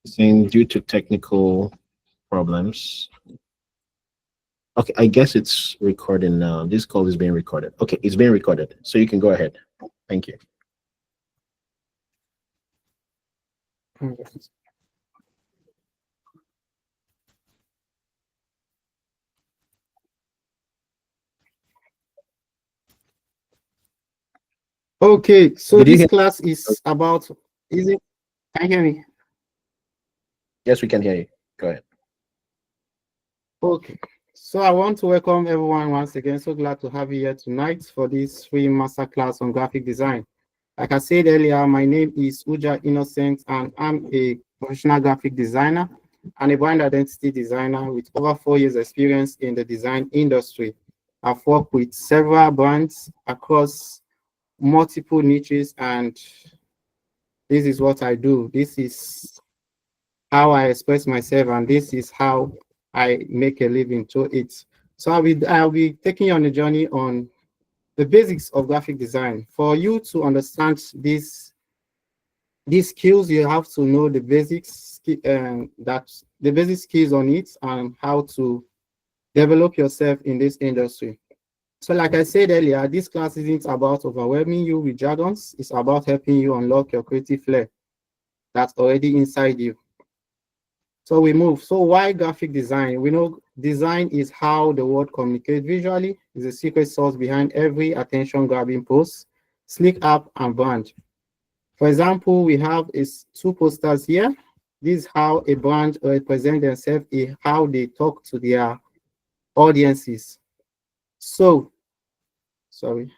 Saying due to technical problems. Okay, I guess it's recording now. This call is being recorded. Okay, it's being recorded. So you can go ahead. Thank you. Okay, so Did you this hear? class is about, is it, can you hear me? Yes, we can hear you. Go ahead. Okay, so I want to welcome everyone once again. So glad to have you here tonight for this free masterclass on graphic design. Like I said earlier, my name is Uja Innocent, and I'm a professional graphic designer and a brand identity designer with over 4 years experience in the design industry. I've worked with several brands across multiple niches, and this is what I do. This is how I express myself, and this is how I make a living to it. So I'll be taking you on a journey on the basics of graphic design. For you to understand these skills, you have to know the basics, that the basic skills on it and how to develop yourself in this industry. So like I said earlier, this class isn't about overwhelming you with jargons. It's about helping you unlock your creative flair that's already inside you. So we move. So why graphic design? We know design is how the world communicates visually. It's a secret sauce behind every attention-grabbing post, sleek app, and brand. For example, we have two posters here. This is how a brand represents themselves, how they talk to their audiences. So, sorry.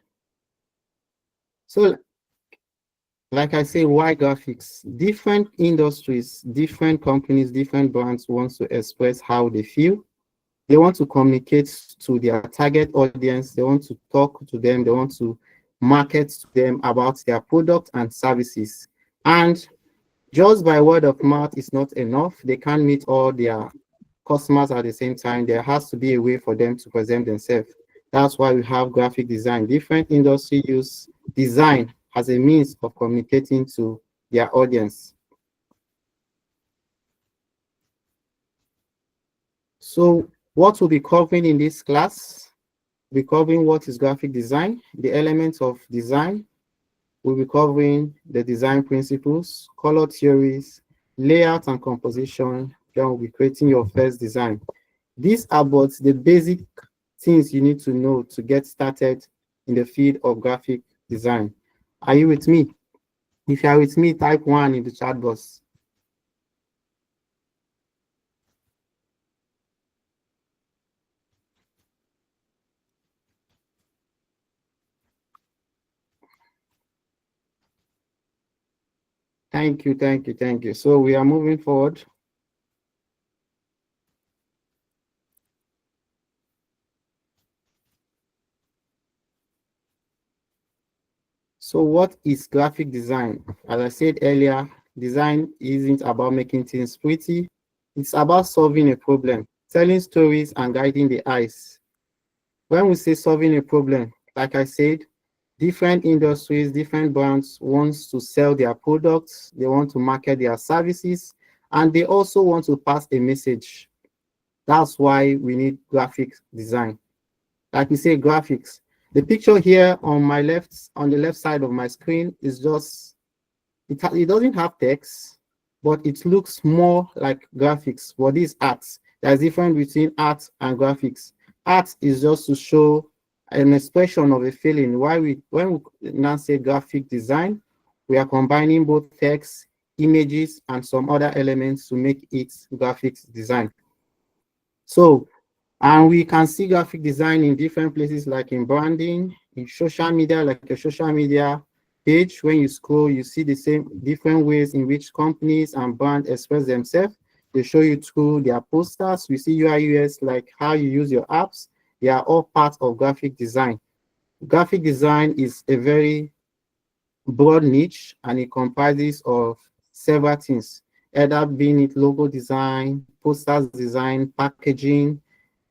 So, like I say, why graphics? Different industries, different companies, different brands want to express how they feel. They want to communicate to their target audience. They want to talk to them. They want to market to them about their product and services. And just by word of mouth is not enough. They can't meet all their customers at the same time. There has to be a way for them to present themselves. That's why we have graphic design. Different industry use design as a means of communicating to their audience. So what we'll be covering in this class, we'll be covering what is graphic design, the elements of design. We'll be covering the design principles, color theories, layout and composition. Then we'll be creating your first design. These are but the basic things you need to know to get started in the field of graphic design. Are you with me? If you are with me, type 1 in the chat box. Thank you, thank you, thank you. So we are moving forward. So what is graphic design? As I said earlier, design isn't about making things pretty. It's about solving a problem, telling stories and guiding the eyes. When we say solving a problem, like I said, different industries, different brands wants to sell their products, they want to market their services, and they also want to pass a message. That's why we need graphic design. Like we say, graphics. The picture here on my left, on the left side of my screen is just, it doesn't have text, but it looks more like graphics. What is art? There's difference between art and graphics. Art is just to show an expression of a feeling. Why when we now say graphic design, we are combining both text, images, and some other elements to make it graphics design. So, and we can see graphic design in different places, like in branding, in social media, like a social media page. When you scroll, you see the same different ways in which companies and brands express themselves. They show you through their posters. We see UI UX, like how you use your apps. They are all part of graphic design. Graphic design is a very broad niche, and it comprises of several things, either being it logo design, posters design, packaging,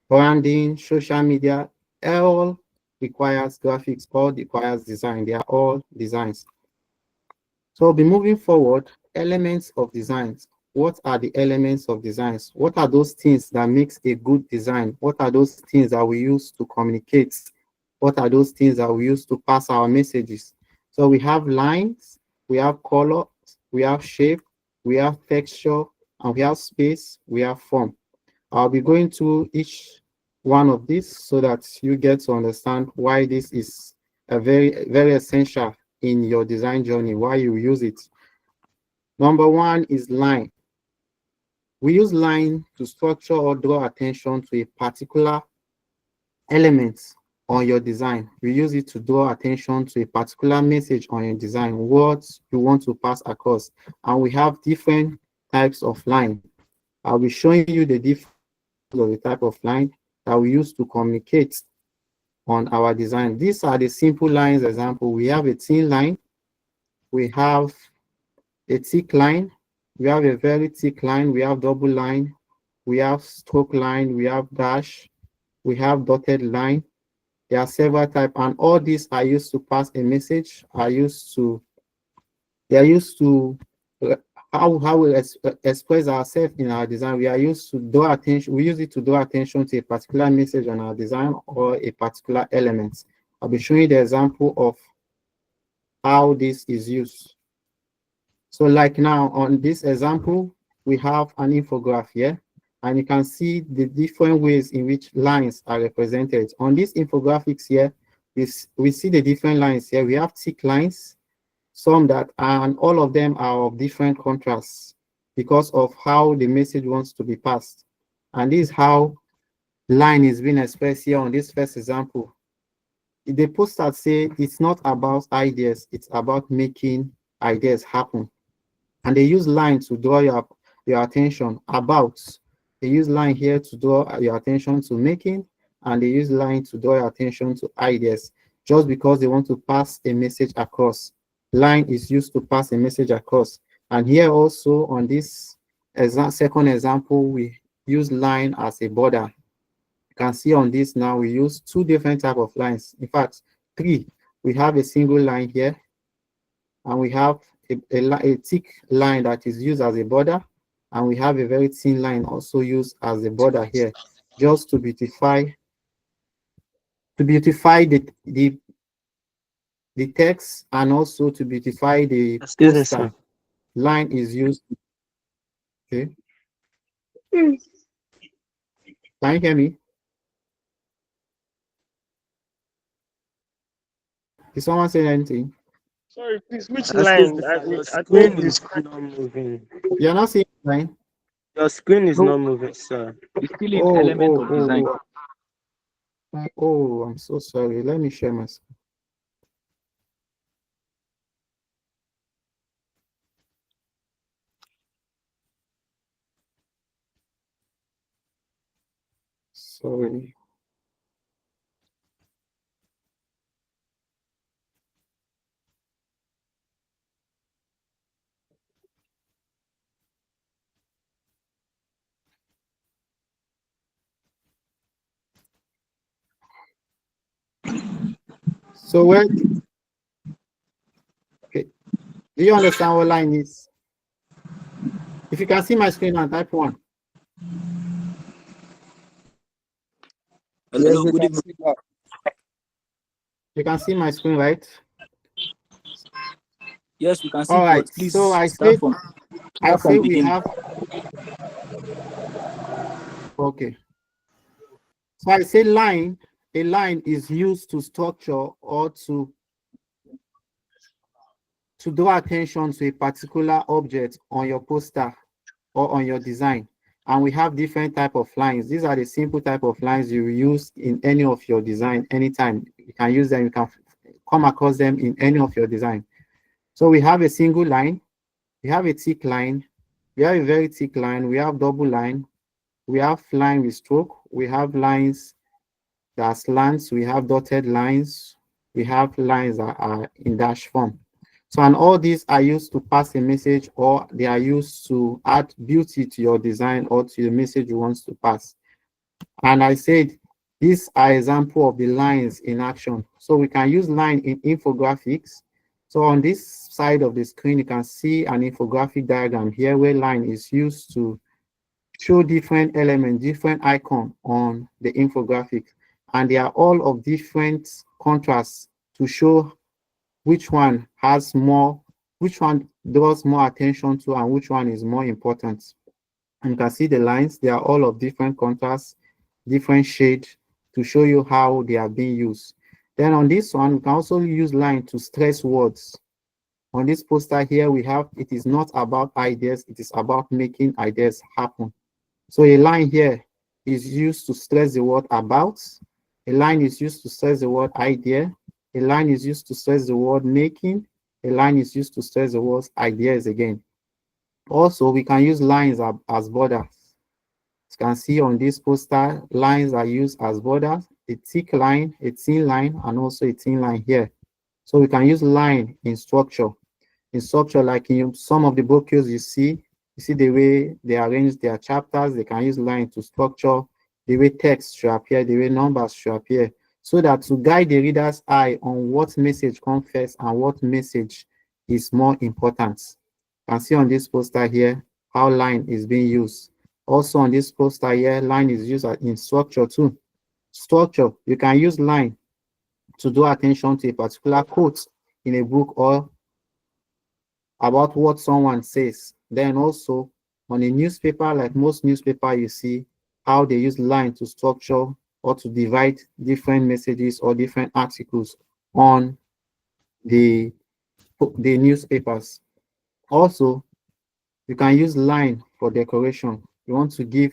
branding, social media. All requires graphics, all requires design. They are all designs. So we'll be moving forward. Elements of designs. what are the elements of designs? What are those things that makes a good design? What are those things that we use to communicate? What are those things that we use to pass our messages? So we have lines, we have color, we have shape, we have texture, and we have space, we have form. I'll be going through each one of these so that you get to understand why this is a very essential in your design journey, why you use it. Number one is line. We use line to structure or draw attention to a particular element on your design. We use it to draw attention to a particular message on your design, what you want to pass across. And we have different types of line. I'll be showing you the difference of the type of line that we use to communicate on our design. These are the simple lines example. We have a thin line, we have a thick line, we have a very thick line, we have double line, we have stroke line, we have dash, we have dotted line. There are several types, and all these are used to pass a message, they are used to how we express ourselves in our design. We are used to draw attention, we use it to draw attention to a particular message on our design or a particular element. I'll be showing you the example of how this is used. So like now on this example, we have an infographic here, and you can see the different ways in which lines are represented. On these infographics here, we see the different lines here. We have thick lines, some that are, and all of them are of different contrasts because of how the message wants to be passed. And this is how line is being expressed here on this first example. The poster say it's not about ideas, it's about making ideas happen. And they use line to draw your attention about. They use line here to draw your attention to making, and they use line to draw your attention to ideas, just because they want to pass a message across. Line is used to pass a message across. And here also on this second example, we use line as a border. You can see on this now, we use two different type of lines. In fact, three. We have a single line here, and we have a thick line that is used as a border, and we have a very thin line also used as a border here, just to beautify the text, and also to beautify the Excuse me, poster. sir. Line is used. Okay. Can you hear me? Did someone say anything? Sorry, please, which Excuse line? me, sir, your I think screen is not moving. You're not seeing line? Your screen is No. not moving, sir. It's still in element of design. Oh, I'm so sorry. Let me share my screen. Sorry. So where, okay, do you understand what line is? If you can see my screen now, type one. Hello, we good can evening. see that. You can see my screen, right? Yes, we can see, All right. but please So I start say from we beginning. have. Okay. So I say line. A line is used to structure or to draw attention to a particular object on your poster or on your design. And we have different type of lines. These are the simple type of lines you use in any of your design anytime. You can use them, you can come across them in any of your design. So we have a single line, we have a thick line, we have a very thick line, we have double line, we have line with stroke, we have lines that are slants, we have dotted lines, we have lines that are in dash form. So, and all these are used to pass a message, or they are used to add beauty to your design or to the message you want to pass. And I said, these are example of the lines in action. So we can use line in infographics So on this side of the screen, you can see an infographic diagram here where line is used to show different elements, different icon on the infographic. And they are all of different contrasts to show which one has more, which one draws more attention to, and which one is more important. And you can see the lines, they are all of different contrasts, different shade to show you how they are being used. Then on this one, we can also use line to stress words. On this poster here, we have, it is not about ideas, it is about making ideas happen. So a line here is used to stress the word about. A line is used to stress the word idea. A line is used to stress the word making. A line is used to stress the word ideas again. Also, we can use lines as borders. As you can see on this poster, lines are used as borders, a thick line, a thin line, and also a thin line here. So we can use line in structure. In structure, like in some of the books you see the way they arrange their chapters, they can use line to structure the way text should appear, the way numbers should appear, so that to guide the reader's eye on what message comes first and what message is more important. You can see on this poster here how line is being used. Also on this poster here, line is used in structure too. Structure, you can use line to draw attention to a particular quote in a book or about what someone says. Then also on a newspaper, like most newspaper, you see how they use line to structure or to divide different messages or different articles on the newspapers. Also, you can use line for decoration. You want to give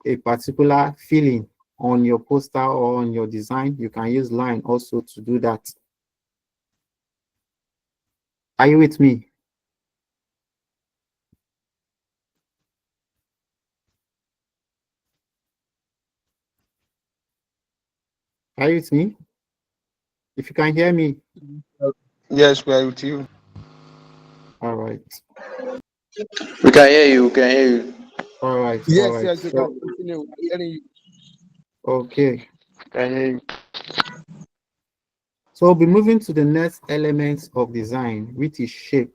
a particular feeling on your poster or on your design, you can use line also to do that. Are you with me? Are you with me? If you can hear me, Yes, we are with you. all right. We can hear you. We can hear you. All right, all Yes, right. yes, you can So, continue. We are hearing you. okay. Can hear you. So we'll be moving to the next element of design, which is shape.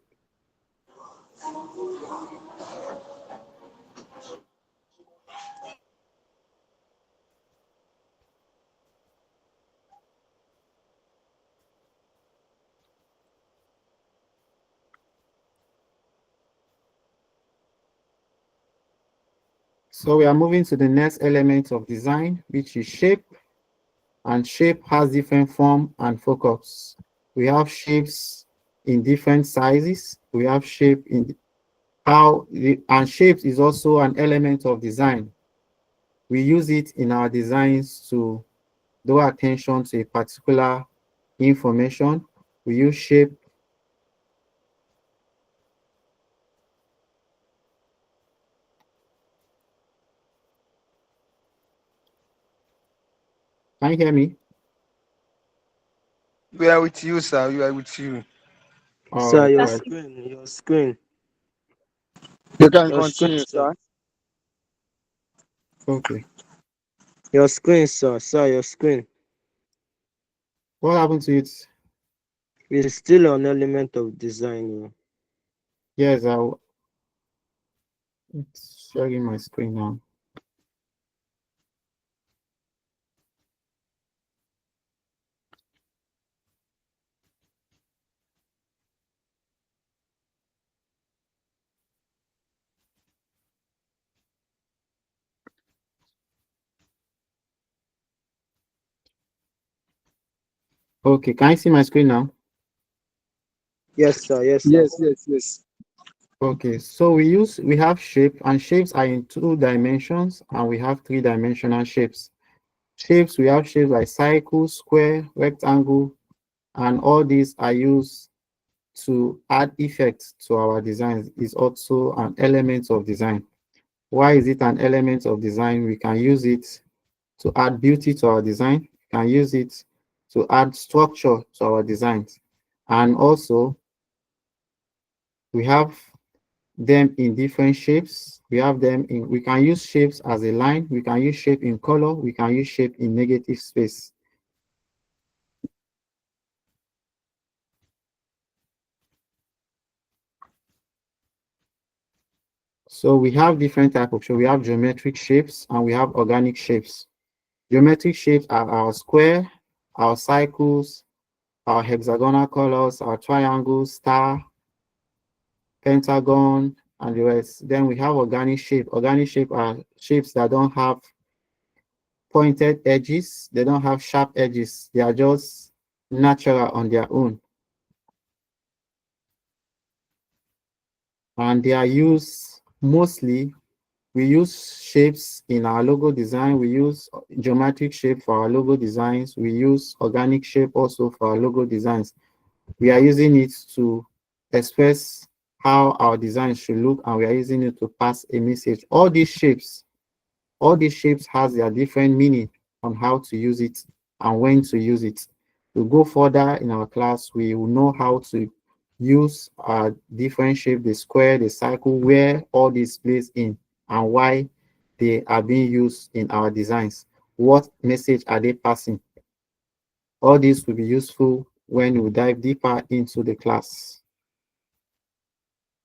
So we are moving to the next element of design, which is shape. And shape has different form and focus. We have shapes in different sizes. We have shape in and shapes is also an element of design. We use it in our designs to draw attention to a particular information. We use shape. Can you hear me? We are with you, sir. We are with you. All Sir, right, all your right. screen, your screen, You can your screen, continue, sir. sir. Okay. Your screen, sir. Sir, your screen. What happened to it? It's still an element of design. Yes, it's sharing my screen now. Okay, can you see my screen now? Yes, sir. Yes, sir. Yes, yes, yes. Okay, so we have shape, and shapes are in 2 dimensions, and we have 3-dimensional shapes. Shapes, we have shapes like circle, square, rectangle, and all these are used to add effects to our designs. Is also an element of design. Why is it an element of design? We can use it to add beauty to our design. We can use it to add structure to our designs. And also, we have them in different shapes. We can use shapes as a line. We can use shape in color. We can use shape in negative space. So we have different type of shape. We have geometric shapes and we have organic shapes. Geometric shapes are our square, our cycles, our hexagonal colors, our triangles, star, pentagon, and the rest. Then we have organic shape. Organic shape are shapes that don't have pointed edges. They don't have sharp edges. They are just natural on their own. And they are used mostly, we use shapes in our logo design. We use geometric shape for our logo designs. We use organic shape also for our logo designs. We are using it to express how our design should look, and we are using it to pass a message. All these shapes has their different meaning on how to use it and when to use it. To go further in our class, we will know how to use our different shape, the square, the circle, where all these plays in and why they are being used in our designs. What message are they passing? All this will be useful when we dive deeper into the class.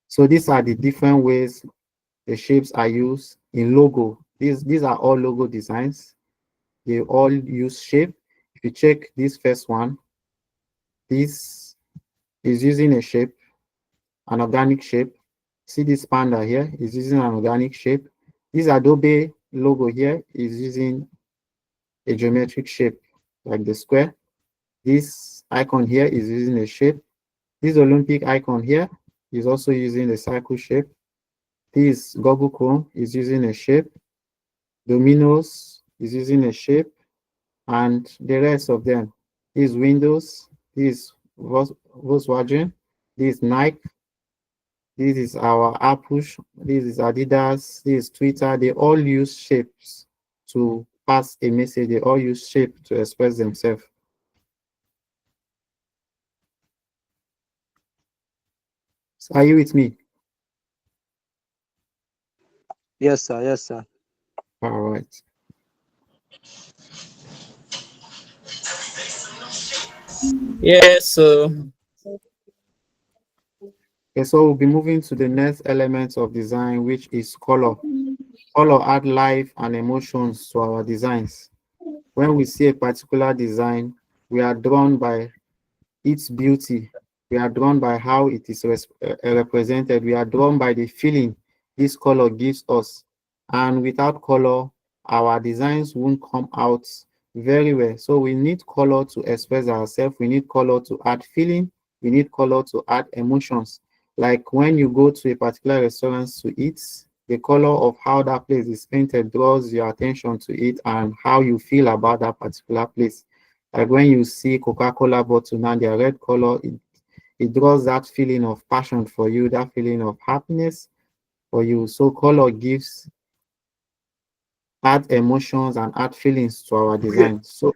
So these are the different ways the shapes are used in logo. These are all logo designs. They all use shape. If you check this first one, this is using a shape, an organic shape. See this panda here is using an organic shape. This Adobe logo here is using a geometric shape like the square. This icon here is using a shape. This Olympic icon here is also using a circle shape. This Google Chrome is using a shape. Domino's is using a shape, and the rest of them. This Windows, this Volkswagen, this Nike, this is our Apple, this is Adidas, this is Twitter. They all use shapes to pass a message. They all use shape to express themselves. So are you with me? Yes, sir. Yes, sir. All right. Yes, so Okay, so we'll be moving to the next element of design, which is color. Color add life and emotions to our designs. When we see a particular design, we are drawn by its beauty. We are drawn by how it is represented. We are drawn by the feeling this color gives us. And without color, our designs won't come out very well. So we need color to express ourselves. We need color to add feeling. We need color to add emotions. Like when you go to a particular restaurant to eat, the color of how that place is painted draws your attention to it and how you feel about that particular place. Like when you see Coca-Cola bottle now, their red color, it draws that feeling of passion for you, that feeling of happiness for you. So color gives add emotions and add feelings to our design. So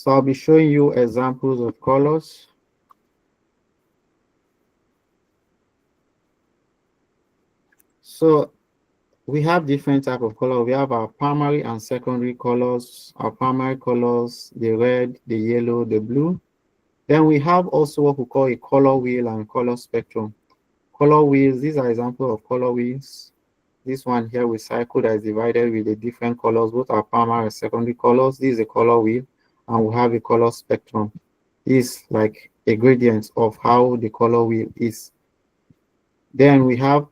I'll be showing you examples of colors. So we have different type of color. We have our primary and secondary colors. Our primary colors, the red, the yellow, the blue. Then we have also what we call a color wheel and color spectrum. Color wheels, these are examples of color wheels. This one here with cycle that is divided with the different colors, both our primary and secondary colors. This is a color wheel, and we have a color spectrum. This is like a gradient of how the color wheel is. Then we have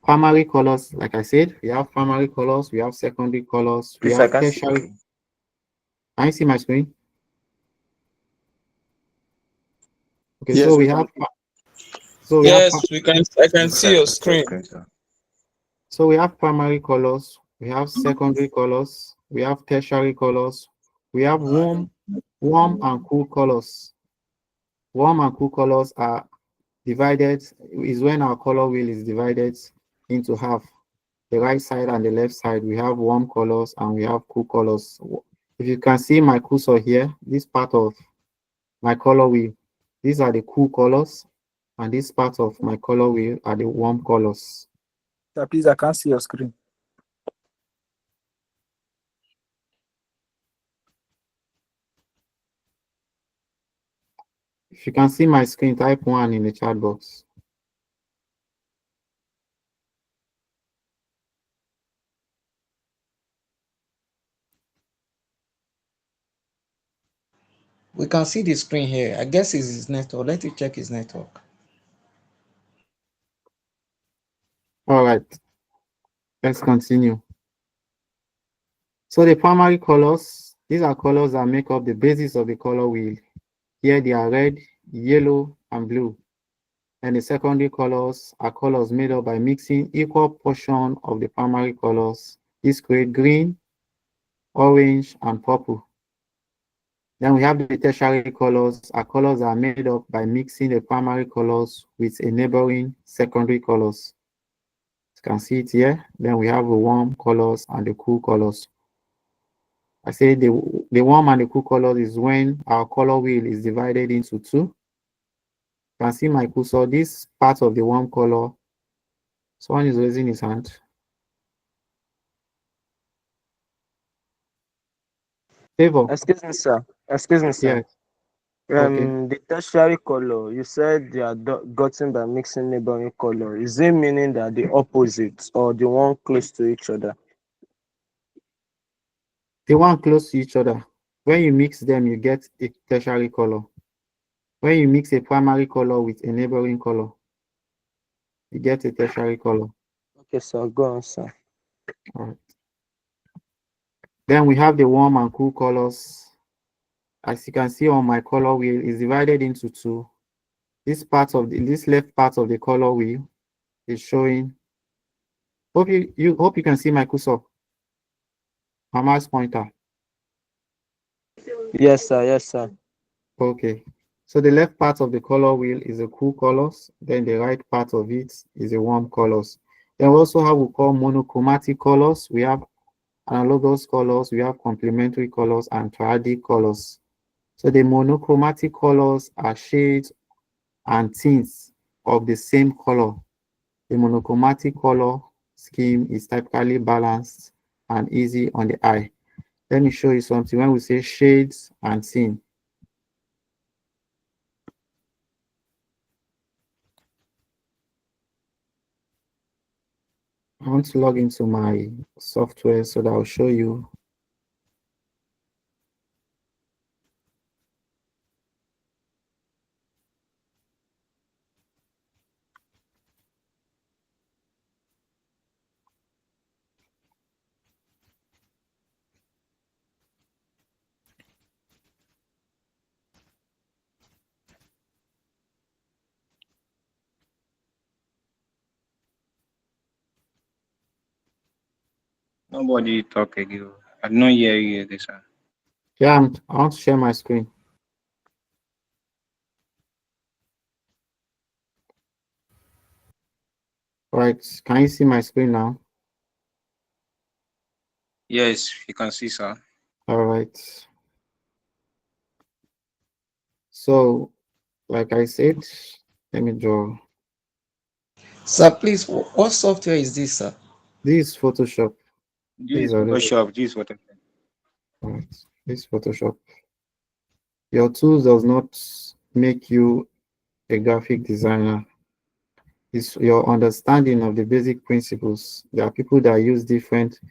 primary colors, like I said, we have primary colors, we have secondary colors, we Please, I have can't see. tertiary. Can you see my screen? Okay, so Yes, we we can. have so we have yes, we can. I can see your screen. So we have primary colors, we have secondary colors, we have tertiary colors, we have warm and cool colors. Warm and cool colors are divided, is when our color wheel is divided into half. The right side and the left side, we have warm colors and we have cool colors. If you can see my cursor here, this part of my color wheel, these are the cool colors, and this part of my color wheel are the warm colors. Sir, please, I can't see your screen. If you can see my screen, type 1 in the chat box. We can see the screen here. I guess it's his network. Let me check his network. All right, let's continue. So the primary colors, these are colors that make up the basis of the color wheel. Here they are red, yellow, and blue. And the secondary colors are colors made up by mixing equal portion of the primary colors. This create green, orange, and purple. Then we have the tertiary colors, are colors that are made up by mixing the primary colors with a neighboring secondary colors. You can see it here. Then we have the warm colors and the cool colors. I say the warm and the cool colors is when our color wheel is divided into two. You can see my cursor, this part of the warm color. Someone is raising his hand. Favor. Excuse me, sir. Excuse me, sir. Yes. Okay. The tertiary color, you said they are gotten by mixing neighboring color. Is it meaning that the opposites or the one close to each other? The one close to each other. When you mix them, you get a tertiary color. When you mix a primary color with a neighboring color, you get a tertiary color. Okay, sir. Go on, sir. All right. Then we have the warm and cool colors. As you can see on my color wheel, is divided into two. This left part of the color wheel is showing. Hope you can see my cursor. My mouse pointer. Yes, sir. Yes, sir. Okay. So the left part of the color wheel is the cool colors. Then the right part of it is the warm colors. Then we also have what we call monochromatic colors. We have analogous colors, we have complementary colors, and triadic colors. So the monochromatic colors are shades and tints of the same color. The monochromatic color scheme is typically balanced and easy on the eye. Let me show you something. When we say shades and tint, I want to log into my software so that I'll show you. Nobody talk again. I don't hear you this one. Yeah, I want to share my screen. Right, can you see my screen now? Yes, you can see, sir. All right. So, like I said, let me draw. Sir, please, what software is this, sir? This is Photoshop. This is already. Photoshop. This is what I'm saying. All right, this is Photoshop. Your tools does not make you a graphic designer. It's your understanding of the basic principles. There are people that use different.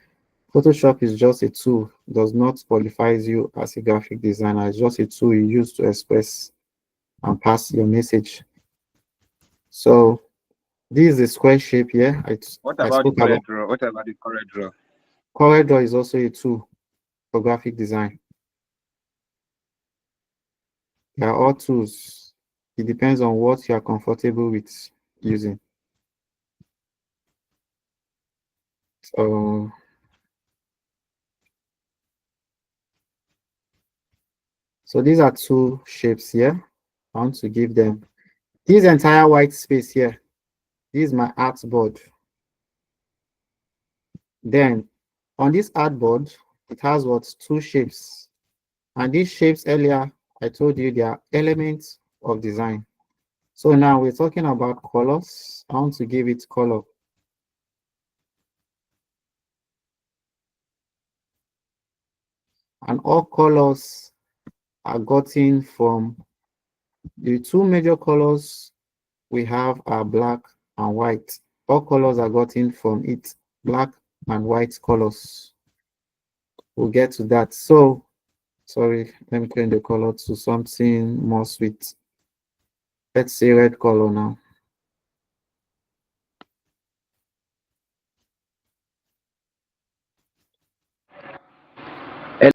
Photoshop is just a tool, does not qualifies you as a graphic designer. It's just a tool you use to express and pass your message. So this is the square shape here. What I about the spoke about. correct draw? What about the correct draw? Corridor is also a tool for graphic design. They are all tools. It depends on what you are comfortable with using. So these are two shapes here. I want to give them this entire white space here. This is my artboard. Then on this artboard, it has what two shapes. And these shapes earlier, I told you they are elements of design. So now we're talking about colors. I want to give it color. And all colors are gotten from The two major colors we have are black and white. All colors are gotten from it, black and white colors. We'll get to that. So, sorry, let me change the color to something more sweet. Let's say red color now.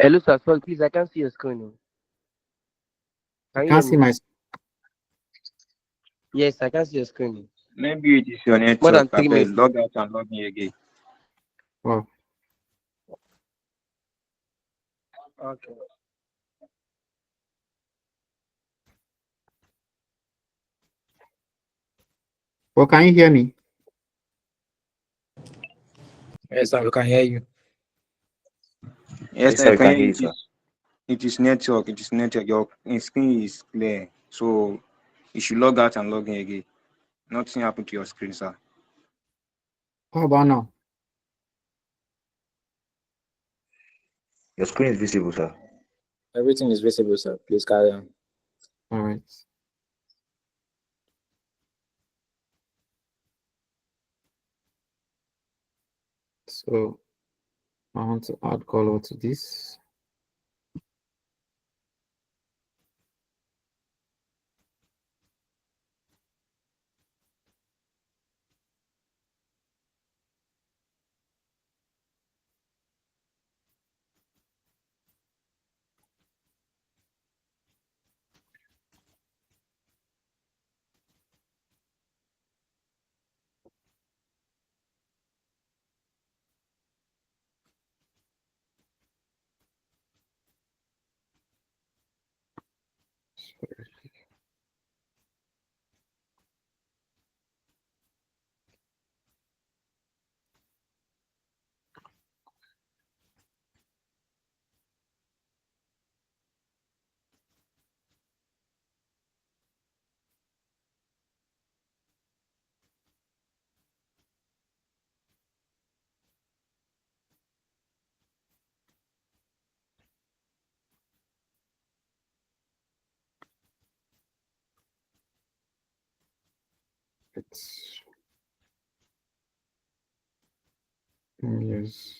Hello, sir. Sorry, please, I can't see your screen. I Can you hear can't see me? my. Yes, I can see your screen. Maybe it is your More than network. I 3 minutes. beg, log out and log in again. Oh, Okay. well, can you hear me? Yes, sir, we can hear you. Yes, Yes, I sir, we can can hear hear you. you, sir. It is network. It is network. Your screen is clear. So you should log out and log in again. Nothing happened to your screen, sir. How about now? Your screen is visible, sir. Everything is visible, sir. Please carry on. All right. So I want to add color to this. It's yes.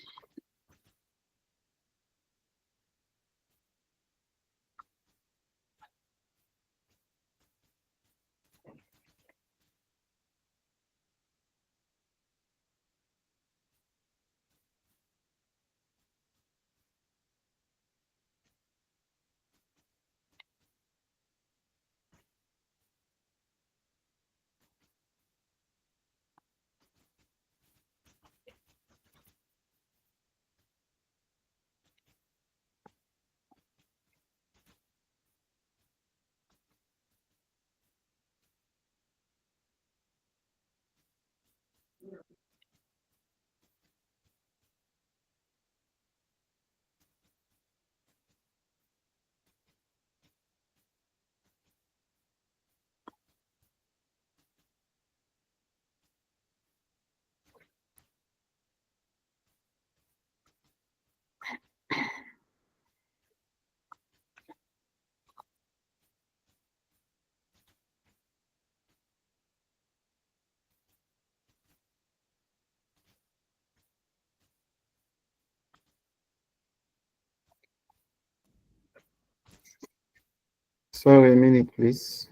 Sorry, a minute, please.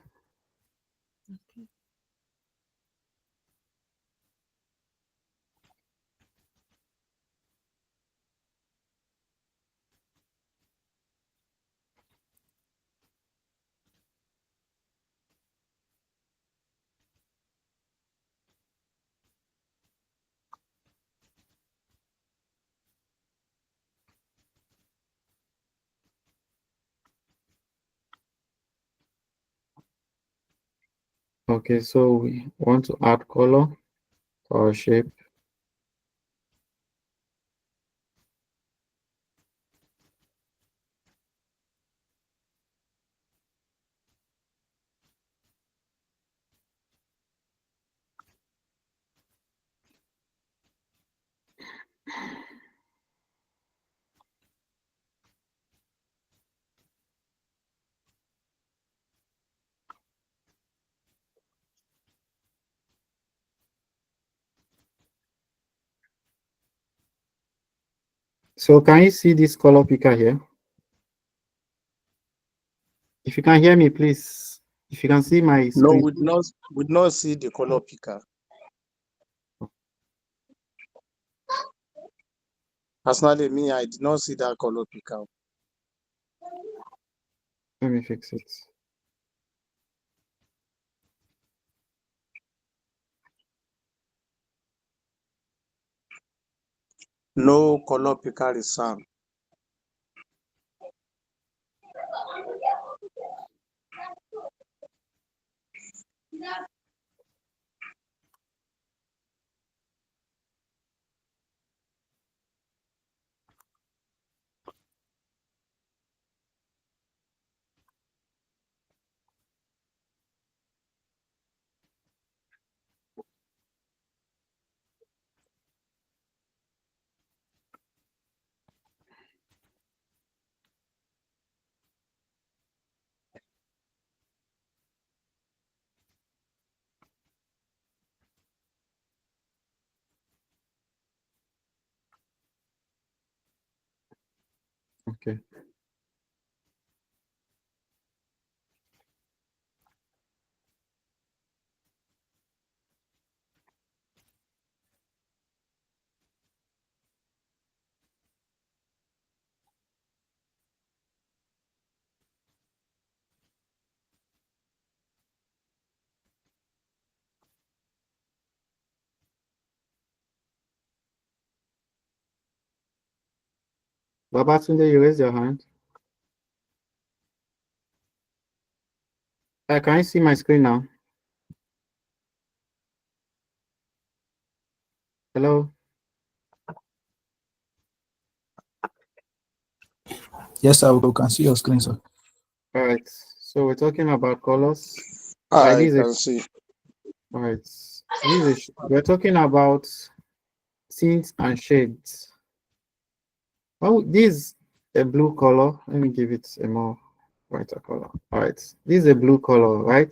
Okay, so we want to add color to our shape. So can you see this color picker here? If you can hear me, please. If you can see my No, screen. we not see the color picker. Personally, me, I did not see that color picker. Let me fix it. No color picker is found. Okay. Babatunde, you raise your hand. Can you see my screen now? Hello? Yes, sir. We can see your screen, sir. All right. So we're talking about colors. I can see. All right. We're talking about tints and shades. Oh, this is a blue color. Let me give it a more brighter color. All right. This is a blue color, right?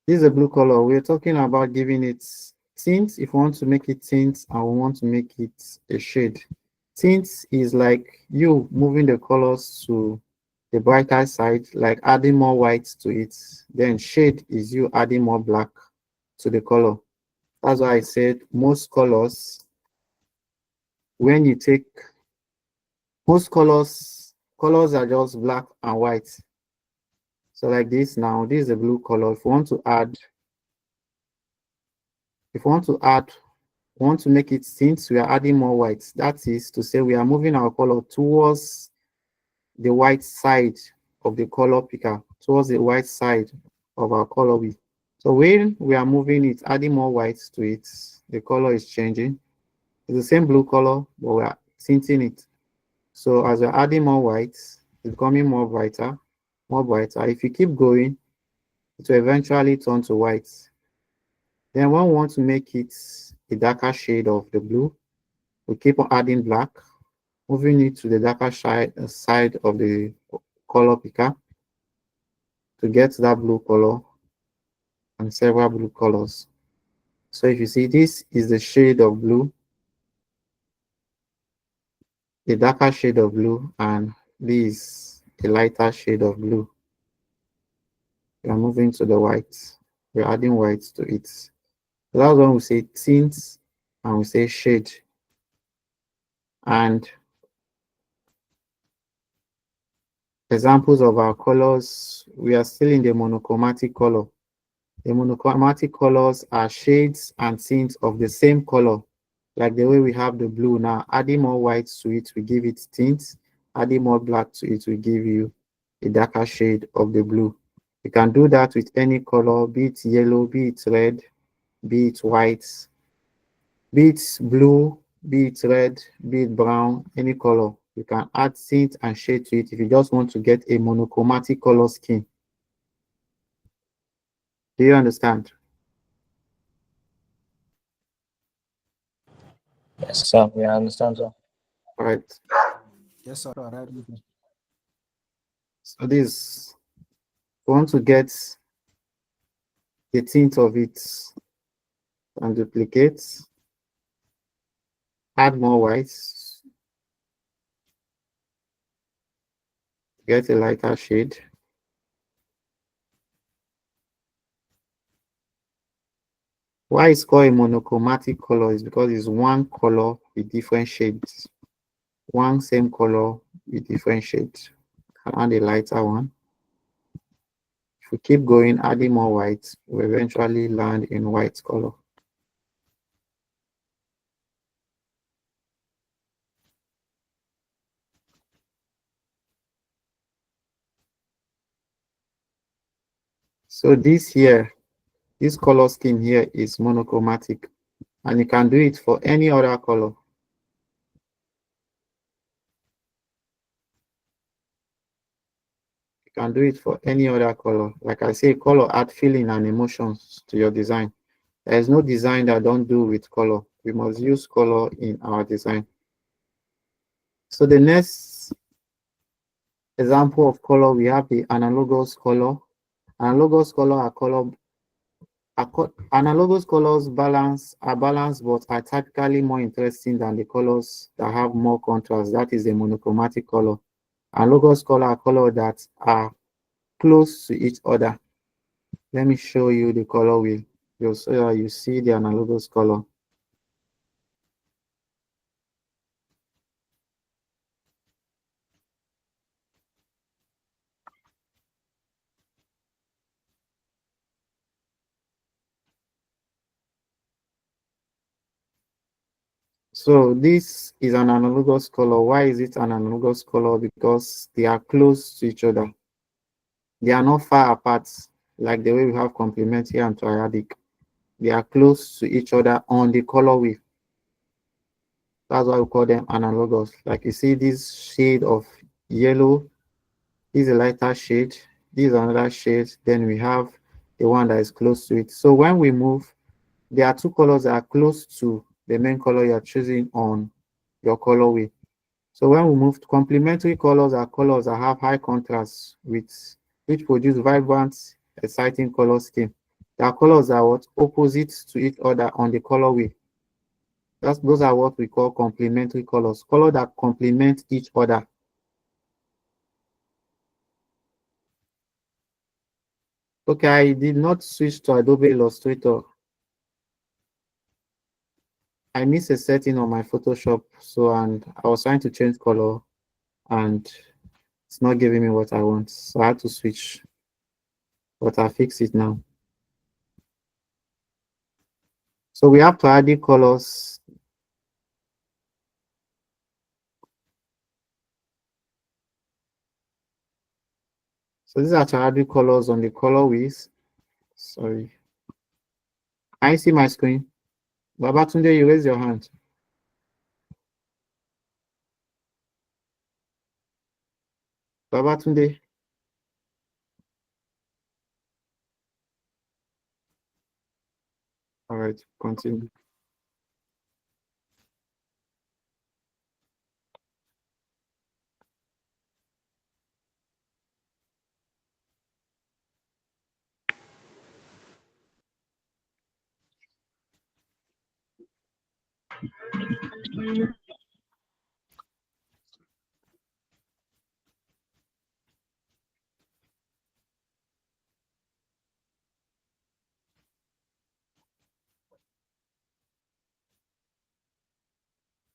This is a blue color. We're talking about giving it tint. If we want to make it tint and we want to make it a shade. Tint is like you moving the colors to the brighter side, like adding more white to it. Then shade is you adding more black to the color. That's why I said most colors, when you take most colors are just black and white. So like this now, this is a blue color. If you want to add, want to make it tint, we are adding more white. That is to say we are moving our color towards the white side of the color picker, towards the white side of our color wheel. So when we are moving it, adding more white to it, the color is changing. It's the same blue color, but we are tinting it. So as we're adding more white, it's becoming more brighter, more brighter. If you keep going, it will eventually turn to white. Then when we want to make it a darker shade of the blue, we keep on adding black, moving it to the darker side of the color picker to get that blue color and several blue colors. So if you see, this is the shade of blue, a darker shade of blue, and this a lighter shade of blue. We are moving to the white. We're adding white to it. So that's when we say tint and we say shade. And examples of our colors, we are still in the monochromatic color. The monochromatic colors are shades and tints of the same color, like the way we have the blue now. Adding more white to it, we give it tints. Adding more black to it, we give you a darker shade of the blue. You can do that with any color, be it yellow, be it red, be it white, be it blue, be it red, be it brown, any color. You can add tint and shade to it if you just want to get a monochromatic color scheme. Do you understand? Yes, sir. We understand, sir. All right. Yes, sir. Right. So this, we want to get the tint of it and duplicate. Add more whites. Get a lighter shade. Why it's called a monochromatic color is because it's one color with different shades. One same color with different shades. Add a lighter one. If we keep going, adding more white, we eventually land in white color. So this here, this color scheme here is monochromatic, and you can do it for any other color. You can do it for any other color. Like I say, color add feeling and emotions to your design. There is no design that don't do with color. We must use color in our design. So the next example of color, we have the analogous color. Analogous color analogous colors are balanced but are typically more interesting than the colors that have more contrast. That is the monochromatic color. Analogous color are colors that are close to each other. Let me show you the color wheel. So you see the analogous color. So this is an analogous color. Why is it an analogous color? Because they are close to each other. They are not far apart, like the way we have complementary and triadic. They are close to each other on the color wheel. That's why we call them analogous. Like you see this shade of yellow, this is a lighter shade, this is another shade, then we have the one that is close to it. So when we move, there are two colors that are close to the main color you're choosing on your color wheel. So when we move, complementary colors are colors that have high contrast with which produce vibrant, exciting color scheme. There are colors that are what opposite to each other on the color wheel. Those are what we call complementary colors, colors that complement each other. Okay, I did not switch to Adobe Illustrator. I missed a setting on my Photoshop, and I was trying to change color, and it's not giving me what I want. So I had to switch, but I fixed it now. So we have to add the colors. So these are triadic colors on the color wheels. Sorry. I see my screen. Babatunde, you raise your hand. Babatunde. All right, continue.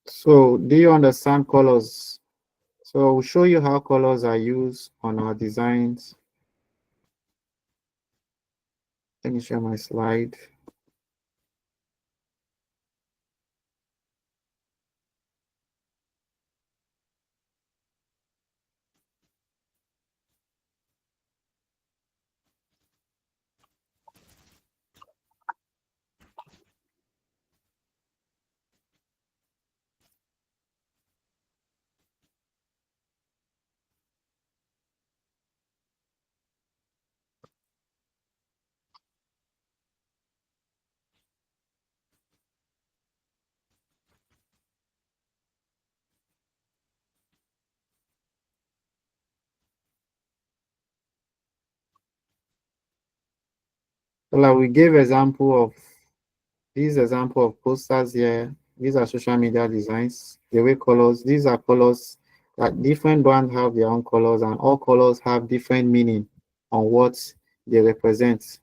So do you understand colors? So we'll show you how colors are used on our designs. Let me share my slide. So like we gave example of posters here these are social media designs. The way colors, these are colors that different brands have their own colors, and all colors have different meaning on what they represent.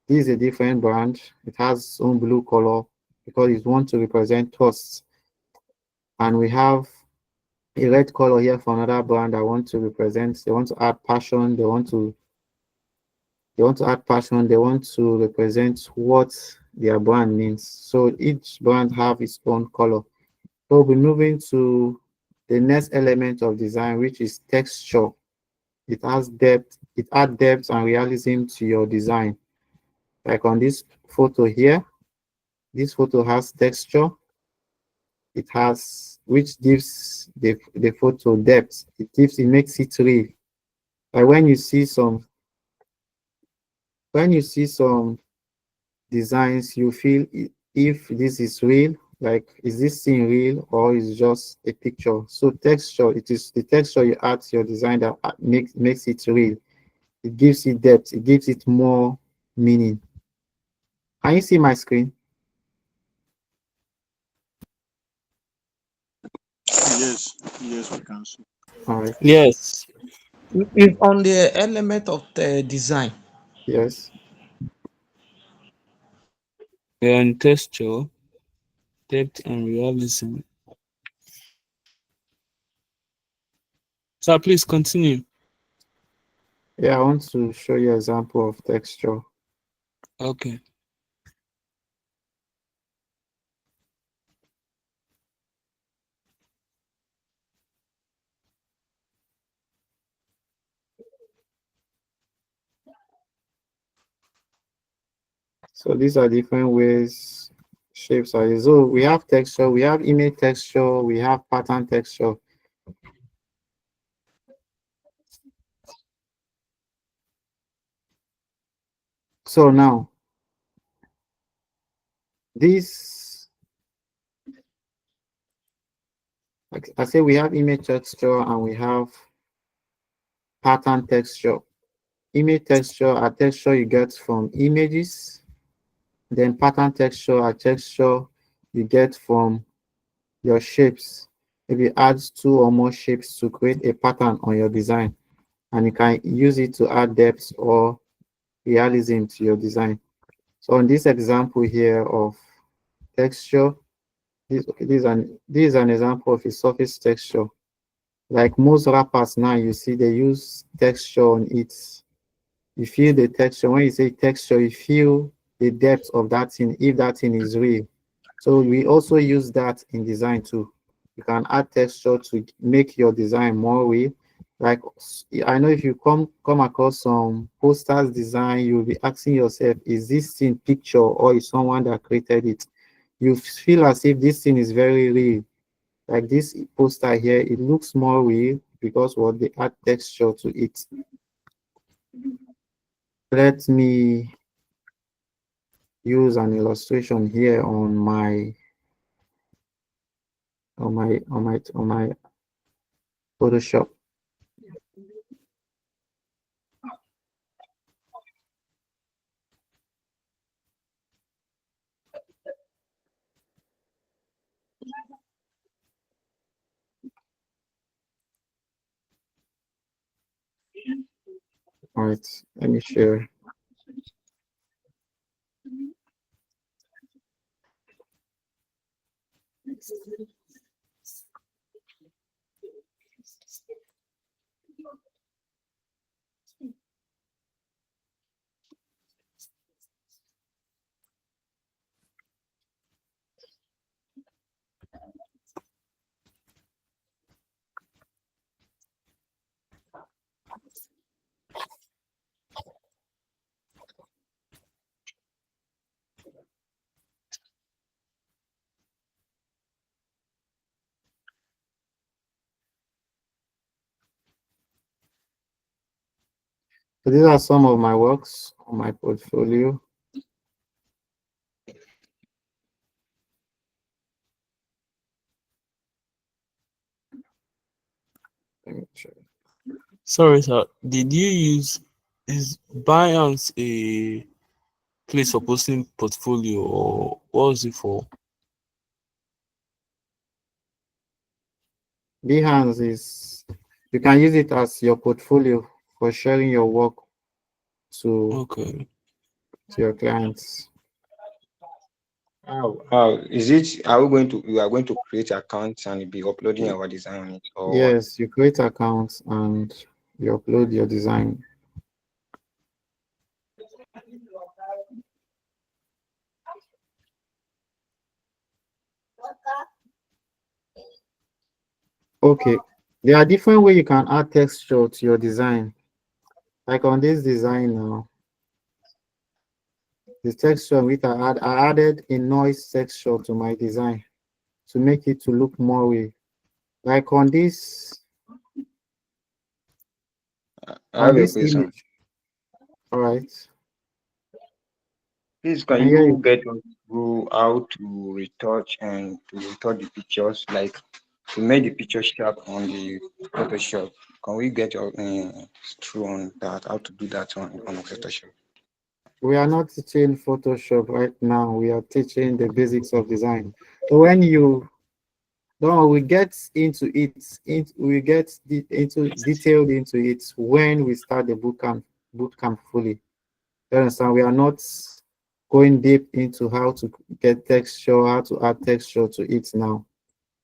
This is a different brand. It has its own blue color because it wants to represent trust. And we have a red color here for another brand that want to represent, they want to add passion, they want to add passion, they want to represent what their brand means. So each brand have its own color. So we'll be moving to the next element of design, which is texture. It has depth, it adds depth and realism to your design. Like on this photo here, this photo has texture. It has, which gives the photo depth. It makes it real. Like when you see some designs, you feel if this is real, like is this thing real or is just a picture? So texture, it is the texture you add to your design that makes it real. It gives it depth, it gives it more meaning. Can you see my screen? Yes, yes, we can see. All right. Yes. It's on the element of the design. Yes. And texture, depth, and realism. So please continue. Yeah, I want to show you an example of texture. Okay. So these are different ways shapes are used. So we have texture, we have image texture, we have pattern texture. So now this, like I say, we have image texture and we have pattern texture. Image texture are texture you get from images. Then pattern texture are texture you get from your shapes. If you add two or more shapes to create a pattern on your design, and you can use it to add depth or realism to your design. So on this example here of texture, this is an example of a surface texture. Like most wrappers now, you see they use texture on it. You feel the texture. When you say texture, you feel the depth of that thing, if that thing is real. So we also use that in design too. You can add texture to make your design more real. Like I know if you come across some posters design, you'll be asking yourself, is this thing picture or is someone that created it? You feel as if this thing is very real. Like this poster here, it looks more real because what they add texture to it. Let me use an illustration here on my Photoshop. All right, let me share. So these are some of my works on my portfolio. Let me check. Sorry, sir. Did you use is Binance a place for posting portfolio or what was it for? Behance is you can use it as your portfolio for sharing your work to Okay. your clients. How is it? Are we going to? We are going to create accounts and be uploading our design on it, or what? Yes, you create accounts and you upload your design. Okay. There are different ways you can add texture to your design. Like on this design now, the texture which I added a noise texture to my design to make it to look more real. Like I on have a this question. image. All right. Please, I can hear you you. get us through how to retouch and to retouch the pictures, like to make the picture sharp on the Photoshop? Can we get through on that? How to do that on Photoshop? We are not teaching Photoshop right now. We are teaching the basics of design. So when you no, we get into it. We get into detailed into it when we start the bootcamp fully. You understand? We are not going deep into how to get texture, how to add texture to it now.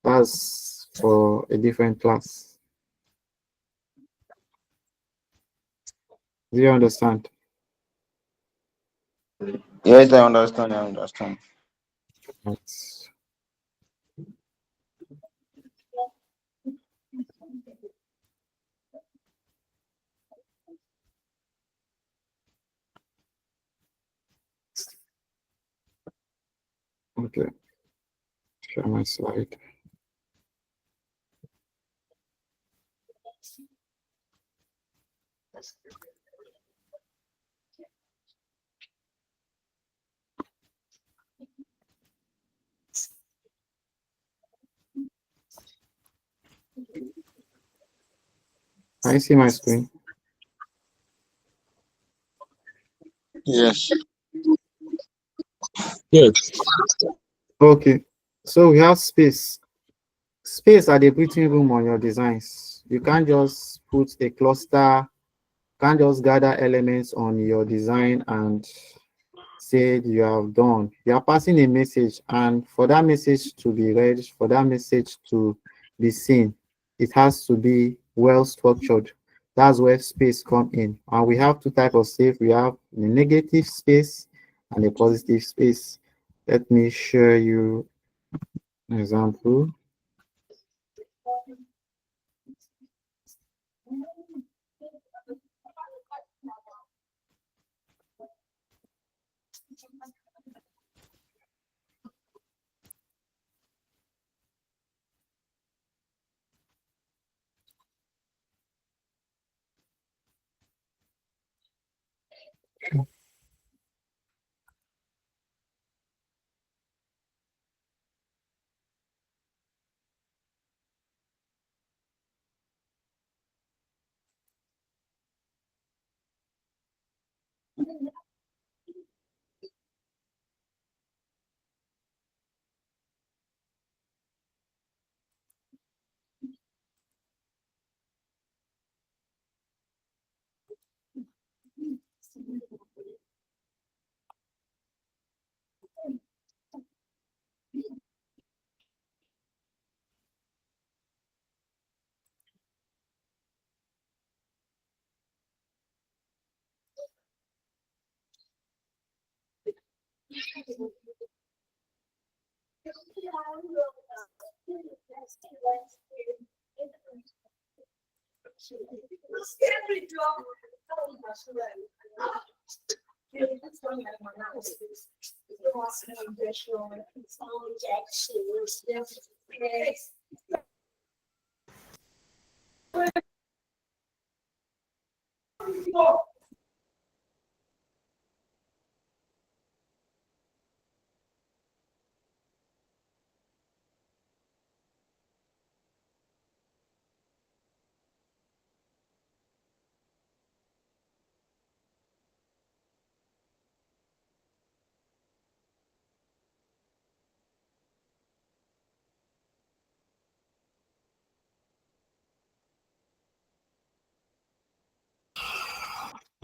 That's for a different class. Do you understand? Yes, I understand. I understand. Right. Okay. Share my slide. Can you see my screen? Yes. Yes. Okay. So we have space. Space are the breathing room on your designs. You can't just put a cluster, can't just gather elements on your design and say you have done. You are passing a message, and for that message to be read, for that message to be seen, it has to be well structured. That's where space come in. And we have two types of space. We have the negative space and the positive space. Let me show you an example.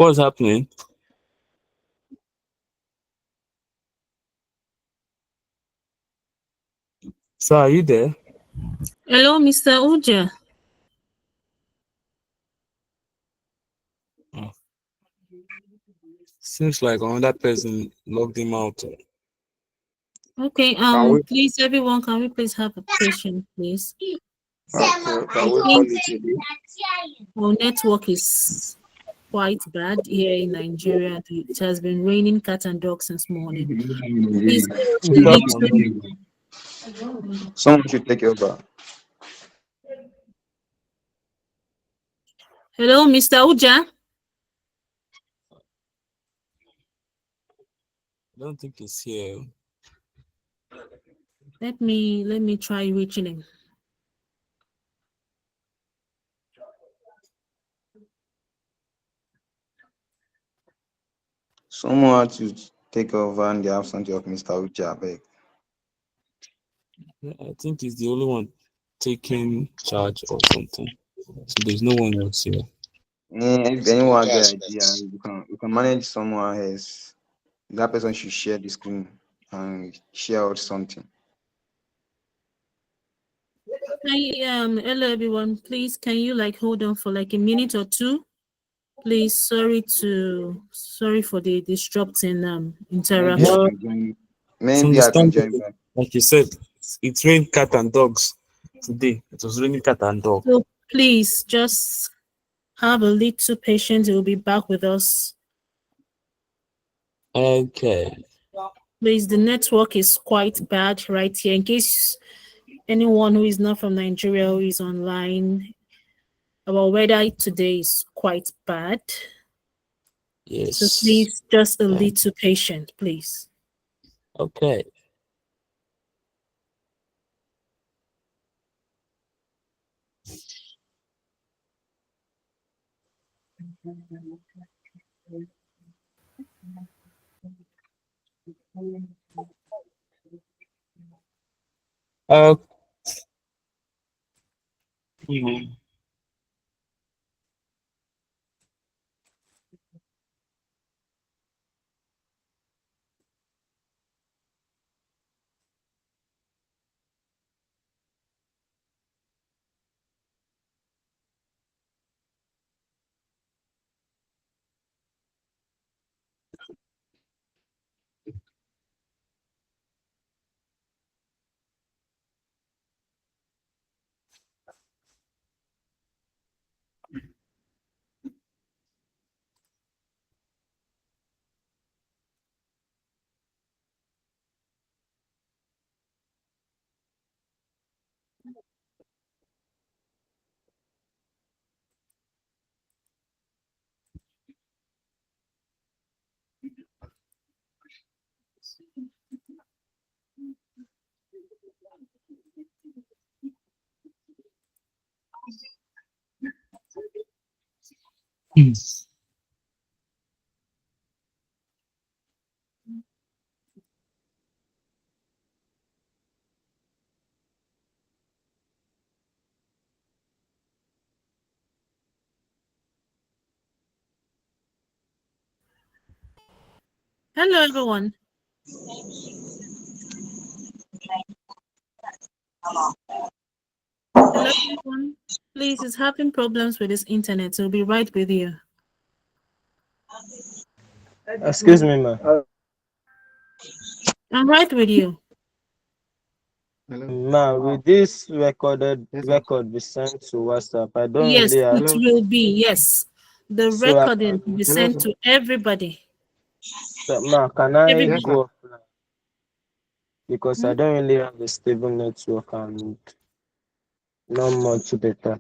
What's happening? So are you there? Hello, Mr. Uja. Oh, seems like another person logged him out. Okay, Can we, please, everyone, can we please have a patient, please? okay, I can we call think it a day? our network is quite bad here in Nigeria. It has been raining cat and dog since morning. Please, Good Someone should take over. hello, Mr. Uja. I don't think he's here. Let me try reaching him. Someone had to take over in the absence of Mr. Uche abeg. Yeah, I think he's the only one taking charge or something. So there's no one else here. If anyone get idea, you can manage someone else. That person should share the screen and share out something. Hi, hello everyone. Please, can you like hold on for like a minute or two? Please, sorry for the disrupting Maybe I interaction. can join. It's Maybe I can join understandable. back. Like you said, it rained cat and dogs today. It was raining cat and dog. So please just have a little patience. He will be back with us. Okay. Please, the network is quite bad right here. In case anyone who is not from Nigeria who is online, our weather today is quite bad. Yes. So please, just a little patient, please. Okay. Uh, hmm. Hello, everyone. Hello, everyone. Please, it's having problems with this internet. So we'll be right with you. Excuse me, ma. I'm right with you. Hello. Ma, with this recorded Yes, sir. record be sent to WhatsApp, I don't Yes, really have. it Hello. will be. Yes. The So, I recording will be Hello, sent sir. to everybody. so ma, can I Yes, sir. go offline? Because I Hmm? don't really have a stable network and not much data.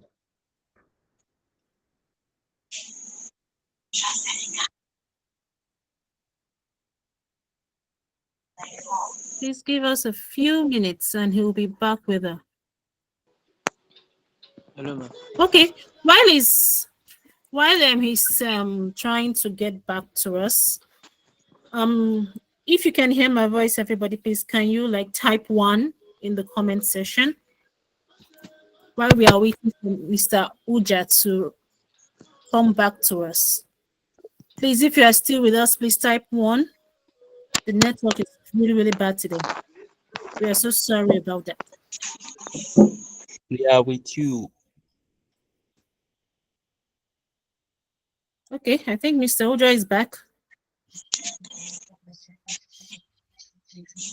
Please give us a few minutes and he'll be back with her. Hello, ma'am. Okay. While he's trying to get back to us, if you can hear my voice, everybody, please can you like type 1 in the comment section while we are waiting for Mr. Uja to come back to us. Please, if you are still with us, please type 1. The network is really, really bad today. We are so sorry about that. We are with you. Okay, I think Mr. Ojo is back.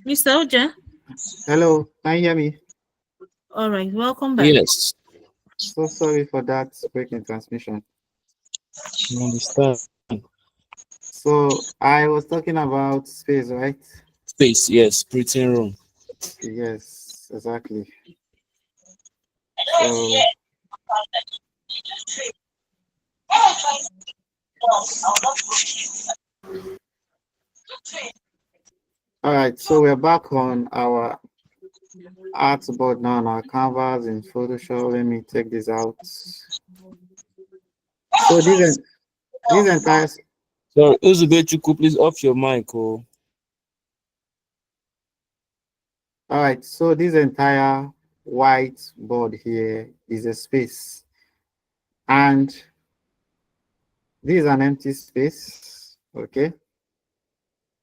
Mr. Ojo? Hello, can you hear me? All right, welcome back. Yes. So sorry for that break in transmission. I understand. So I was talking about space, right? Space, yes. Breathing room. Yes, exactly. So all right, so we're back on our artboard now on our canvas in Photoshop. Let me take this out. So this entire Sorry, Uzubechuku, please off your mic. Oh. all right, so this entire white board here is a space, and this is an empty space. Okay,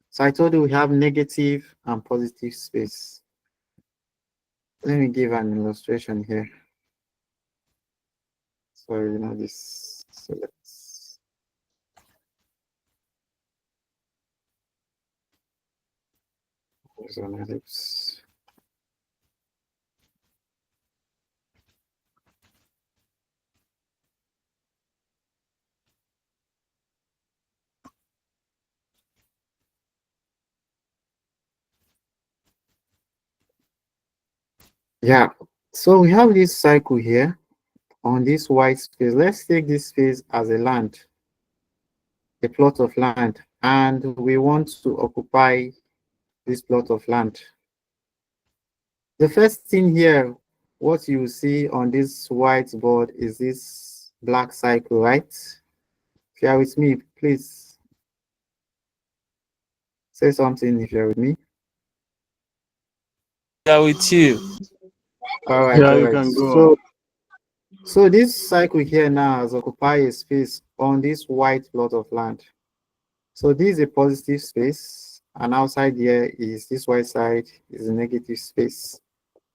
so I told you we have negative and positive space. Let me give an illustration here. So you know this. So let's use an ellipse. Yeah, so we have this cycle here on this white space. Let's take this space as a land, a plot of land, and we want to occupy this plot of land. The first thing here, what you see on this whiteboard is this black cycle, right? If you are with me, please say something if you're with me. We are with you. All right, all right. So this cycle here now has occupied a space on this white plot of land. So this is a positive space, and outside here is this white side is a negative space.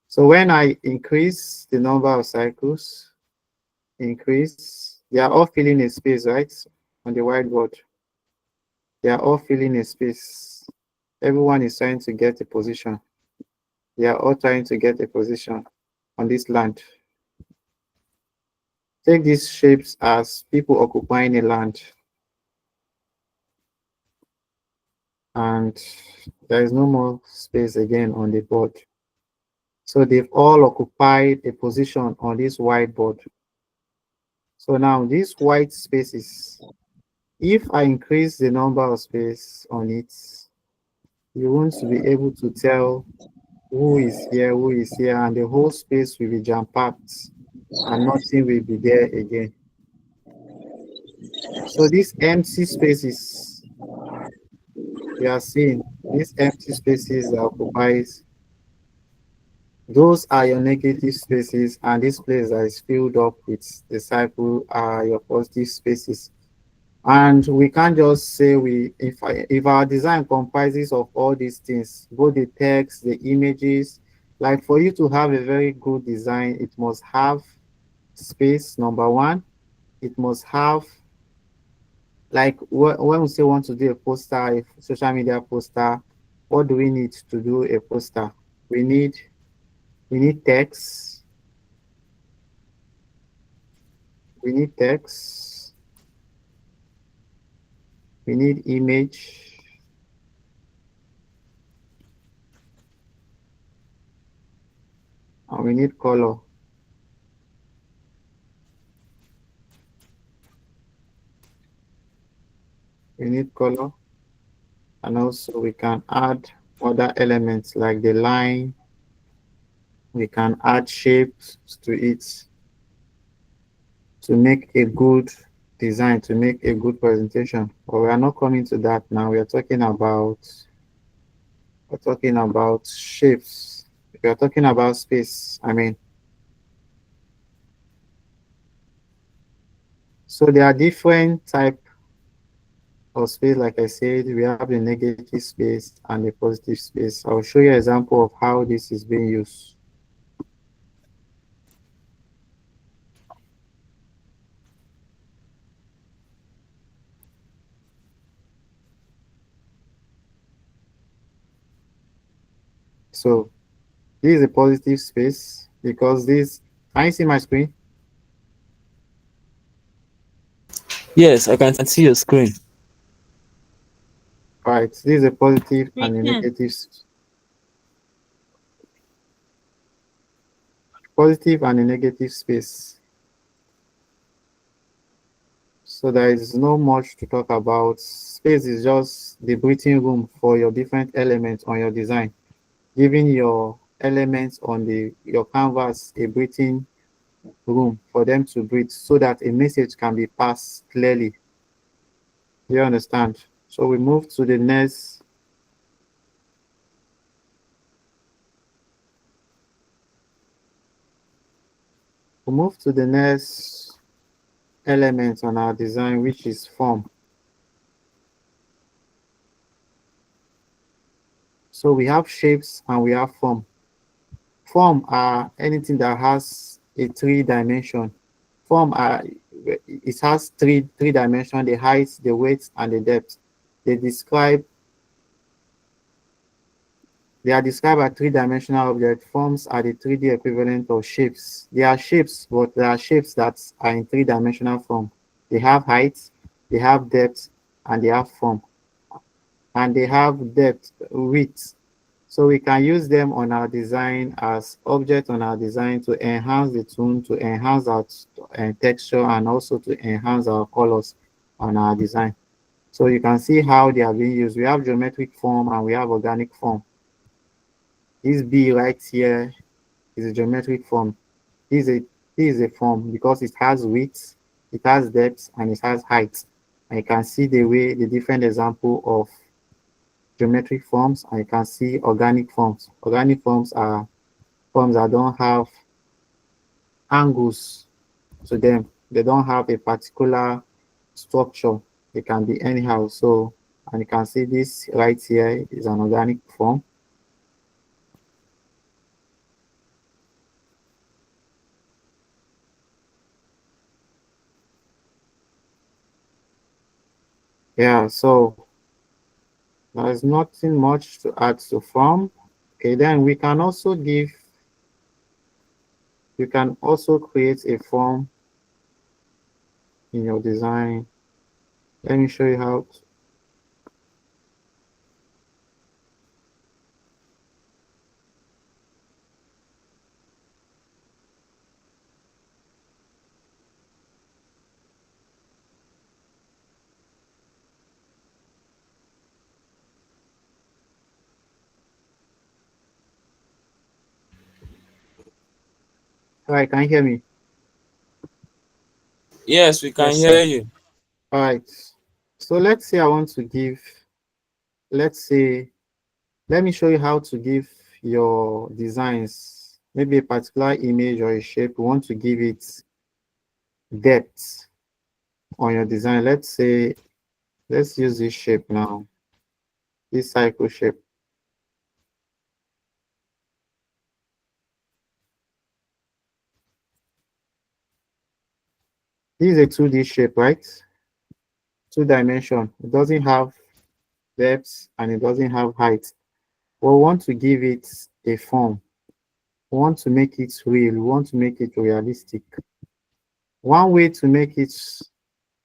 So when I increase the number of cycles, they are all filling a space, right? On the whiteboard. They are all filling a space. Everyone is trying to get a position. They are all trying to get a position on this land. Take these shapes as people occupying a land. And there is no more space again on the board. So they've all occupied a position on this whiteboard. So now these white spaces, if I increase the number of space on it, you won't be able to tell who is here, and the whole space will be jam-packed and nothing will be there again. So these empty spaces we are seeing, these empty spaces that occupies, those are your negative spaces, and this place that is filled up with the cycle are your positive spaces. And we can't just say if our design comprises of all these things, both the text, the images, like for you to have a very good design, it must have space, number one. It must have, like when we say want to do a poster, a social media poster, what do we need to do a poster? We need text. We need text. We need image. And we need color. We need color. And also we can add other elements like the line. We can add shapes to it to make a good design, to make a good presentation. But we are not coming to that now. We're talking about shapes. We are talking about space. I mean, so there are different type of space, like I said, we have the negative space and the positive space. I'll show you an example of how this is being used. So this is a positive space because this, can you see my screen? Yes, I can see your screen. Right, this is a positive We and a can. negative, positive and a negative space. So there is no much to talk about. Space is just the breathing room for your different elements on your design, giving your elements on your canvas a breathing room for them to breathe so that a message can be passed clearly. Do you understand? So we move to the next. We move to the next element on our design, which is form. So we have shapes and we have form. Form are anything that has a three dimension. Form are, it has three dimension: the height, the weight, and the depth. They describe They are described as three-dimensional objects. Forms are the 3D equivalent of shapes. They are shapes, but they are shapes that are in three-dimensional form. They have height, they have depth, and they have form. And they have depth, width. So we can use them on our design as objects on our design to enhance the tone, to enhance our texture, and also to enhance our colors on our design. So you can see how they are being used. We have geometric form and we have organic form. This B right here is a geometric form. This is a form because it has width, it has depth, and it has height. And you can see the different example of geometric forms, and you can see organic forms. Organic forms are forms that don't have angles to them. They don't have a particular structure. They can be anyhow. So, and you can see this right here is an organic form. Yeah, so there's nothing much to add to form. Okay, then you can also create a form in your design. Let me show you how. All right, can you hear me? Yes, we can Yes, hear sir. you. All right. So let's say I want to give, let's say, let me show you how to give your designs, maybe a particular image or a shape. You want to give it depth on your design. Let's say, let's use this shape now, this cycle shape. This is a 2D shape, right? Two dimension. It doesn't have depth and it doesn't have height. We want to give it a form. We want to make it real. We want to make it realistic. One way to make it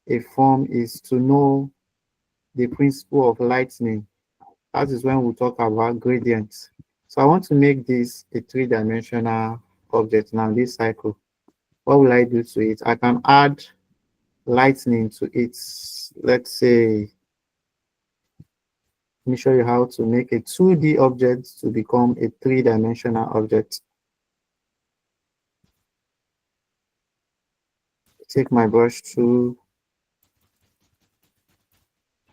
a form is to know the principle of lightning. That is when we talk about gradients. So I want to make this a three-dimensional object now, this cycle. What will I do to it? I can add lightning to it. Let's say, let me show you how to make a 2D object to become a three-dimensional object. Take my brush tool,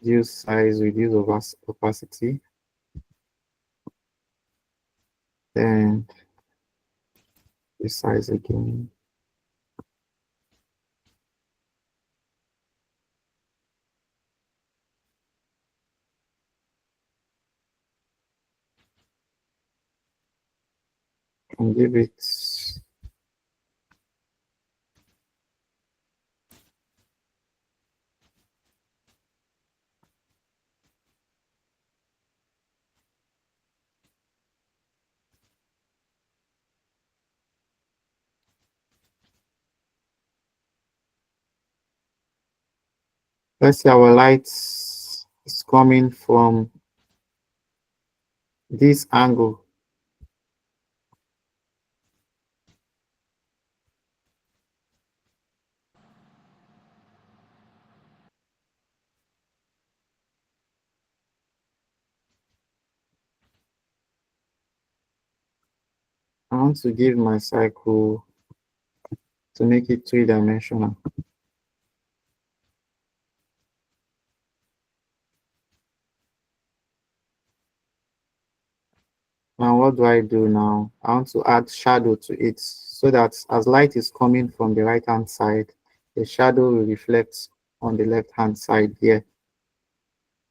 reduce size, reduce opacity, then resize again. can give it let's say our light is coming from this angle. I want to give my cycle to make it three-dimensional. Now what do I do now? I want to add shadow to it so that as light is coming from the right hand side, the shadow will reflect on the left hand side here.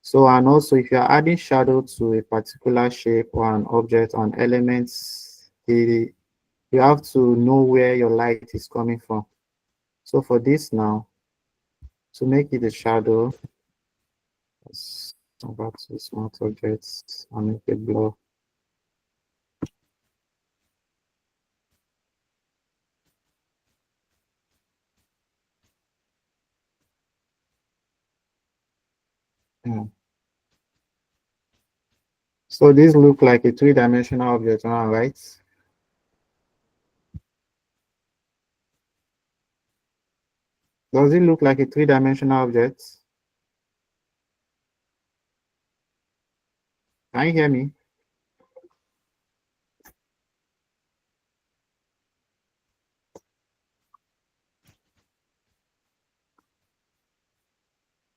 So, and also if you're adding shadow to a particular shape or an object or an element, you have to know where your light is coming from. So for this now, to make it a shadow, let's go back to smart objects and make it blur. Yeah. So this look like a three-dimensional object now, right? Does it look like a three-dimensional object? Can you hear me?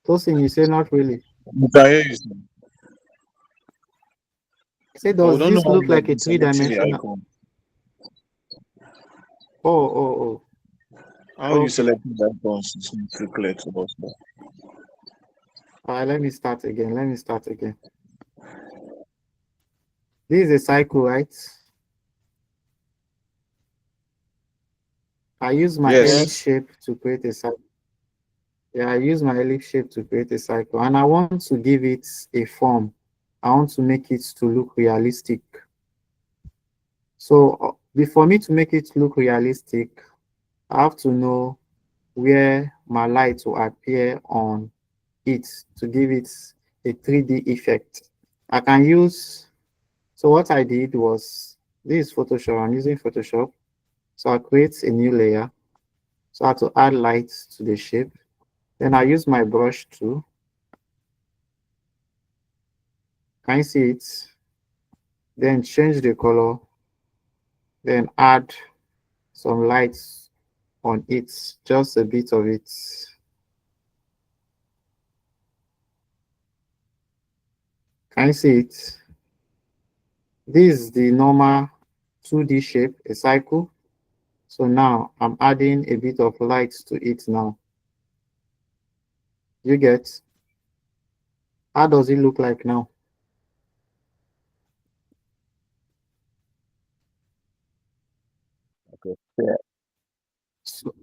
Tosin, you say not really. You can hear you, sir. Say, But we does don't know this how look you have like a been selecting the three-dimensional? icon. Oh. How you Okay. selecting the icons is not too clear to us. But All right, let me start again. This is a cycle, right? I use my yes, ellipse shape to create a cycle. Yeah, I use my ellipse shape to create a cycle, and I want to give it a form. I want to make it to look realistic. So before me to make it look realistic, I have to know where my light will appear on it to give it a 3D effect. I can use, so what I did was, this is Photoshop, I'm using Photoshop. So I create a new layer. So I have to add light to the shape. Then I use my brush tool. Can you see it? Then change the color. Then add some lights on it, just a bit of it. Can you see it? This is the normal 2D shape, a cycle. So now I'm adding a bit of light to it now. You get? How does it look like now? okay, yeah. So,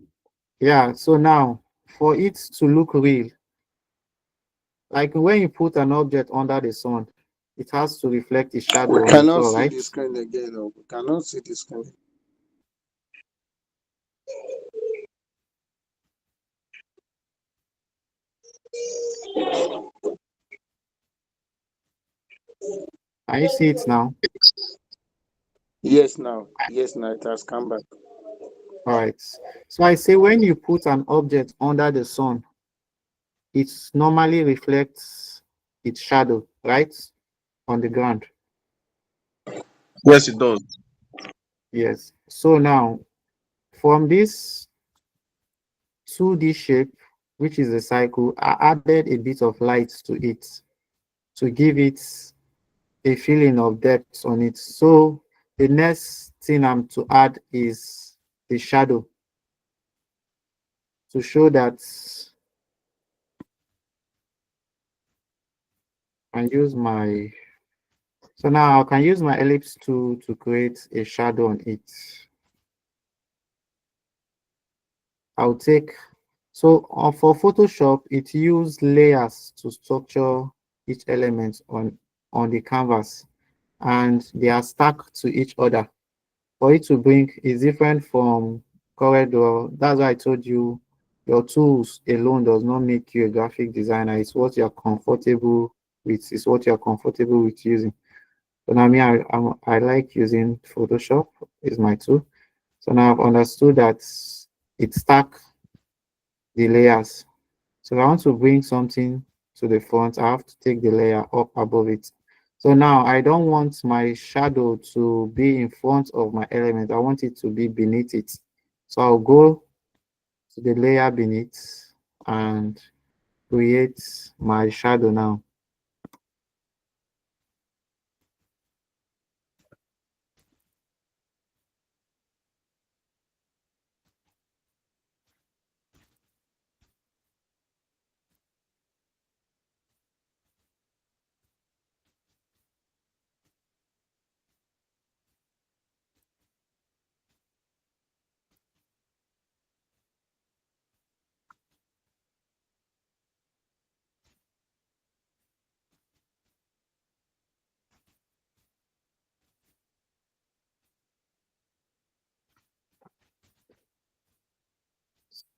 yeah, so now for it to look real, like when you put an object under the sun, it has to reflect its We shadow on the cannot floor, see right? the screen again. Oh. We cannot see the screen. Can you see it now? Yes, now. Yes, now it has come back. All right. So I say when you put an object under the sun, it normally reflects its shadow, right? On the ground. Yes, it does. Yes. So now from this 2D shape, which is a cycle, I added a bit of light to it to give it a feeling of depth on it. So the next thing I'm to add is the shadow to show that I use my So now I can use my ellipse tool to create a shadow on it. I'll take, so for Photoshop, it uses layers to structure each element on the canvas, and they are stacked to each other. For it to bring is different from corridor. That's why I told you your tools alone does not make you a graphic designer. It's what you're comfortable with. It's what you're comfortable with using. So now me, I like using Photoshop is my tool. So now I've understood that it stack the layers. So if I want to bring something to the front, I have to take the layer up above it. So now I don't want my shadow to be in front of my element. I want it to be beneath it. So I'll go to the layer beneath and create my shadow now.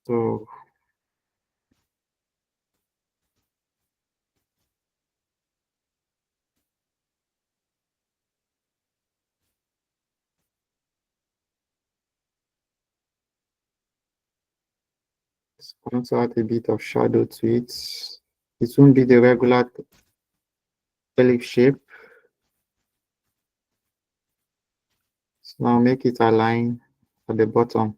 So I want to add a bit of shadow to it. It won't be the regular ellipse shape. So now make it align at the bottom.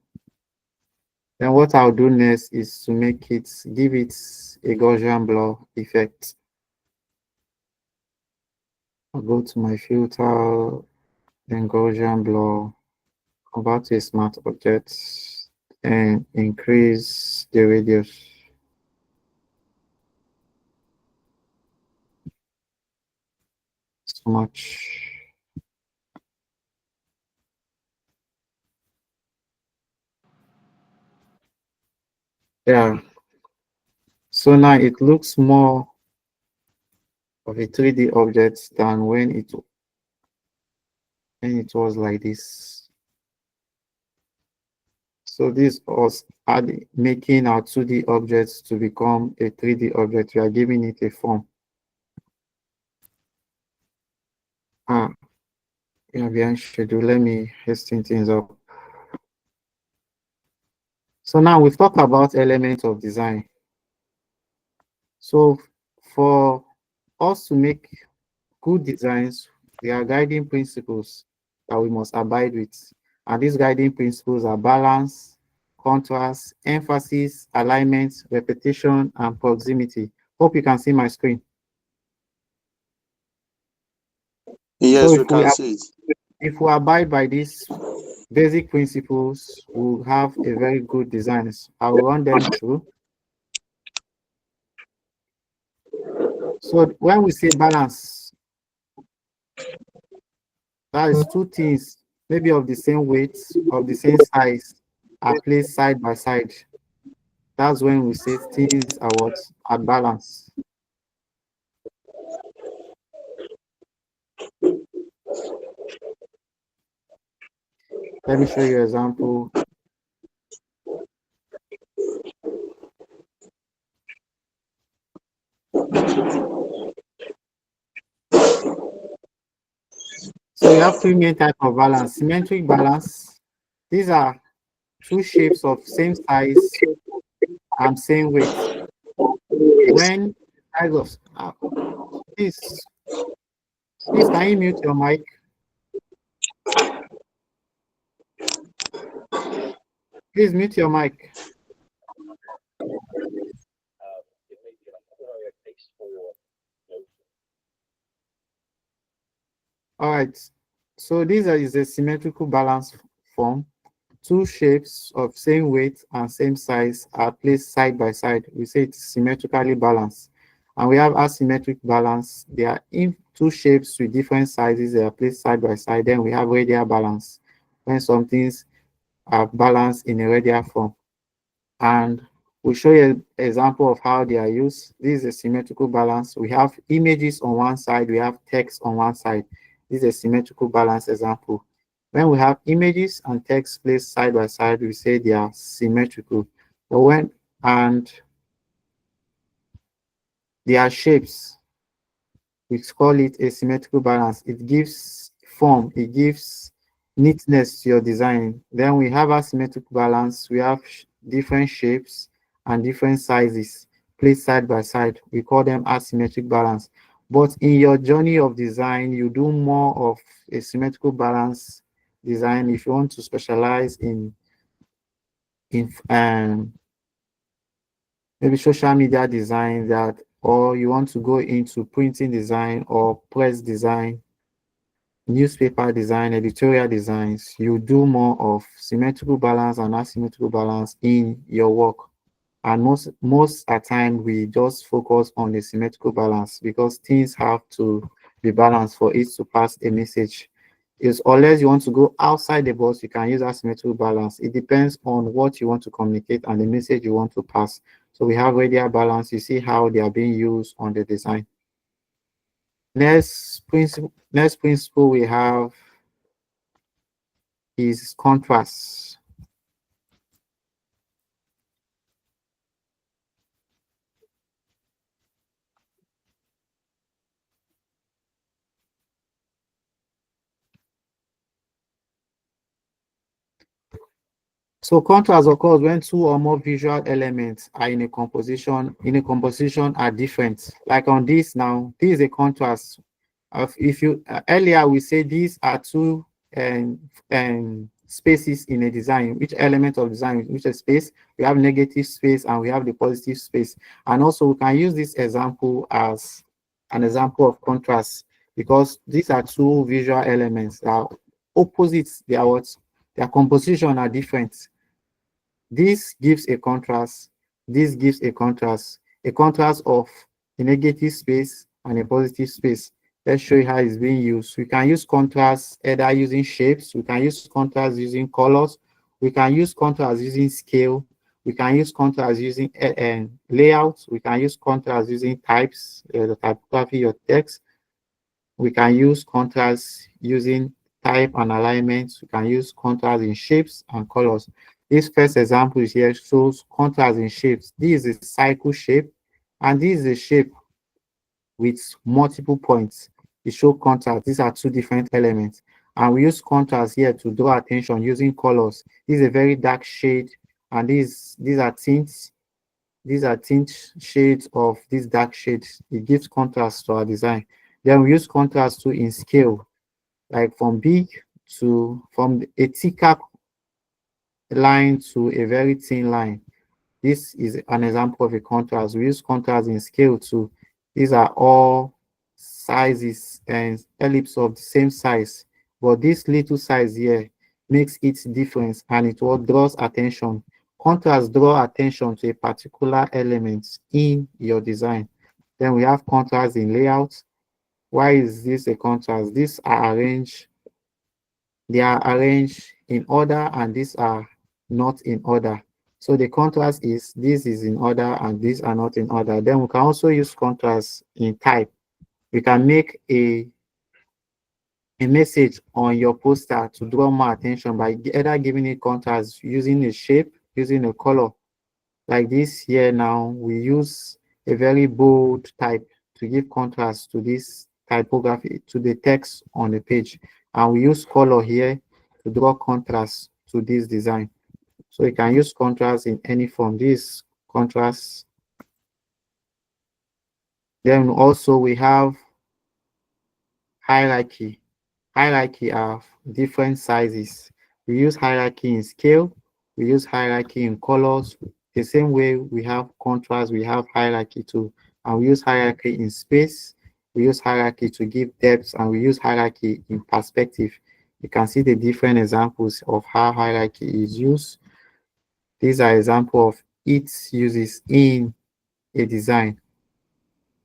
Then what I'll do next is to make it, give it a Gaussian blur effect. I'll go to my filter, then Gaussian blur, convert to a smart object, and increase the radius. So much. Yeah. So now it looks more of a 3D object than when it was like this. So this was making our 2D objects to become a 3D object. We are giving it a form. Yeah, behind schedule. Let me hasten things up. So now we've talked about elements of design. So for us to make good designs, there are guiding principles that we must abide with. And these guiding principles are balance, contrast, emphasis, alignment, repetition, and proximity. Hope you can see my screen. So Yes, we can see it. if we abide by these basic principles, we'll have a very good designs. I'll run them through. So when we say balance, that is two things, maybe of the same weight, of the same size, are placed side by side. That's when we say things are what? At balance. Let me show you an example. So you have three main types of balance. Symmetric balance. These are two shapes of same size and same weight. When size of please, can you mute your mic? Please mute your mic. All right. So is a symmetrical balance form. Two shapes of same weight and same size are placed side by side. We say it's symmetrically balanced. And we have asymmetric balance. They are in two shapes with different sizes. They are placed side by side. Then we have radial balance, when some things are balanced in a radial form. And we'll show you an example of how they are used. This is a symmetrical balance. We have images on one side, we have text on one side. This is a symmetrical balance example. When we have images and text placed side by side, we say they are symmetrical. But when and they are shapes, we call it a symmetrical balance. It gives form, it gives neatness to your design. Then we have asymmetric balance. We have different shapes and different sizes placed side by side. We call them asymmetric balance. But in your journey of design, you do more of a symmetrical balance design if you want to specialize in maybe social media design, that, or you want to go into printing design or press design, newspaper design, editorial designs. You do more of symmetrical balance and asymmetrical balance in your work. And most at time we just focus on the symmetrical balance because things have to be balanced for it to pass a message. Is unless you want to go outside the box, you can use asymmetrical balance. It depends on what you want to communicate and the message you want to pass. So we have radial balance. You see how they are being used on the design. Next principle we have is contrast. So contrast occurs when two or more visual elements are in a composition are different. Like on this now, this is a contrast. If you earlier we say these are two spaces in a design. Which element of design, which is space? We have negative space and we have the positive space. And also we can use this example as an example of contrast because these are two visual elements that are opposites. They are what? Their composition are different. This gives a contrast. This gives a contrast of a negative space and a positive space. Let's show you how it's being used. We can use contrast either using shapes. We can use contrast using colors. We can use contrast using scale. We can use contrast using layouts. We can use contrast using types, the typography of text. We can use contrast using type and alignment. We can use contrast in shapes and colors. This first example here shows contrast in shapes. This is a cycle shape, and this is a shape with multiple points. It shows contrast. These are two different elements. And we use contrast here to draw attention using colors. This is a very dark shade, and these are tints. These are tint shades of this dark shade. It gives contrast to our design. Then we use contrast too in scale, like from a thicker line to a very thin line. This is an example of a contrast. We use contrast in scale too. These are all sizes and ellipses of the same size, but this little size here makes it difference and it what draws attention. Contrast draw attention to a particular element in your design. Then we have contrast in layout. Why is this a contrast? These are arranged, they are arranged in order and these are not in order. So the contrast is this is in order and these are not in order. Then we can also use contrast in type. We can make a message on your poster to draw more attention by either giving it contrast using a shape, using a color. Like this here now, we use a very bold type to give contrast to this typography, to the text on the page. And we use color here to draw contrast to this design. So you can use contrast in any form. This contrast. Then also we have hierarchy. Hierarchy of different sizes. We use hierarchy in scale. We use hierarchy in colors. The same way we have contrast, we have hierarchy too. And we use hierarchy in space. We use hierarchy to give depth, and we use hierarchy in perspective. You can see the different examples of how hierarchy is used. These are examples of its uses in a design.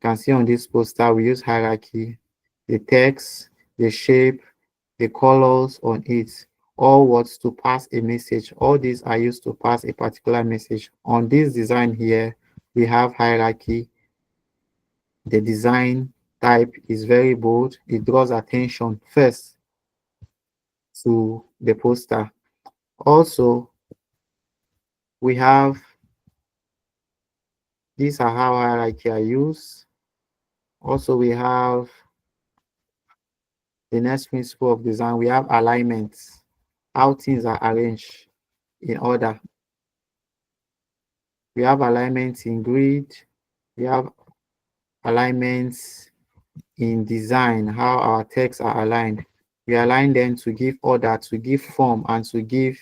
can see on this poster, we use hierarchy, the text, the shape, the colors on it, all words to pass a message. All these are used to pass a particular message. On this design here, we have hierarchy. The design type is very bold. It draws attention first to the poster. Also, we have, these are how hierarchy are used. Also, we have the next principle of design. We have alignments, how things are arranged in order. We have alignments in grid. We have alignments in design, how our texts are aligned. We align them to give order, to give form, and to give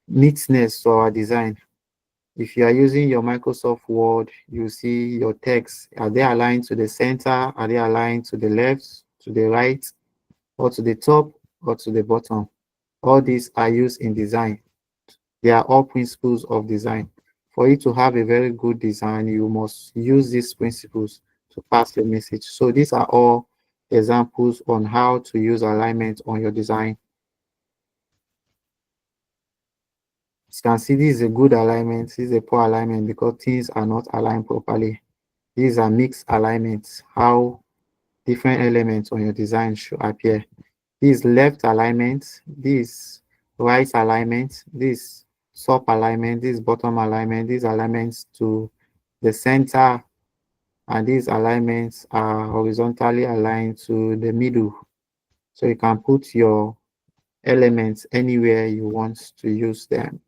neatness to our design. If you are using your Microsoft Word, you see your text. Are they aligned to the center? Are they aligned to the left, to the right, or to the top, or to the bottom? All these are used in design. They are all principles of design. For you to have a very good design, you must use these principles to pass the message. So these are all examples on how to use alignment on your design. You can see this is a good alignment, this is a poor alignment because things are not aligned properly. These are mixed alignments, how different elements on your design should appear. This left alignment, this right alignment, this top alignment, this bottom alignment, these alignments to the center, and these alignments are horizontally aligned to the middle. So you can put your elements anywhere you want to use them.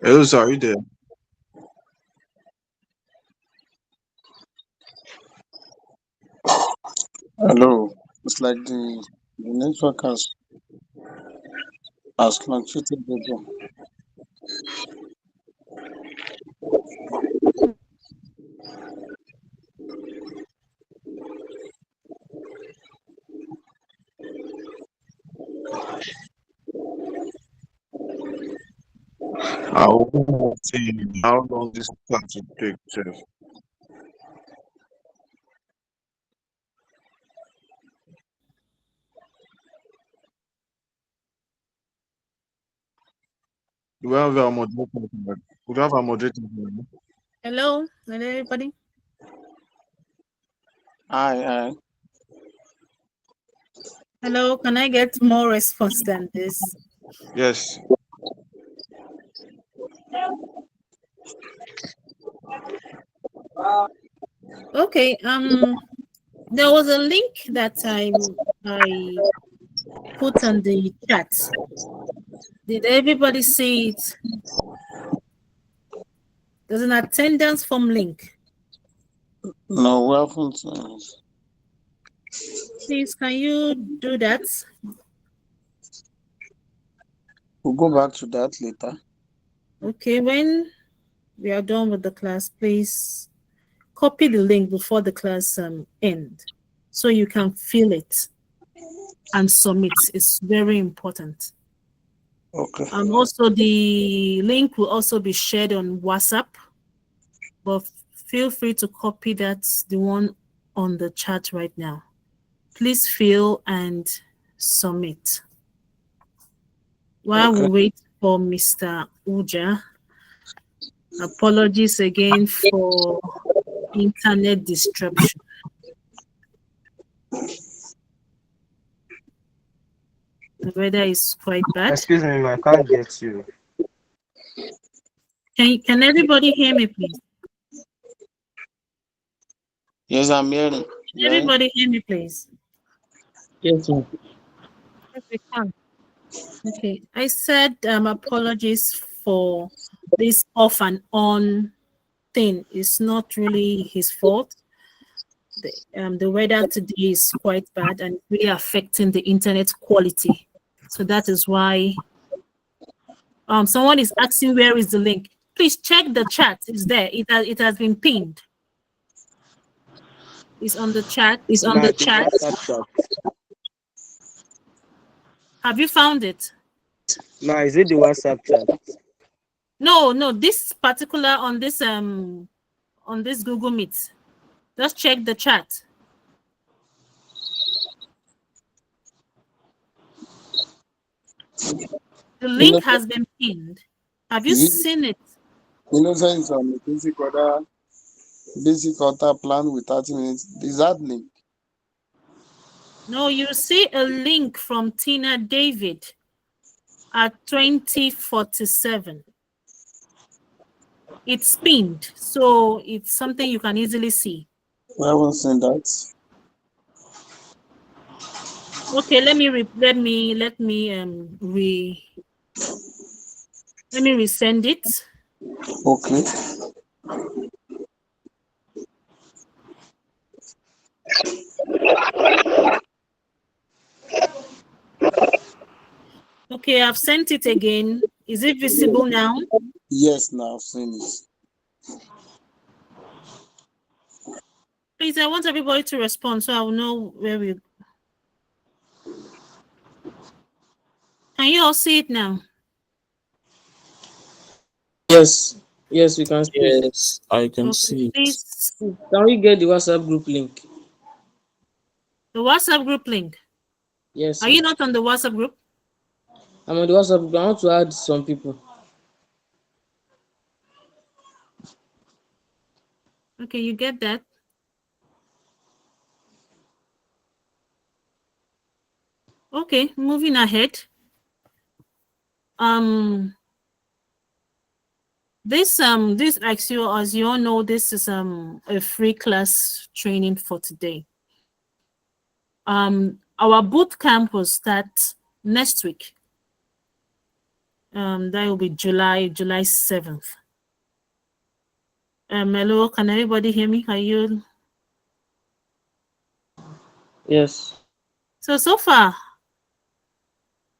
Hello, sir, are you there? Hello. It's like the network has fluctuated again. I will see how long this class will take, sir. Do we have a moderator? Would you have a moderator? Hello, hello everybody. Hi. Hello, can I get more response than this? Yes. Okay, there was a link that I put on the chat. Did everybody see it? There's an attendance form link. No, we haven't. Please, can you do that? We'll go back to that later. Okay, when we are done with the class, please copy the link before the class end so you can fill it and submit. It's very important. Okay. And also the link will also be shared on WhatsApp, but feel free to copy that, the one on the chat right now. Please fill and submit. While we wait for Mr. Uja, apologies again for internet disruption. The weather is quite bad. Excuse me, I can't get you. Can everybody hear me, please? Yes, I'm hearing. Yeah. Everybody hear me, please. Yes, ma'am. Yes, we can. Okay, I said apologies for this off and on thing. It's not really his fault. The weather today is quite bad and really affecting the internet quality. So that is why someone is asking where is the link. Please check the chat. It's there. It has been pinned. It's on the chat. It's on the chat. Have you found it? No, is it the WhatsApp chat? No, this particular on this Google Meet. Just check the chat. The link has been pinned. Have you seen it? Innocence on the basic order plan with 30 minutes. Is that link? No, you see a link from Tina David at 2047. It's pinned, so it's something you can easily see. I haven't seen that. Okay, let me resend it. Okay. Okay, I've sent it again. Is it visible now? Yes, now I've seen it. Please, I want everybody to respond so I will know where we. Can you all see it now? Yes, we can see it. Yes, I can Okay, see it. please. Can we get the WhatsApp group link? The WhatsApp group link. Yes. Are you not on the WhatsApp group? I'm on the WhatsApp group. I want to add some people. Okay, you get that? Okay, moving ahead. This as you all know, this is a free class training for today. Our boot camp will start next week. That will be July 7th. Hello, can everybody hear me? Are you? Yes. So far,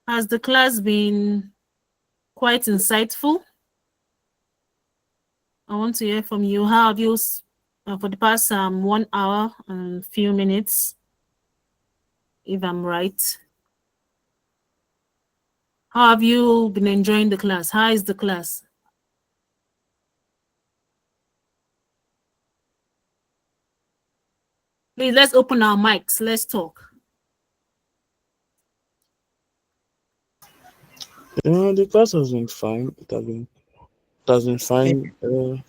has the class been quite insightful? I want to hear from you. How have you, for the past 1 hour and few minutes, if I'm right? How have you been enjoying the class? How is the class? Please, let's open our mics. Let's talk. The class has been fine. It has been fine. The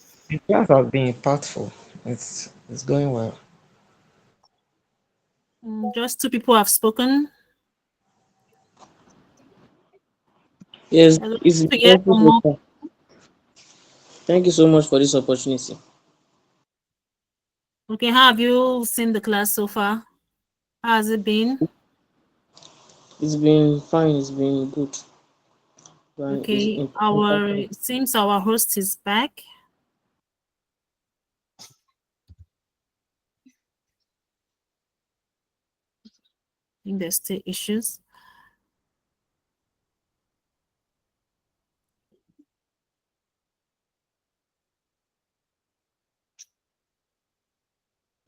class has been impactful. It's going well. Just 2 people have spoken. Yes, To hear from more. Thank you so much for this opportunity. Okay, how have you seen the class so far? How has it been? It's been fine. It's been good. Okay, it seems our host is back. I think there's still issues.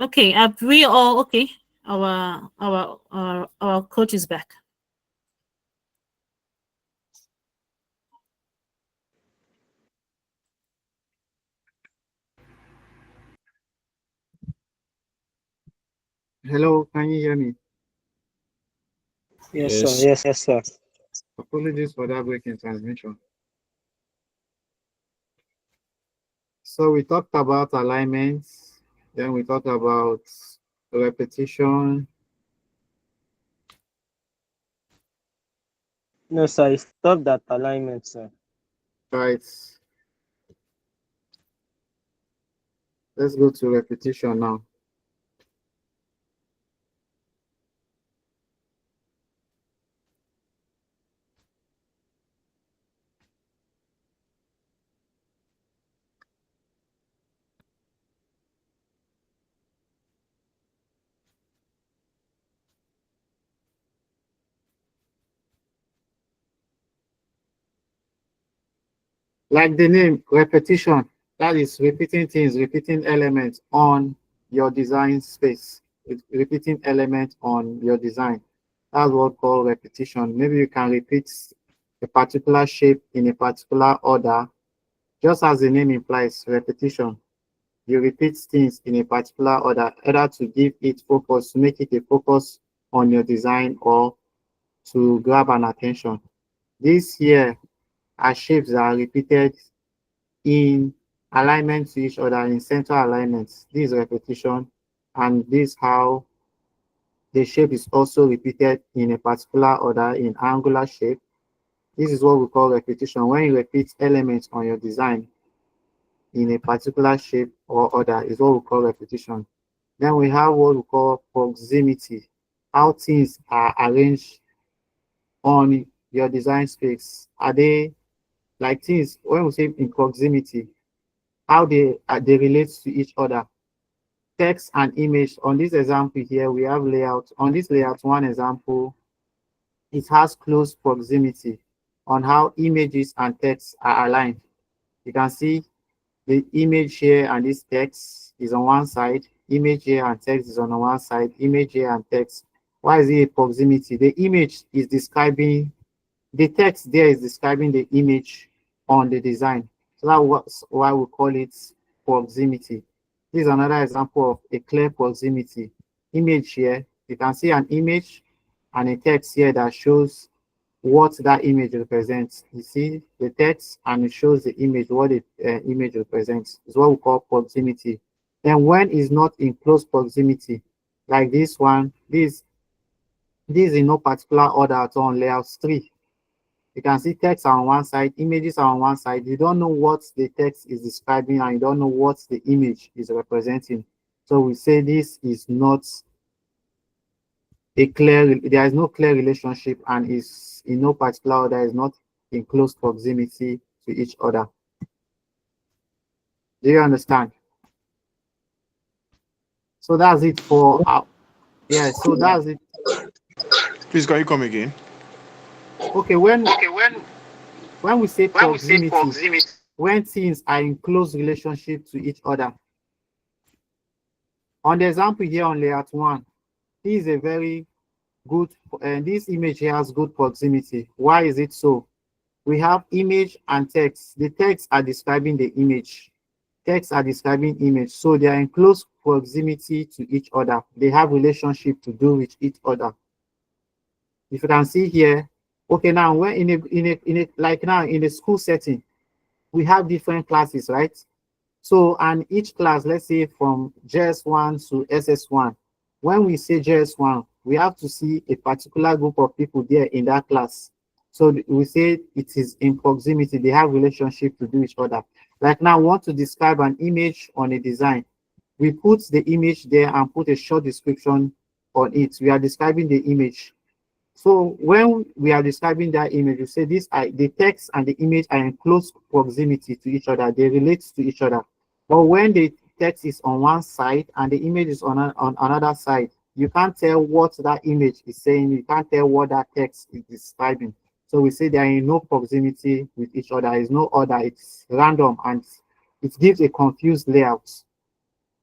Okay, have we all okay? Our coach is back. Hello, can you hear me? Yes, sir. Yes, sir. Apologies for that break in transmission. So we talked about alignments, then we talked about repetition, No, sir, it stopped at alignment, sir. Right. Let's go to repetition now. Like the name, repetition. That is repeating things, repeating elements on your design space. Repeating elements on your design. That's what called repetition. Maybe you can repeat a particular shape in a particular order, just as the name implies, repetition. You repeat things in a particular order, either to give it focus, to make it a focus on your design, or to grab an attention. These here are shapes that are repeated in alignment to each other, in central alignments. This is repetition, and this how the shape is also repeated in a particular order in angular shape. This is what we call repetition. When you repeat elements on your design in a particular shape or order is what we call repetition. Then we have what we call proximity, how things are arranged on your design space. Are they like things, when we say in proximity, how they relate to each other? Text and image. On this example here, we have layout. On this layout, one example, it has close proximity on how images and text are aligned. You can see the image here and this text is on one side, image here and text is on one side, image here and text. Why is it a proximity? The image is describing, the text there is describing the image on the design. So that's why we call it proximity. This is another example of a clear proximity. Image here, you can see an image and a text here that shows what that image represents. You see the text and it shows the image, what the image represents. Is what we call proximity. Then when it's not in close proximity, like this one, this is in no particular order at all on layouts 3. You can see text are on one side, images are on one side. You don't know what the text is describing and you don't know what the image is representing. So we say this is not a clear, there is no clear relationship and is in no particular order, is not in close proximity to each other. Do you understand? So that's it for yeah, so that's it. Please, can you come again? Okay, when we say proximity, when things are in close relationship to each other. On the example here on layout 1, this is a very good, and this image here has good proximity. Why is it so? We have image and text. The text are describing the image. Text are describing image. So they are in close proximity to each other. They have relationship to do with each other. If you can see here, okay, now when in a like now in a school setting, we have different classes, right? So, and each class, let's say from JS1 to SS1, when we say JS1, we have to see a particular group of people there in that class. So we say it is in proximity, they have relationship to do each other. Like now, we want to describe an image on a design. We put the image there and put a short description on it. We are describing the image. So when we are describing that image, you say the text and the image are in close proximity to each other. They relate to each other. But when the text is on one side and the image is on another side, you can't tell what that image is saying. You can't tell what that text is describing. So we say they are in no proximity with each other. There is no order. It's random and it gives a confused layout.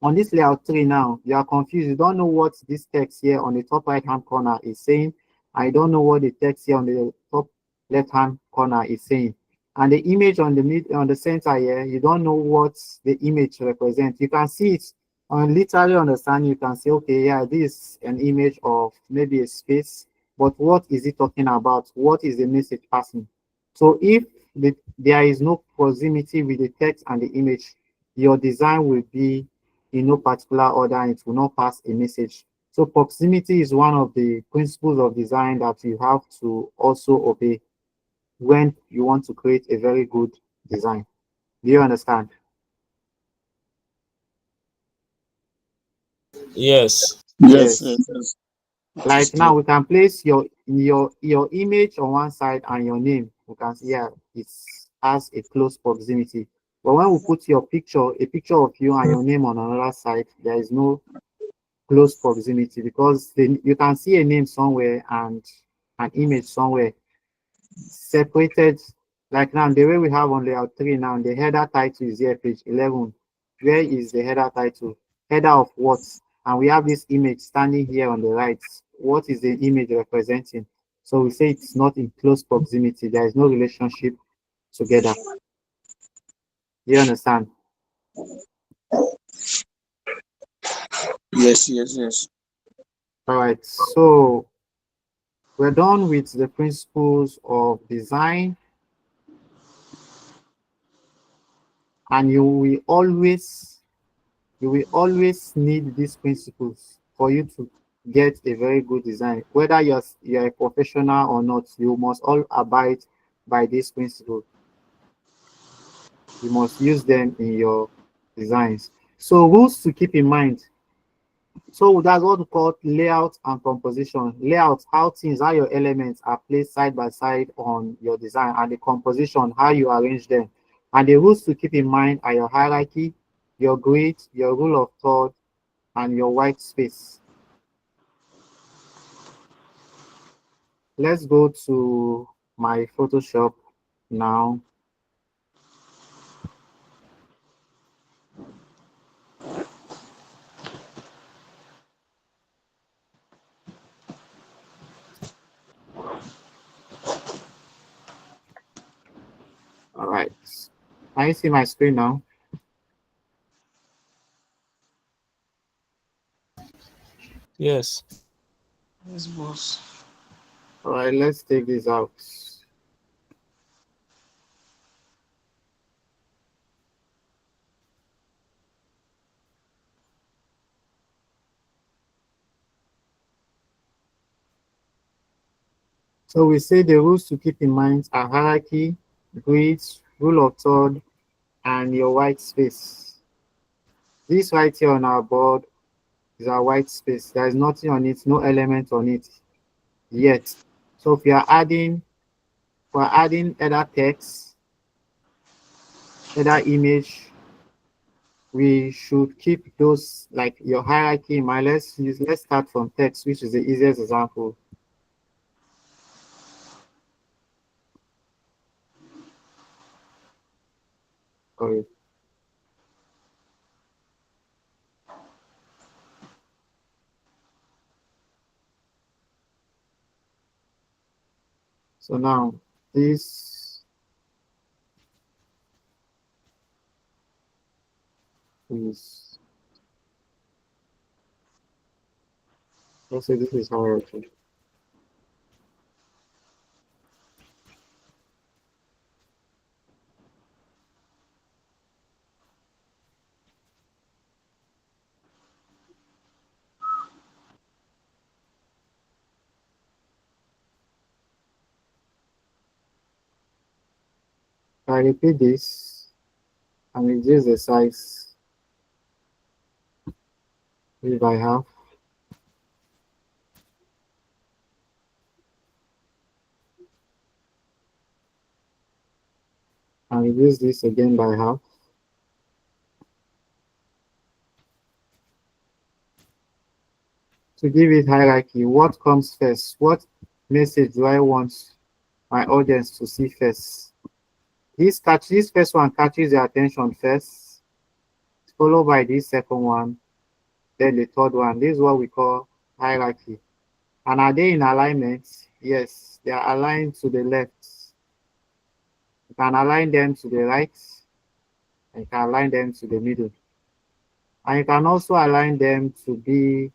On this layout 3 now, you are confused. You don't know what this text here on the top right-hand corner is saying. I don't know what the text here on the top left-hand corner is saying. And the image on the center here, you don't know what the image represents. You can see it on literally understand. You can say, okay, yeah, this is an image of maybe a space, but what is it talking about? What is the message passing? So if there is no proximity with the text and the image, your design will be in no particular order and it will not pass a message. So proximity is one of the principles of design that you have to also obey. when you want to create a very good design. Do you understand? Yes. Yes, Yes. yes, yes. It is Like clear. now we can place your image on one side and your name. We can see, yeah, it has a close proximity. But when we put your picture, a picture of you and your name on another side, there is no close proximity because you can see a name somewhere and an image somewhere separated. Like now, the way we have on layout 3 now, the header title is here, page 11. Where is the header title? Header of what? And we have this image standing here on the right. What is the image representing? So we say it's not in close proximity. There is no relationship together. You understand? Yes, yes, yes. All right. So we're done with the principles of design. And you will always need these principles for you to get a very good design. Whether you're a professional or not, you must all abide by these principles. You must use them in your designs. So rules to keep in mind. So that's what we call layout and composition. Layout, how your elements are placed side by side on your design, and the composition, how you arrange them. And the rules to keep in mind are your hierarchy, your grid, your rule of third, and your white space. Let's go to my Photoshop now. All right. Can you see my screen now? Yes. Yes, boss. All right, let's take this out. So we say the rules to keep in mind are hierarchy, grids, rule of third, and your white space. This right here on our board is our white space. There is nothing on it, no element on it yet. So if we're adding either text, either image, we should keep those like your hierarchy in mind. Let's start from text, which is the easiest example. Sorry. So now this is, let's say this is hierarchy. I repeat this and reduce the size if I have. And reduce this again by half. To give it hierarchy, what comes first? What message do I want my audience to see first? This first one catches their attention first, followed by this second one, then the third one. This is what we call hierarchy. And are they in alignment? Yes, they are aligned to the left. You can align them to the right, and you can align them to the middle. And you can also align them to be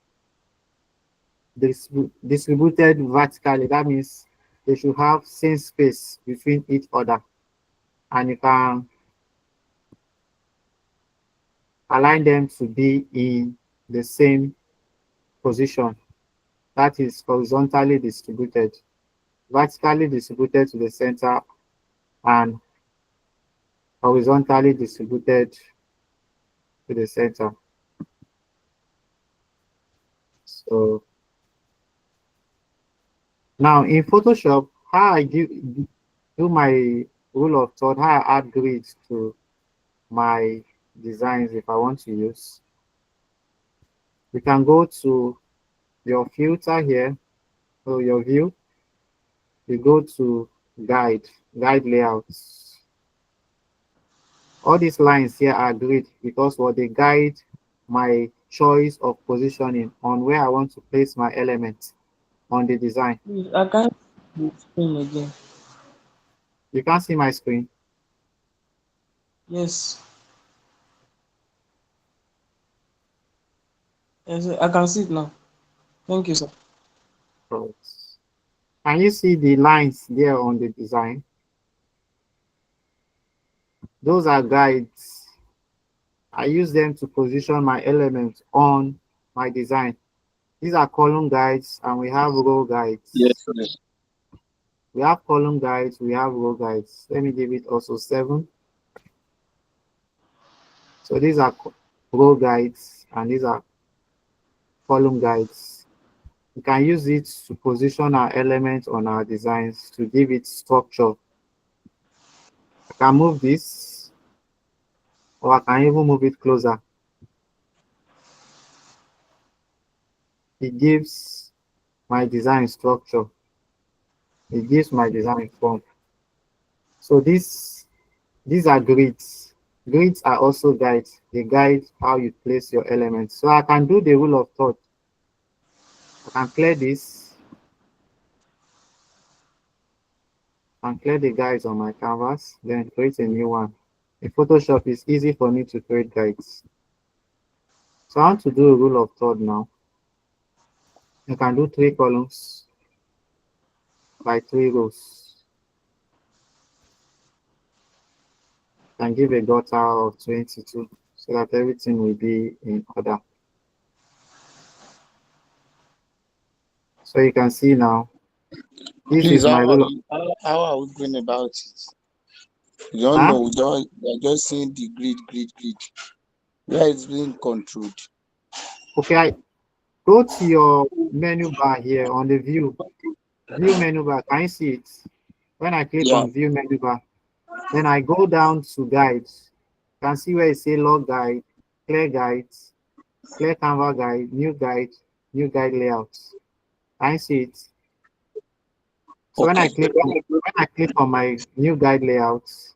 distributed vertically. That means they should have same space between each other. And you can align them to be in the same position. That is horizontally distributed, vertically distributed to the center, and horizontally distributed to the center. So now in Photoshop, how I do my rule of third, how I add grids to my designs if I want to use. We can go to your filter here, so your view, you go to guide layouts. All these lines here are grid because what they guide my choice of positioning on where I want to place my elements on the design. I can't see the screen again. You can't see my screen. Yes. Yes, I can see it now. Thank you, sir. Right. Can you see the lines there on the design? Those are guides. I use them to position my elements on my design. These are column guides and we have row guides. Yes, yes. We have column guides, we have row guides. Let me give it also 7. So these are row guides and these are column guides. We can use it to position our elements on our designs to give it structure. I can move this, or I can even move it closer. It gives my design structure. It gives my design form. So these are grids. Grids are also guides. They guide how you place your elements. So I can do the rule of third. I can clear this and clear the guides on my canvas, then create a new one. In Photoshop, it's easy for me to create guides. So I want to do a rule of third now. I can do 3 columns by 3 rows. I can give a gutter of 22 so that everything will be in order. So you can see now, this Please, is my rule. how are we going about it? We don't Huh? know. We're just seeing the grid. Where it's being controlled. Okay, I go to your menu bar here on the view menu bar. Can you see it? When I click Yeah. on view menu bar, then I go down to guides. You can see where it say log guide, clear guides, clear canvas guide, new guide layouts. Can you see it? So Okay. when I click on my new guide layouts,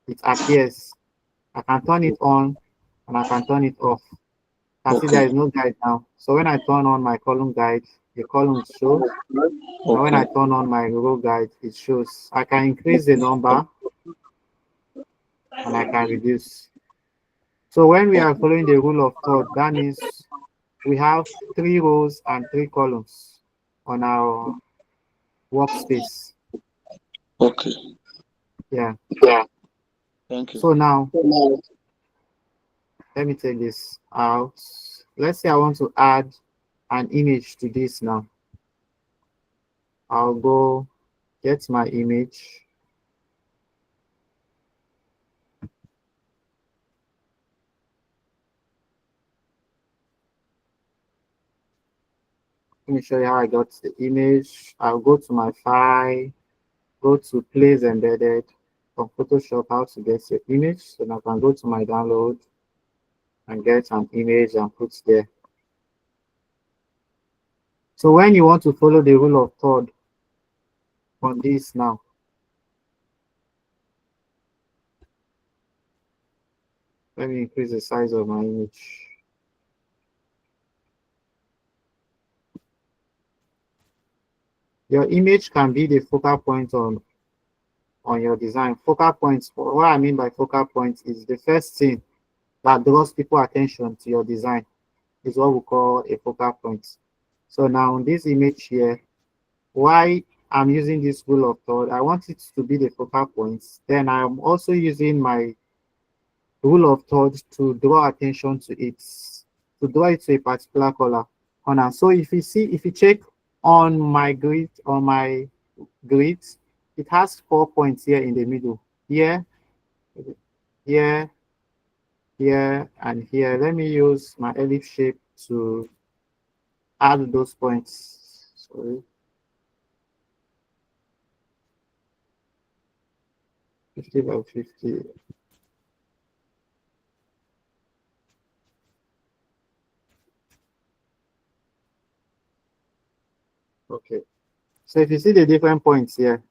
it appears. I can turn it on and I can turn it off. You can see there is no guide now. So when I turn on my column guide, the columns show. And when I turn on my row guide, it shows. I can increase the number and I can reduce. So when we are following the rule of third, that means we have 3 rows and 3 columns on our workspace. Okay. Yeah. Thank you. So now, let me take this out. Let's say I want to add an image to this now. I'll go get my image. Let me show you how I got the image. I'll go to my file, go to place embedded from Photoshop, how to get your image. So now I can go to my download and get an image and put there. So when you want to follow the rule of third on this now, let me increase the size of my image. Your image can be the focal point on your design. Focal points, what I mean by focal points is the first thing that draws people attention to your design is what we call a focal point. So now on this image here, why I'm using this rule of third, I want it to be the focal points. Then I'm also using my rule of third to draw attention to it, to draw it to a particular color corner. So if you check on my grid, it has 4 points here in the middle. Here, here, here, and here. Let me use my ellipse shape to add those points. Sorry. 50 by 50. Okay. So if you see the different points here,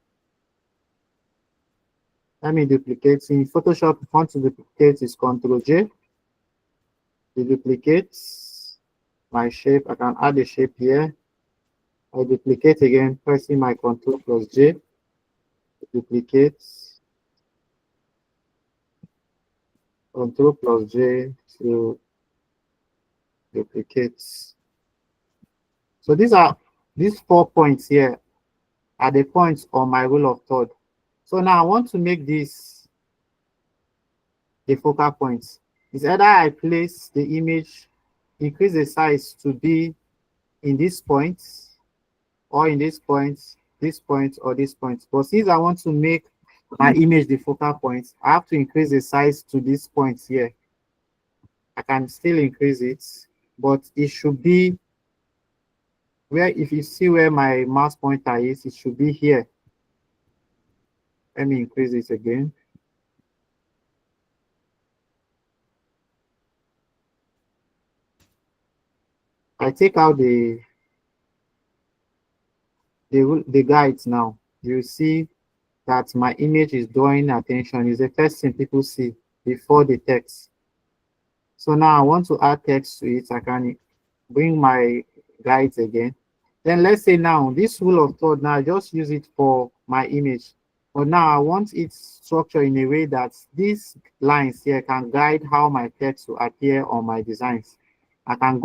let me duplicate. In Photoshop, if you want to duplicate, is Ctrl J. To duplicate my shape, I can add a shape here. I duplicate again, pressing my Ctrl plus J. Duplicate. Ctrl plus J to duplicate. So these 4 points here are the points on my rule of third. So now I want to make this the focal points. It's either I place the image, increase the size to be in this point, or in this point, or this point. But since I want to make my image the focal point, I have to increase the size to this point here. I can still increase it, but it should be where, if you see where my mouse pointer is, it should be here. Let me increase it again. I take out the guides now. You see that my image is drawing attention. Is the first thing people see before the text. So now I want to add text to it. I can bring my guides again. Then let's say now this rule of third, now I just use it for my image. But now I want its structure in a way that these lines here can guide how my text will appear on my designs. I can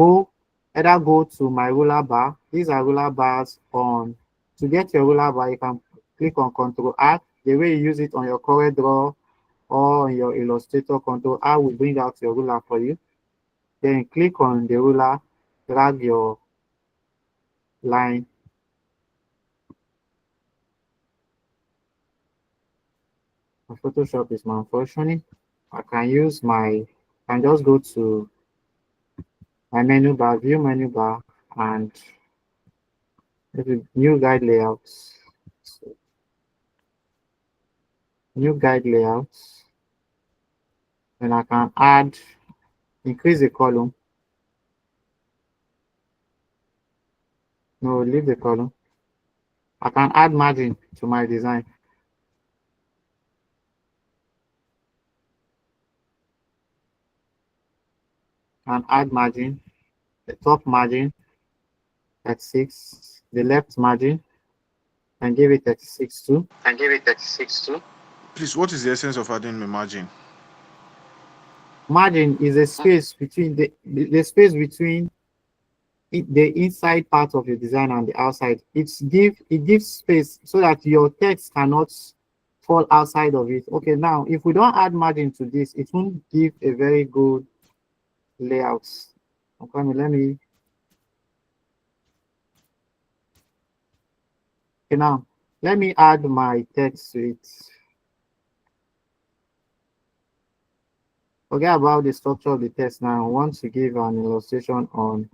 either go to my ruler bar. These are ruler bars on. To get your ruler bar, you can click on Control R. The way you use it on your Corel Draw or on your Illustrator, Control R will bring out your ruler for you. Then click on the ruler, drag your line. My Photoshop is malfunctioning. I can just go to my menu bar, view menu bar, and new guide layouts. New guide layouts. Then I can increase the column. No, leave the column. I can add margin to my design. And add margin, the top margin at 6, the left margin, and give it 36 too. Please, what is the essence of adding a margin? Margin is a space between the space between the inside part of your design and the outside. It gives space so that your text cannot fall outside of it. Okay, now if we don't add margin to this, it won't give a very good layout. Okay, now let me add my text to it. Forget about the structure of the text now. I want to give an illustration on.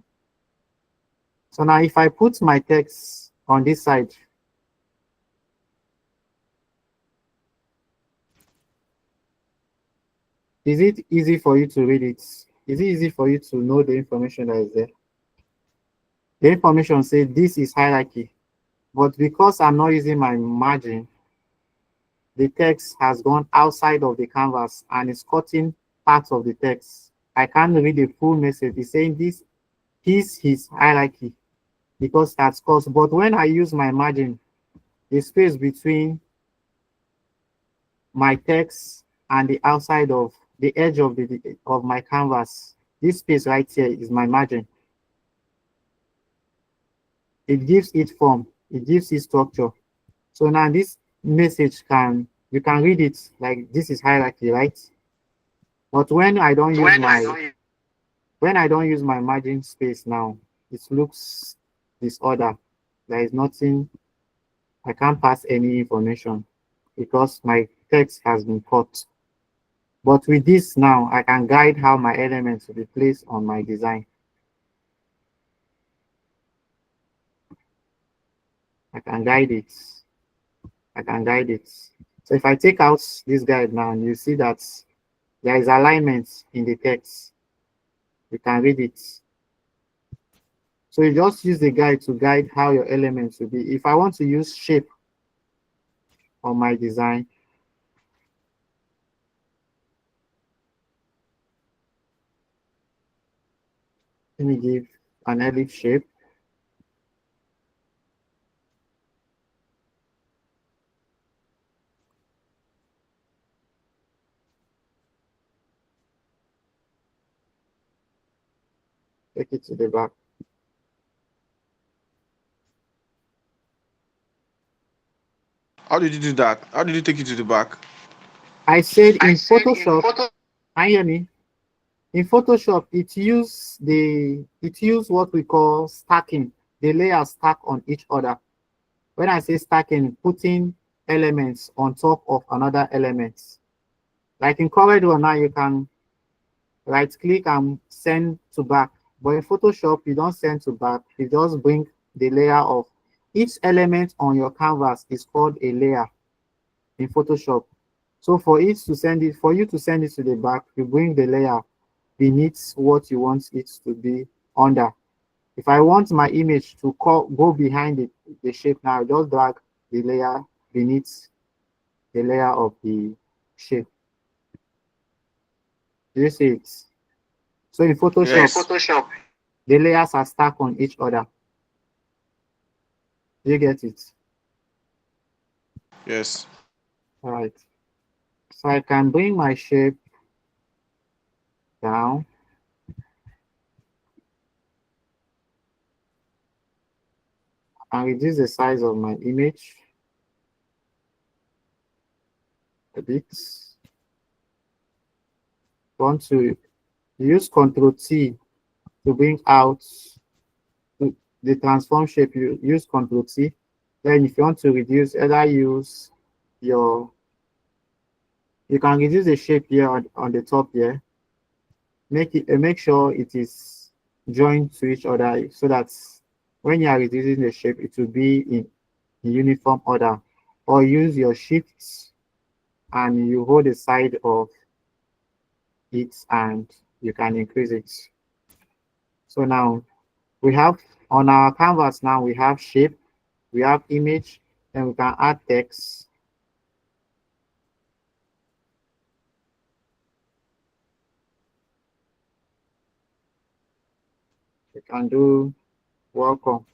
So now if I put my text on this side, is it easy for you to read it? Is it easy for you to know the information that is there? The information says this is hierarchy, but because I'm not using my margin, the text has gone outside of the canvas and is cutting parts of the text. I can't read the full message. It's saying this is his hierarchy because that's cost. But when I use my margin, the space between my text and the outside of the edge of my canvas, this space right here is my margin. It gives it form, it gives it structure. So now this message you can read it like this is hierarchy, right? But when I don't use my margin space now, it looks disorder. There is nothing I can't pass any information because my text has been cut. But with this now, I can guide how my elements will be placed on my design. I can guide it. I can guide it. So if I take out this guide now, you see that there is alignment in the text. You can read it. So you just use the guide to guide how your elements will be. If I want to use shape on my design, let me give an ellipse shape. Take it to the back. How did you do that? How did you take it to the back? I said in Photoshop, can you hear me? In Photoshop, it use what we call stacking. The layers stack on each other. When I say stacking, putting elements on top of another element. Like in Corridor now, you can right click and send to back. But in Photoshop, you don't send to back. You just bring the layer of each element on your canvas is called a layer in Photoshop. So for you to send it to the back, you bring the layer beneath what you want it to be under. If I want my image to go behind the shape now, I just drag the layer beneath the layer of the shape. Do you see it? So in Photoshop, the layers are stacked on each other. Do you get it? Yes. All right. So I can bring my shape down. And reduce the size of my image a bit. Want to use Ctrl T to bring out the transform shape. You use Ctrl T. Then if you want to reduce, either use you can reduce the shape here on the top here. Make sure it is joined to each other so that when you are reducing the shape, it will be in uniform order. Or use your shifts and you hold the side of it and you can increase it. So now we have on our canvas now we have shape, we have image, and we can add text. We can do welcome.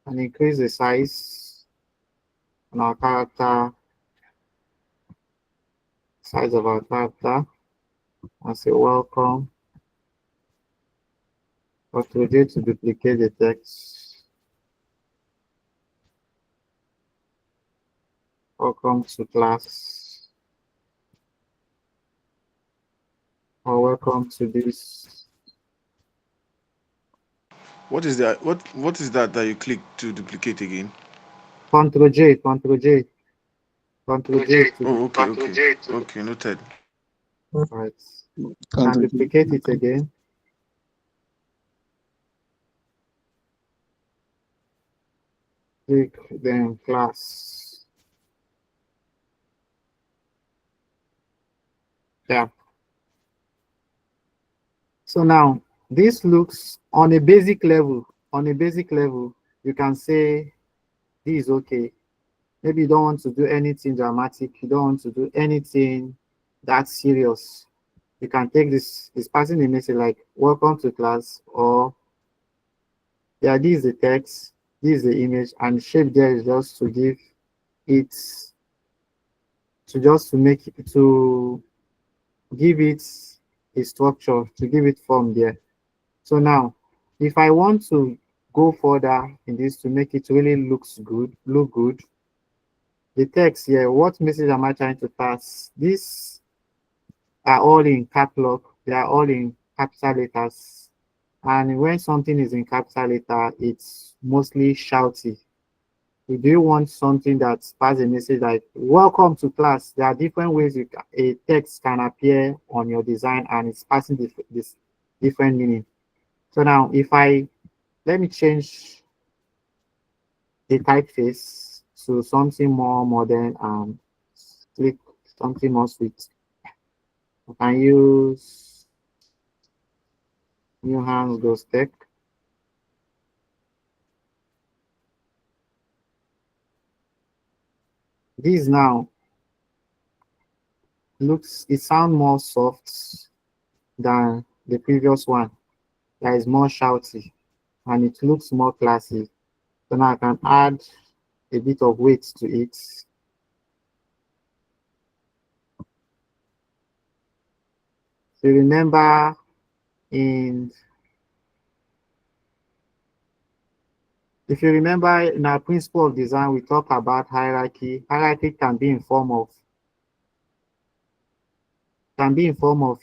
And increase the size on our character, size of our character, and say welcome. What we do to duplicate the text. Welcome to class. Or welcome to this. What is that? What is that you click to duplicate again? Ctrl J, Ctrl J. Ctrl J. Oh, okay. Okay, noted. Right. And duplicate it again. Click then class. Yeah. So now this looks on a basic level. On a basic level, you can say this is okay. Maybe you don't want to do anything dramatic. You don't want to do anything that serious. You can take this passing a message like welcome to class, or yeah, this is the text, this is the image, and shape there is just to give it to give it a structure, to give it form there. So now if I want to go further in this to make it really look good, the text here, what message am I trying to pass? These are all in cap lock. They are all in capital letters. And when something is in capital letter, it's mostly shouty. Do you want something that passes a message like "Welcome to class"? There are different ways a text can appear on your design, and it's passing this different meaning. So now, if let me change the typeface to something more modern and click something more sweet. I can use New Hands Ghost Tech. This now it sounds more soft than the previous one. That is more shouty and it looks more classy. So now I can add a bit of weight to it. So remember if you remember in our principle of design, we talk about hierarchy. Hierarchy can be in form of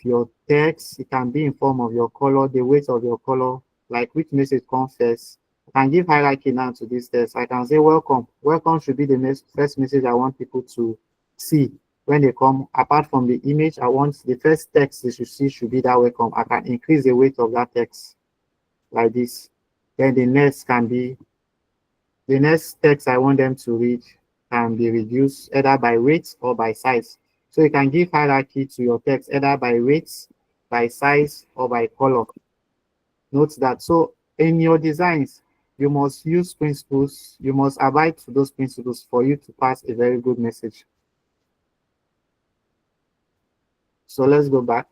your text, it can be in form of your color, the weight of your color, like which message comes first. I can give hierarchy now to this text. I can say welcome. Welcome should be the first message I want people to see when they come. Apart from the image, I want the first text they should see should be that welcome. I can increase the weight of that text like this. Then the next text I want them to read can be reduced either by weight or by size. So you can give hierarchy to your text either by weight, by size, or by color. Note that. So in your designs, you must use principles. You must abide to those principles for you to pass a very good message. So let's go back.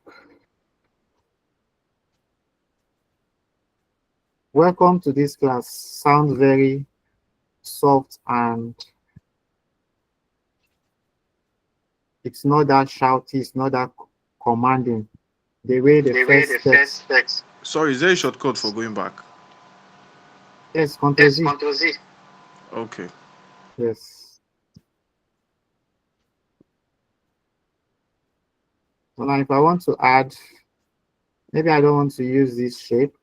Welcome to this class. Sounds very soft and it's not that shouty, it's not that commanding. The way the first text. Sorry, is there a shortcut for going back? Yes, Ctrl Z. Okay. Yes. So now if I want to add, maybe I don't want to use this shape.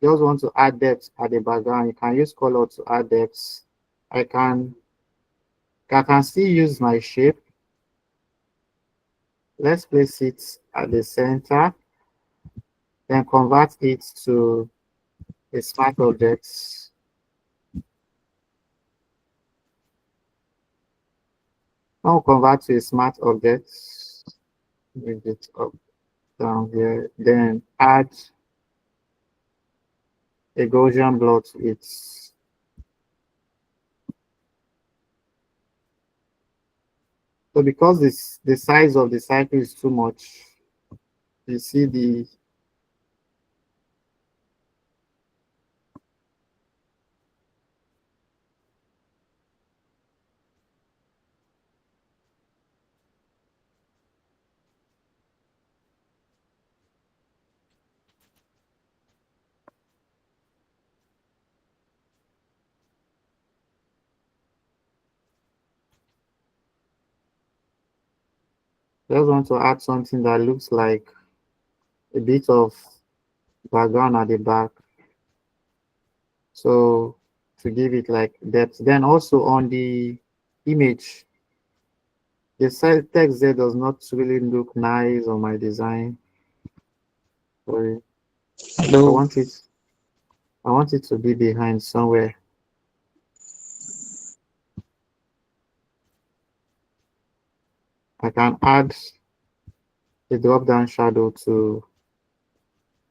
Just want to add depth at the background. You can use color to add depth. I can still use my shape. Let's place it at the center. Then convert it to a smart object. Now convert to a smart object. Bring it up down here. Then add a Gaussian blot to it. So because the size of the cycle is too much, you see the just want to add something that looks like a bit of background at the back. So to give it like depth. Then also on the image, the side text there does not really look nice on my design. Sorry. Hello. I want it to be behind somewhere. I can add a drop-down shadow to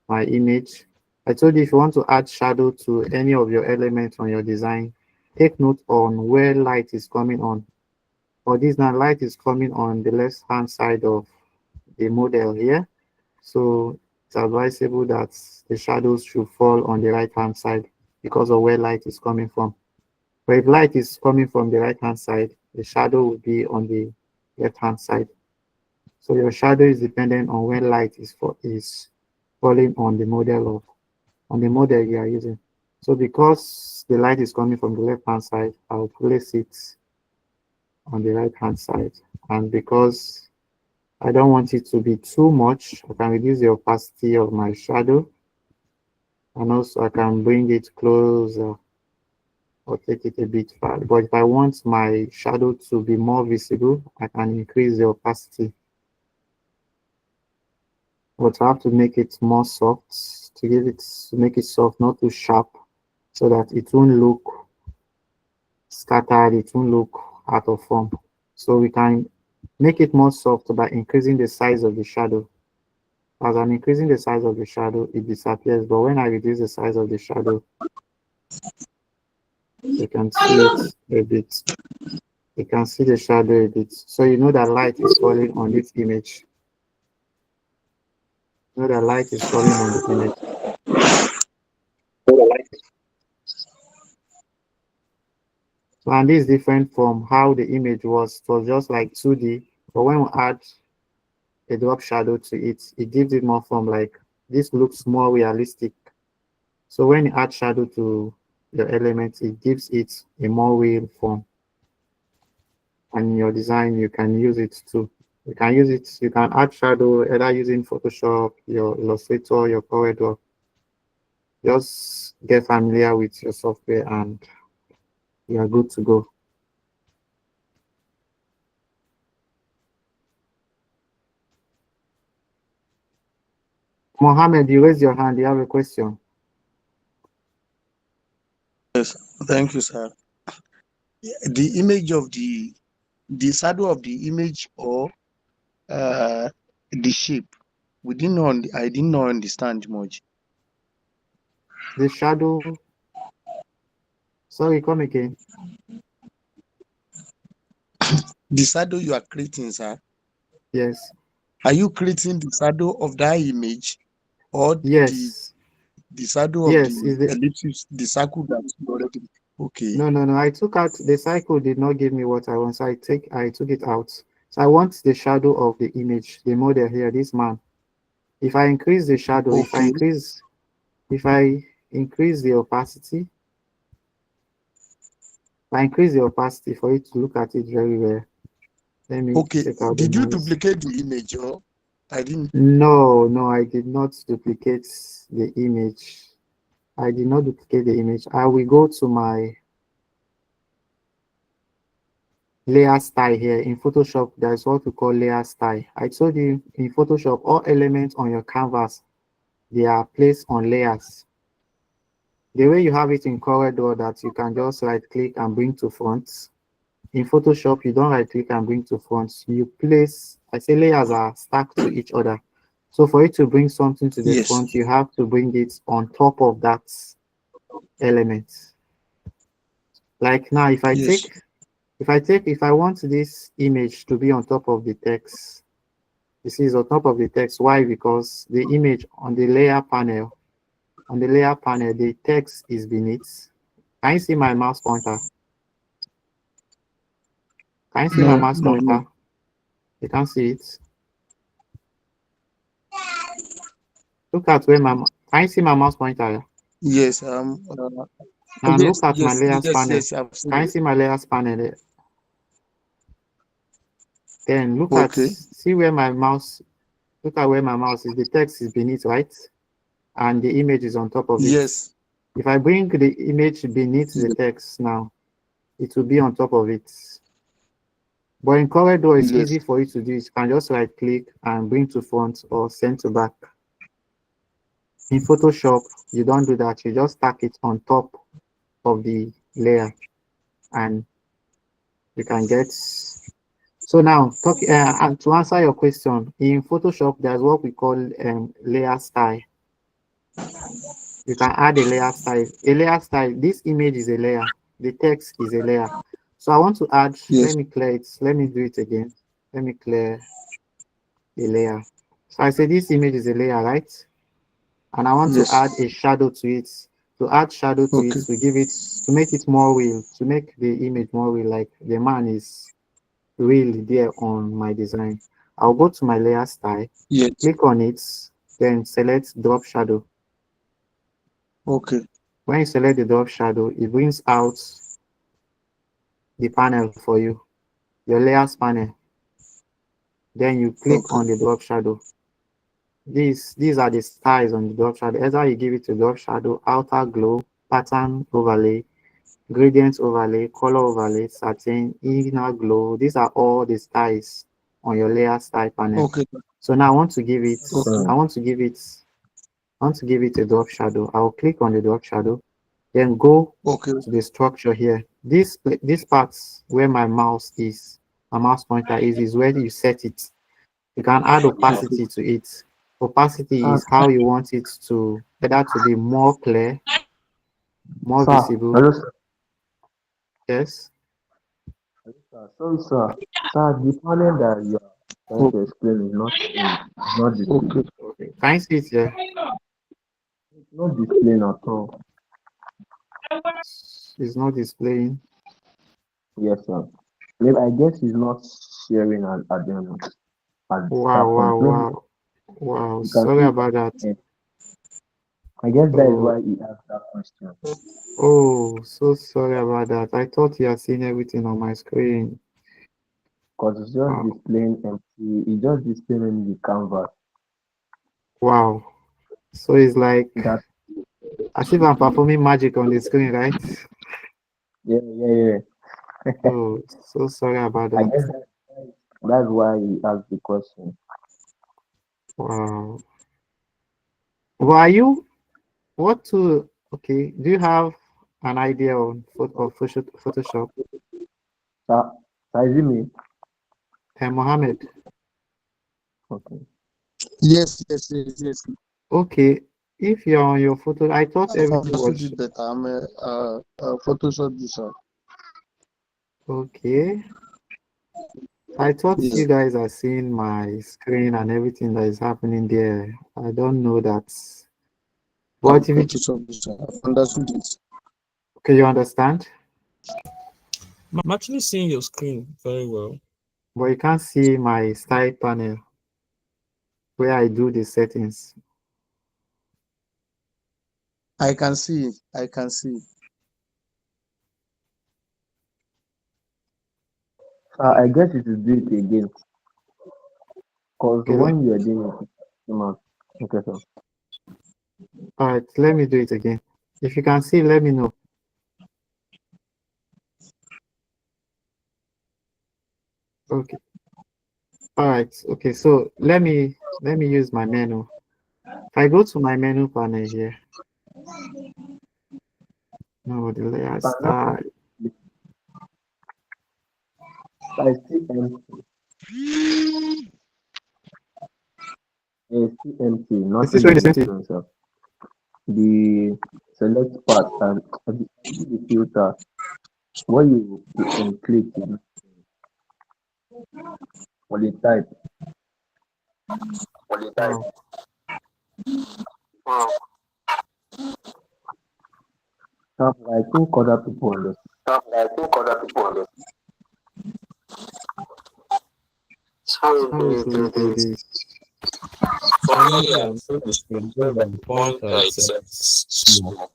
my image. I told you if you want to add shadow to any of your elements on your design, take note on where light is coming on. For this now, light is coming on the left-hand side of the model here. So it's advisable that the shadows should fall on the right-hand side because of where light is coming from. But if light is coming from the right-hand side, the shadow will be on the left-hand side. So your shadow is dependent on where light is falling on the model you are using. So because the light is coming from the left-hand side, I'll place it on the right hand side. And because I don't want it to be too much, I can reduce the opacity of my shadow, and also I can bring it closer or take it a bit far. But if I want my shadow to be more visible, I can increase the opacity. But I have to make it more soft to make it soft, not too sharp, so that it won't look scattered, it won't look out of form. So we can make it more soft by increasing the size of the shadow. As I'm increasing the size of the shadow, it disappears. But when I reduce the size of the shadow, you can see it a bit. You can see the shadow a bit. So you know that light is falling on this image. You know that light is falling on the image. So, and this is different from how the image was. It was just like 2D. But when we add a drop shadow to it, it gives it more form. Like this looks more realistic. So when you add shadow to your element, it gives it a more real form. And in your design, you can use it too. You can use it, you can add shadow either using Photoshop, your Illustrator, your Corel. Just get familiar with your software and you are good to go. Mohammed, you raise your hand. You have a question. Yes, thank you, sir. The image of the shadow of the image or the shape. I didn't know understand much. The shadow. Sorry, come again. The shadow you are creating, sir. Yes. Are you creating the shadow of that image or Yes. the shadow of Yes. the Is the ellipsis, the circle that you already? Okay. no. I took out the cycle. Did not give me what I want, so I took it out. So I want the shadow of the image, the model here, this man. If I increase the shadow, Okay. if I increase the opacity, if I increase the opacity for you to look at it very well. Let me Okay. take out the Did you noise. duplicate the image or I didn't? No, I did not duplicate the image. I did not duplicate the image. I will go to my layer style here in Photoshop. There's what we call layer style. I told you in Photoshop, all elements on your canvas, they are placed on layers. The way you have it in Corel that you can just right click and bring to front. In Photoshop, you don't right click and bring to front. You place, I say layers are stacked to each other. So for you to bring something to the Yes. front, you have to bring it on top of that element. Like now, if I Yes. want this image to be on top of the text, this is on top of the text. Why? Because the image on the layer panel, the text is beneath. Can you see my mouse pointer? Can you see my mouse pointer? No. You can't see it. Look at where my, can you see my mouse pointer? Yes. Now Yes. look at my Yes. layers Yes. panel. Yes. I've seen Can you it. see my layers panel there? Then look at, Okay. see where my mouse, look at where my mouse is. The text is beneath, right? And the image is on top of it. Yes. If I bring the image beneath the Yes. text now, it will be on top of it. But in Corel, it's easy Yes. for you to do it. You can just right click and bring to front or send to back. In Photoshop, you don't do that. You just stack it on top of the layer and you can get. So now, and to answer your question, in Photoshop, there's what we call layer style. You can add a layer style. A layer style, this image is a layer. The text is a layer. So I want to add, let Yes. me clear it. Let me do it again. Let me clear a layer. So I say this image is a layer, right? And I want to Yes. add a shadow to it. To add shadow to it, Okay. to give it, to make it more real, to make the image more real, like the man is really there on my design. I'll go to my layer style, Yes. click on it, then select drop shadow. Okay. When you select the drop shadow, it brings out the panel for you. your layers panel. Then you click Okay. on the drop shadow. These are the styles on the drop shadow. Either you give it to drop shadow, outer glow, pattern overlay, gradient overlay, color overlay, satin, inner glow. These are all the styles on your layer style panel. Okay. So now I want to give it, Okay. I want to give it, I want to give it a drop shadow. I'll click on the drop shadow, then go Okay. to the structure here. This part where my mouse is, my mouse pointer is where you set it. You can add opacity to it. Opacity is how you want it to either to be more clear, more Sir, visible. hello, sir. Yes. Hello, sir. Sorry, sir. Sir, the panel that you are trying to explain is not displaying. Okay. Okay. Can you see it here? It's not displaying at all. It's not displaying. Yes, sir. Maybe I guess it's not sharing at that Wow, point. wow, Maybe wow. Wow. you can Sorry see it about at that. the end. I guess that is Oh, why he asked that question. oh, so sorry about that. I thought you had seen everything on my screen. Because it's just Wow. displaying empty, it's just displaying the canvas. Wow. So it's like That as if I'm performing magic on the screen, right? yeah. Oh, so sorry about I that. guess that's why he asked the question. Wow. Well, are you what to okay? Do you have an idea on Photoshop? Sir, is it me? Mohammed. Okay. Yes. Okay. If you're on your photo, I thought I've everything understood was it better. I'm a Photoshop user. okay. I thought Yes. you guys are seeing my screen and everything that is happening there. I don't know that. I'm But if you Photoshop user. I've understood it. okay, you understand, I'm actually seeing your screen very well. but you can't see my style panel where I do the settings. I can see it. I can see it. I guess you should do it again. Because Okay, when you are doing it, come out. Okay, sir. all right, let me do it again. If you can see, let me know. Okay. All right. Okay. So let me use my menu. If I go to my menu panel here, no, the layer Sir, that style. is still empty. It's still empty. Is this Nothing showing is the same thing? moving, sir. The select part and the filter, when you click it, when you type, Wow. I think other people understand. How do we do this? For me, I'm seeing the screen, just that the pointer itself is small.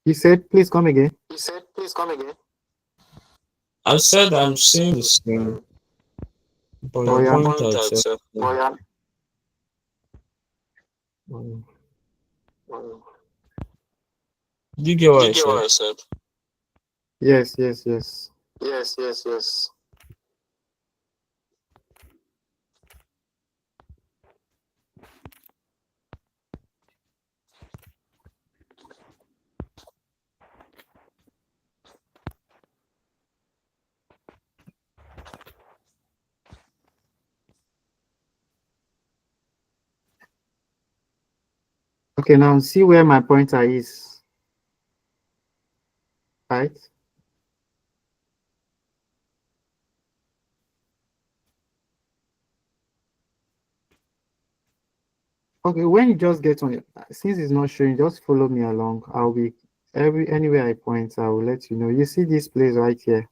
You said, please come again. I said I'm seeing the screen, but Oh your yeah. pointer itself. Mm. Did you get what I said? Yes. Okay, now see where my pointer is, right? Okay, when you just get on it, since it's not showing, just follow me along. I'll be anywhere I point, I will let you know. You see this place right here.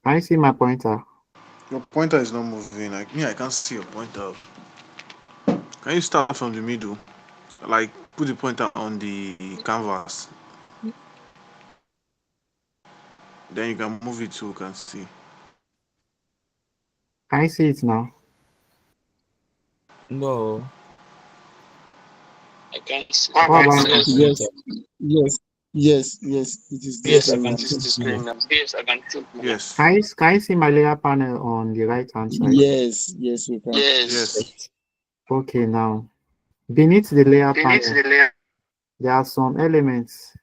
Can you see my pointer? Your pointer is not moving. Like me, I can't see your pointer. Can you start from the middle? Like put the pointer on the canvas. Then you can move it so we can see. Can I see it now? No. I can't see. What about I my can see computer? it. Yes, it is the Yes, I screen can now. see the screen now. Yes, I can see it now. Yes. Can I see my layer panel on the right hand side? Yes, we can. Yes. Yes. Okay, now beneath the layer Beneath panel, the layer. there are some elements.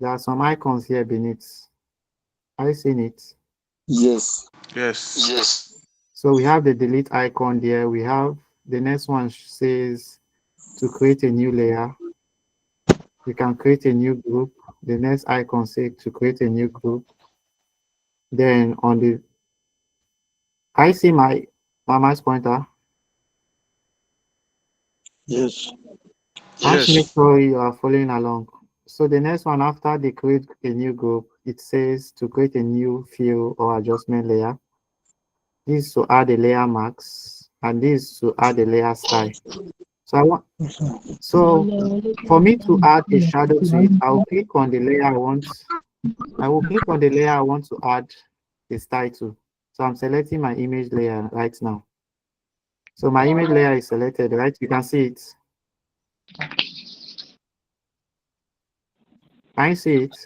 There are some icons here beneath. Have you seen it? Yes. Yes. Yes. So we have the delete icon there. We have the next one says to create a new layer. We can create a new group. The next icon says to create a new group. Then on the, I see my mouse pointer. Yes. Let's make Yes. sure you are following along. So the next one after they create a new group, it says to create a new fill or adjustment layer. This is to add a layer mask, and this is to add a layer style. So I want, so for me to add a shadow to it, I'll click on the layer I want. I will click on the layer I want to add a style to. So I'm selecting my image layer right now. So my image layer is selected, right? You can see it. Can you see it?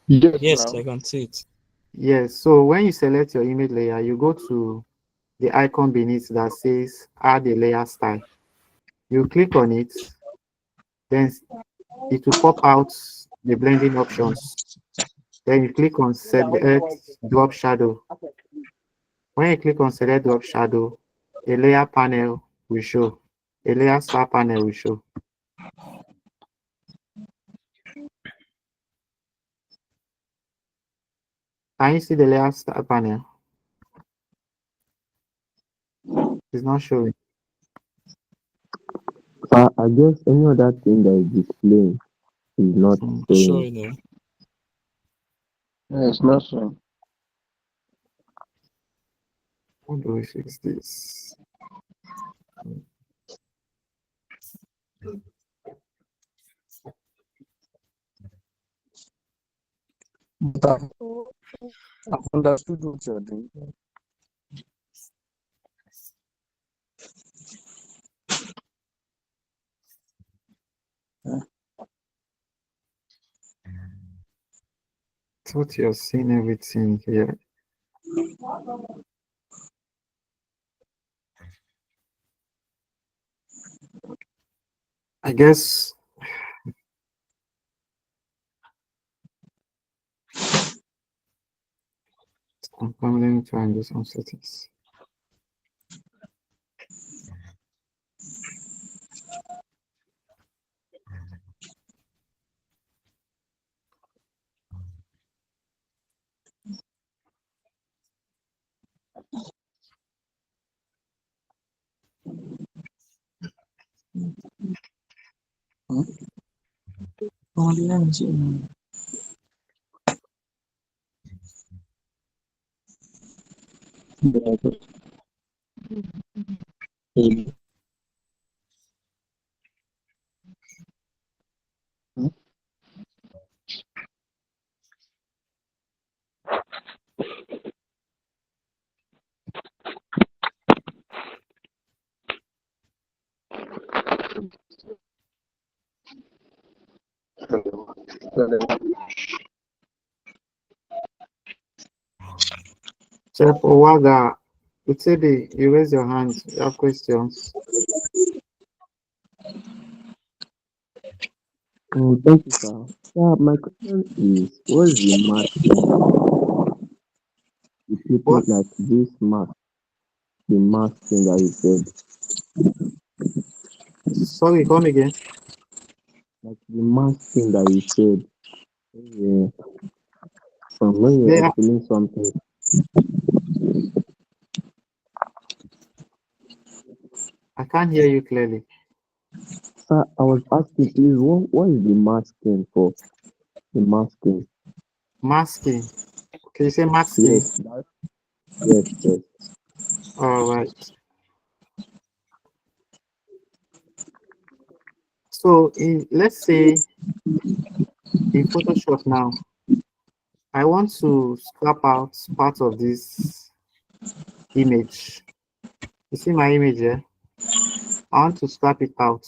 Yes, I can see it. Yes. So when you select your image layer, you go to the icon beneath that says add a layer style. You click on it, then it will pop out the blending options. Then you click on select drop shadow. When you click on select drop shadow, a layer panel will show. A layer star panel will show. Can you see the layer star panel? It's not showing. I guess any other thing that is displaying is not Sure, showing. you know. It's not so. How do we fix this? But I've understood what you're doing. Thought you're seeing everything here. I guess I'm coming to do some settings. Chef Owaga, Utsebi, you raise your hand. You have questions. Oh, thank you, sir. Yeah, my question is, what's the masking? The people What? like this mask, the masking that you said, Sorry, come again. like the masking that you said, yeah, from when you're Yeah, explaining something. I can't hear you clearly. Sir, I was asking, please, what is the masking for? The masking. Masking. Can you say masking? Yes, yes. All right. So let's say in Photoshop now, I want to scrap out part of this image. You see my image here? I want to scrap it out.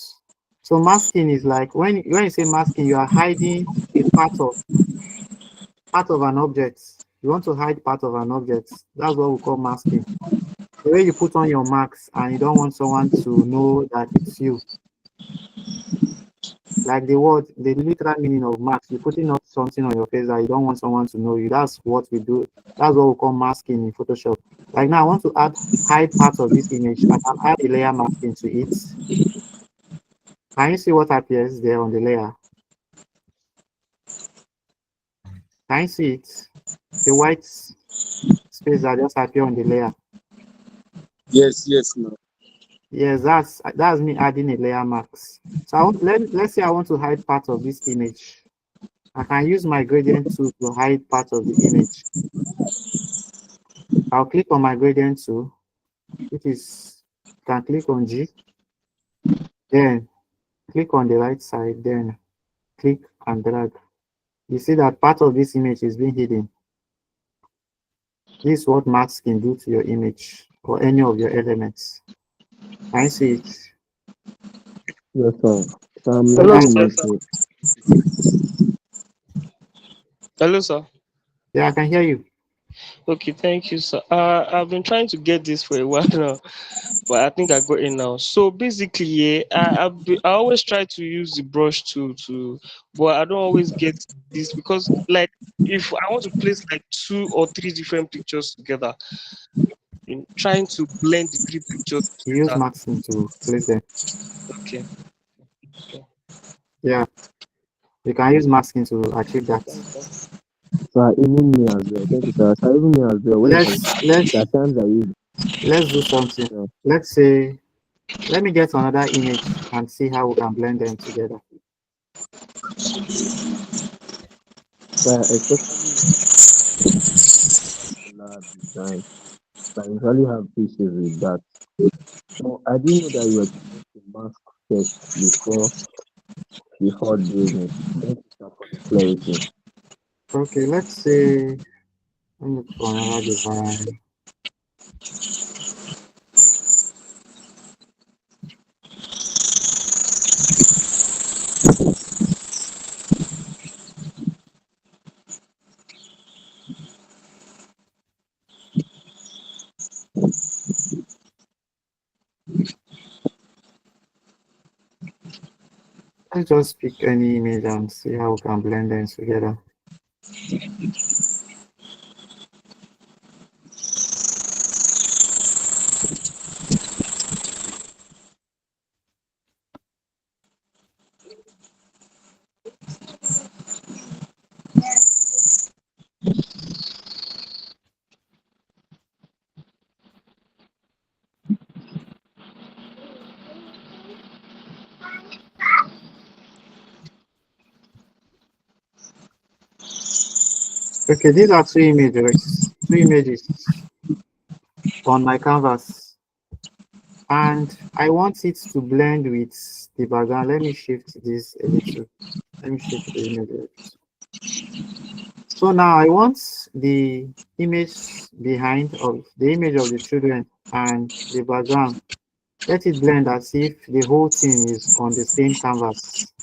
So masking is like when you say masking, you are hiding a part of an object. You want to hide part of an object. That's what we call masking. The way you put on your marks and you don't want someone to know that it's you. Like the literal meaning of marks, you're putting up something on your face that you don't want someone to know you. That's what we do. That's what we call masking in Photoshop. Like now, I want to hide part of this image. I can add a layer masking to it. Can you see what appears there on the layer? Can you see it? The white space that just appear on the layer. Yes, yes, no. Yes, that's me adding a layer mask. So let's say I want to hide part of this image. I can use my gradient tool to hide part of the image. I'll click on my gradient tool, which is, can click on G, then click on the right side, then click and drag. You see that part of this image is being hidden. This is what masks can do to your image or any of your elements. Can you see it? Yes, sir. So I'm Hello, logging sir. into. Hello, sir. Yeah, I can hear you. Okay, thank you, sir. I've been trying to get this for a while now, but I think I got it now. So basically, yeah, I always try to use the brush to, but I don't always get this because, like, if I want to place like 2 or 3 different pictures together, in trying to blend the 3 pictures You use together. masking to place them. Okay. Yeah, you can use masking to achieve that. Sir, even me as well. Thank you, sir. Sir, even me as well. When Let's there are times I use. let's do something. Yeah. Let's say, let me get another image and see how we can blend them together. Sir, especially particular design. So I usually have issues with that. So I didn't know that you were supposed to mask first before doing it. Thank you, sir, for the clarity. Okay, let's say, let me look for another design. Let's just pick any image and see how we can blend them together. Okay, these are two images on my canvas, and I want it to blend with the background. Let me shift this a little. Let me shift the image a little. So now I want the image behind of the image of the children and the background. Let it blend as if the whole thing is on the same canvas.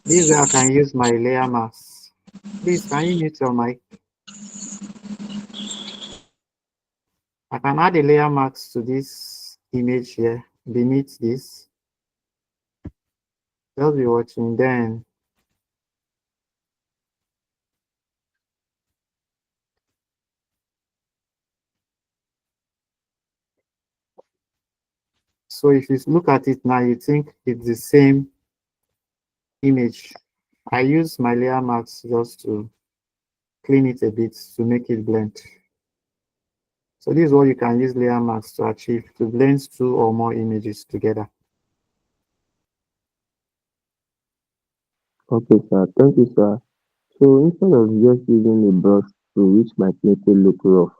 This way I can use my layer mask. Please, can you mute your mic? I can add a layer mask to this image here beneath this. Just be watching. Then so if you look at it now, you think it's the same image. I use my layer mask just to clean it a bit to make it blend. So this is what you can use layer mask to achieve, to blend 2 or more images together. Okay, sir. Thank you, sir. So instead of just using a brush tool which might make it look rough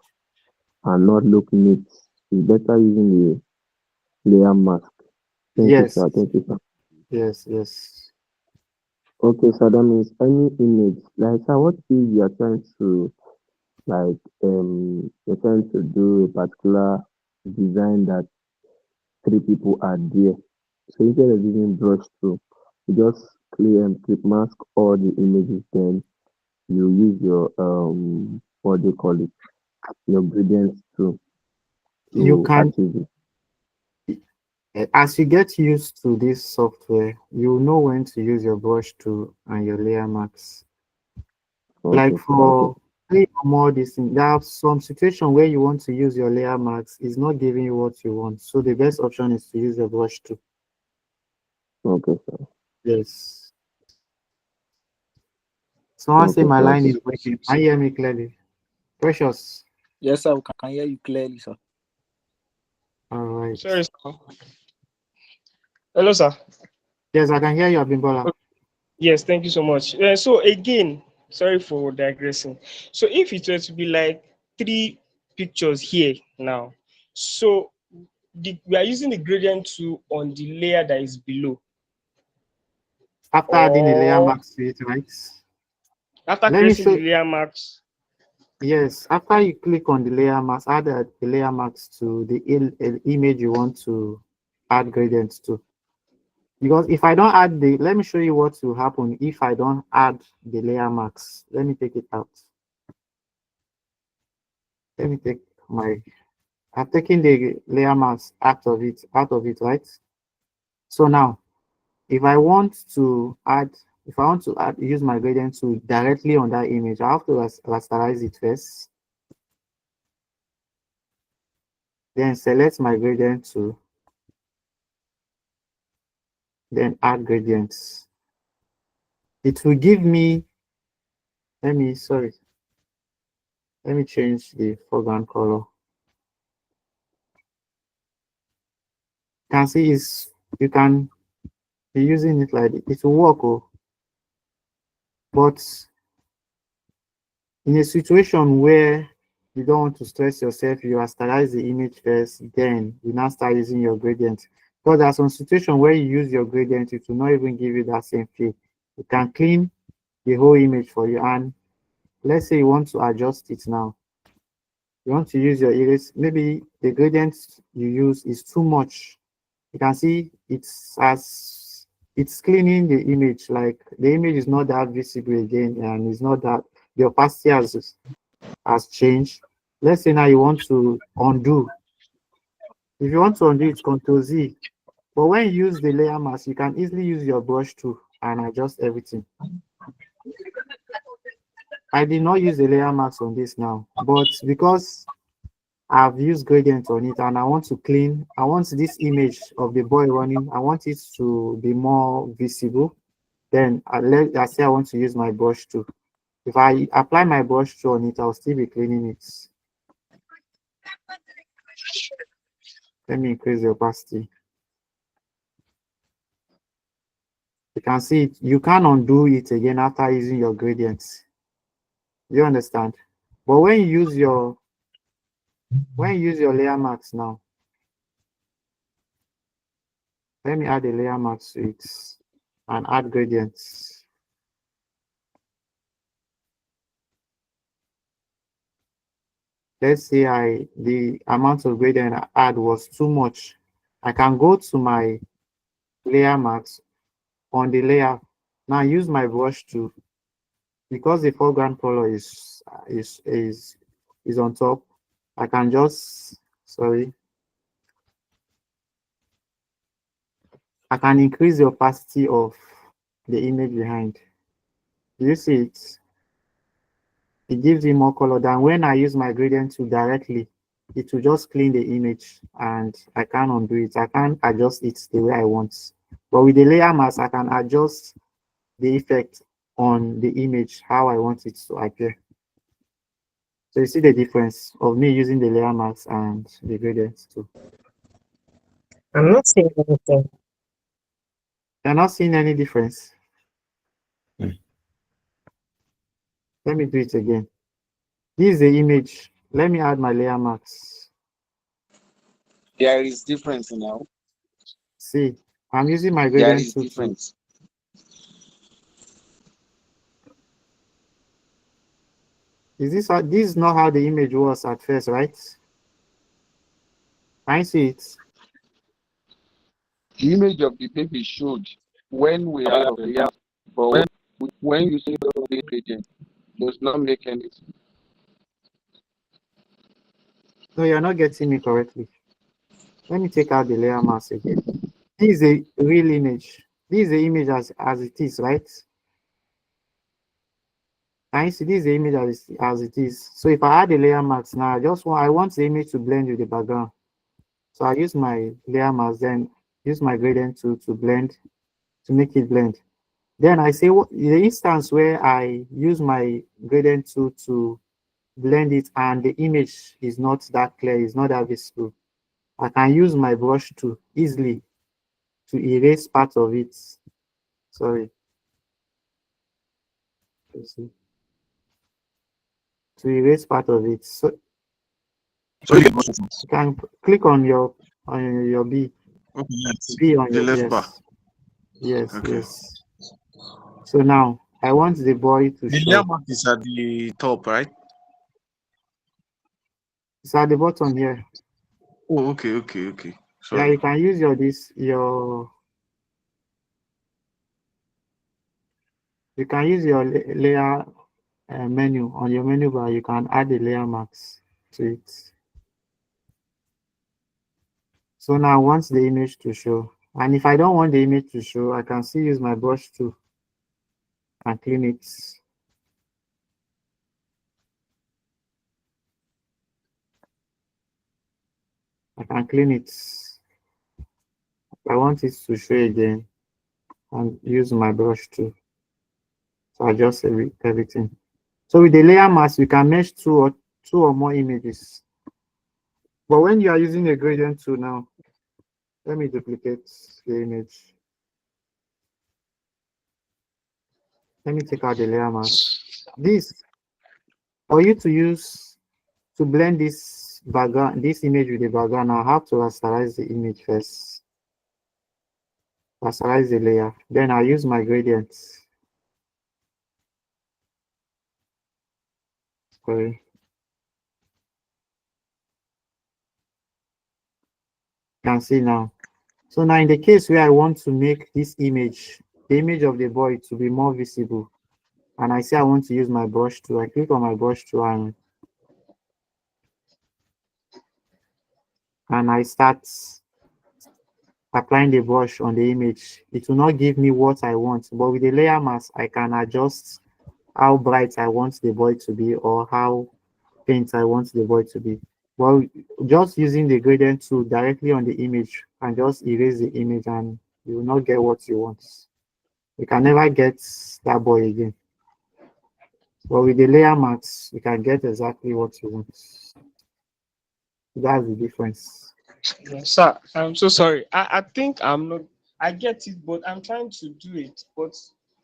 and not look neat, it's better using a layer mask. Thank you, Yes, sir. Thank you, sir. yes. Okay, so that means any image, like sir, what if you are trying to Like you're trying to do a particular design that three people are there. So instead of using brush tool, you just clear and clip mask all the images. Then you use your what do you call it? Your gradients You to can, achieve it. as you get used to this software, you know when to use your brush tool and your layer marks. Like Okay, sir. Okay. for three or more this thing, there are some situation where you want to use your layer marks, is not giving you what you want. So the best option is to use your brush tool. Okay, sir. Yes. Someone say Okay, my sir. line Okay. is working. Can you hear me clearly? Precious. Yes, sir. We can hear you clearly, sir. All right. Sorry, sir. Hello, sir. Yes, I can hear you, Abimbola. Yes, thank you so much. So again, sorry for digressing. So if it were to be like three pictures here now, so we are using the gradient tool on the layer that is below, After adding a layer or mask to it, right? after Let me creating show. the layer marks. Yes, after you click on the layer mask, add the layer marks to the image you want to add gradients to. Because if I don't add let me show you what will happen if I don't add the layer marks. Let me take it out. Let me take I've taken the layer marks out of it, right? So now, if I want to use my gradient tool directly on that image, I have to rasterize it first. Then select my gradient tool. Then add gradients. It will give me, let me change the foreground color. You can see you can be using it like it will work, but in a situation where you don't want to stress yourself, you rasterize the image first, then you now start using your gradient. Because there are some situations where you use your gradient, it will not even give you that same feel. You can clean the whole image for you, and let's say you want to adjust it now. You want to use your erase, maybe the gradient you use is too much. You can see it's cleaning the image, like the image is not that visible again, and it's not that the opacity has changed. Let's say now you want to undo. If you want to undo it, Control Z. But when you use the layer mask, you can easily use your brush tool and adjust everything. I did not use the layer mask on this now, but because I've used gradient on it and I want to clean, I want this image of the boy running, I want it to be more visible. Then I say I want to use my brush tool. If I apply my brush tool on it, I'll still be cleaning it. Let me increase the opacity. You can see it. You can undo it again after using your gradients. You understand? But when you use your layer mask now, let me add a layer mask to it and add gradients. Let's say the amount of gradient I add was too much. I can go to my layer mask on the layer. Now use my brush to, because the foreground color is on top. I can just I can increase the opacity of the image behind. Do you see it? It gives you more color than when I use my gradient tool directly. It will just clean the image and I can't undo it. I can't adjust it the way I want. But with the layer mask, I can adjust the effect on the image how I want it to appear. So you see the difference of me using the layer mask and the gradient tool. I'm not seeing anything. You're not seeing any difference. Let me do it again. This is the image. Let me add my layer mask. There is difference now. See, I'm using my There gradient is tool to. difference. Is this how, this is not how the image was at first, right? Can you see it? The image of the baby showed when we have a layer, but when you see the gradient, does not make any sense. No, you're not getting me correctly. Let me take out the layer mask again. This is a real image. This is the image as it is, right? Can you see this is the image as it is? So if I add the layer mask now, I want the image to blend with the background. So I use my layer mask, then use my gradient tool to blend, to make it blend. Then I say the instance where I use my gradient tool to blend it and the image is not that clear, is not that visible, I can use my brush tool easily to erase part of it. Sorry. To erase part of it. So you can click on your B. Okay, yes. B on The your left bar. yes, Okay. yes. So now I want the boy to The show. layer mark is at the top, right? It's at the bottom here. Oh, okay. Yeah, Sorry. you can use you can use your layer menu on your menu bar. You can add the layer marks to it. So now I want the image to show. And if I don't want the image to show, I can still use my brush tool and clean it. I can clean it. I want it to show again and use my brush tool to adjust everything. So with the layer mask, you can mesh two or more images. But when you are using a gradient tool now, let me duplicate the image. Let me take out the layer mask. This, for you to use to blend this background, this image with the background, I have to rasterize the image first. Rasterize the layer. Then I use my gradients. Sorry. You can see now. So now in the case where I want to make this image, the image of the boy to be more visible, and I say I want to use my brush tool, I click on my brush tool and I start applying the brush on the image. It will not give me what I want, but with the layer mask, I can adjust how bright I want the boy to be or how faint I want the boy to be. Well, just using the gradient tool directly on the image and just erase the image and you will not get what you want. You can never get that boy again. But with the layer mask, you can get exactly what you want. That's the difference. Yes, sir, I'm so sorry. I think I'm not. I get it, but I'm trying to do it. But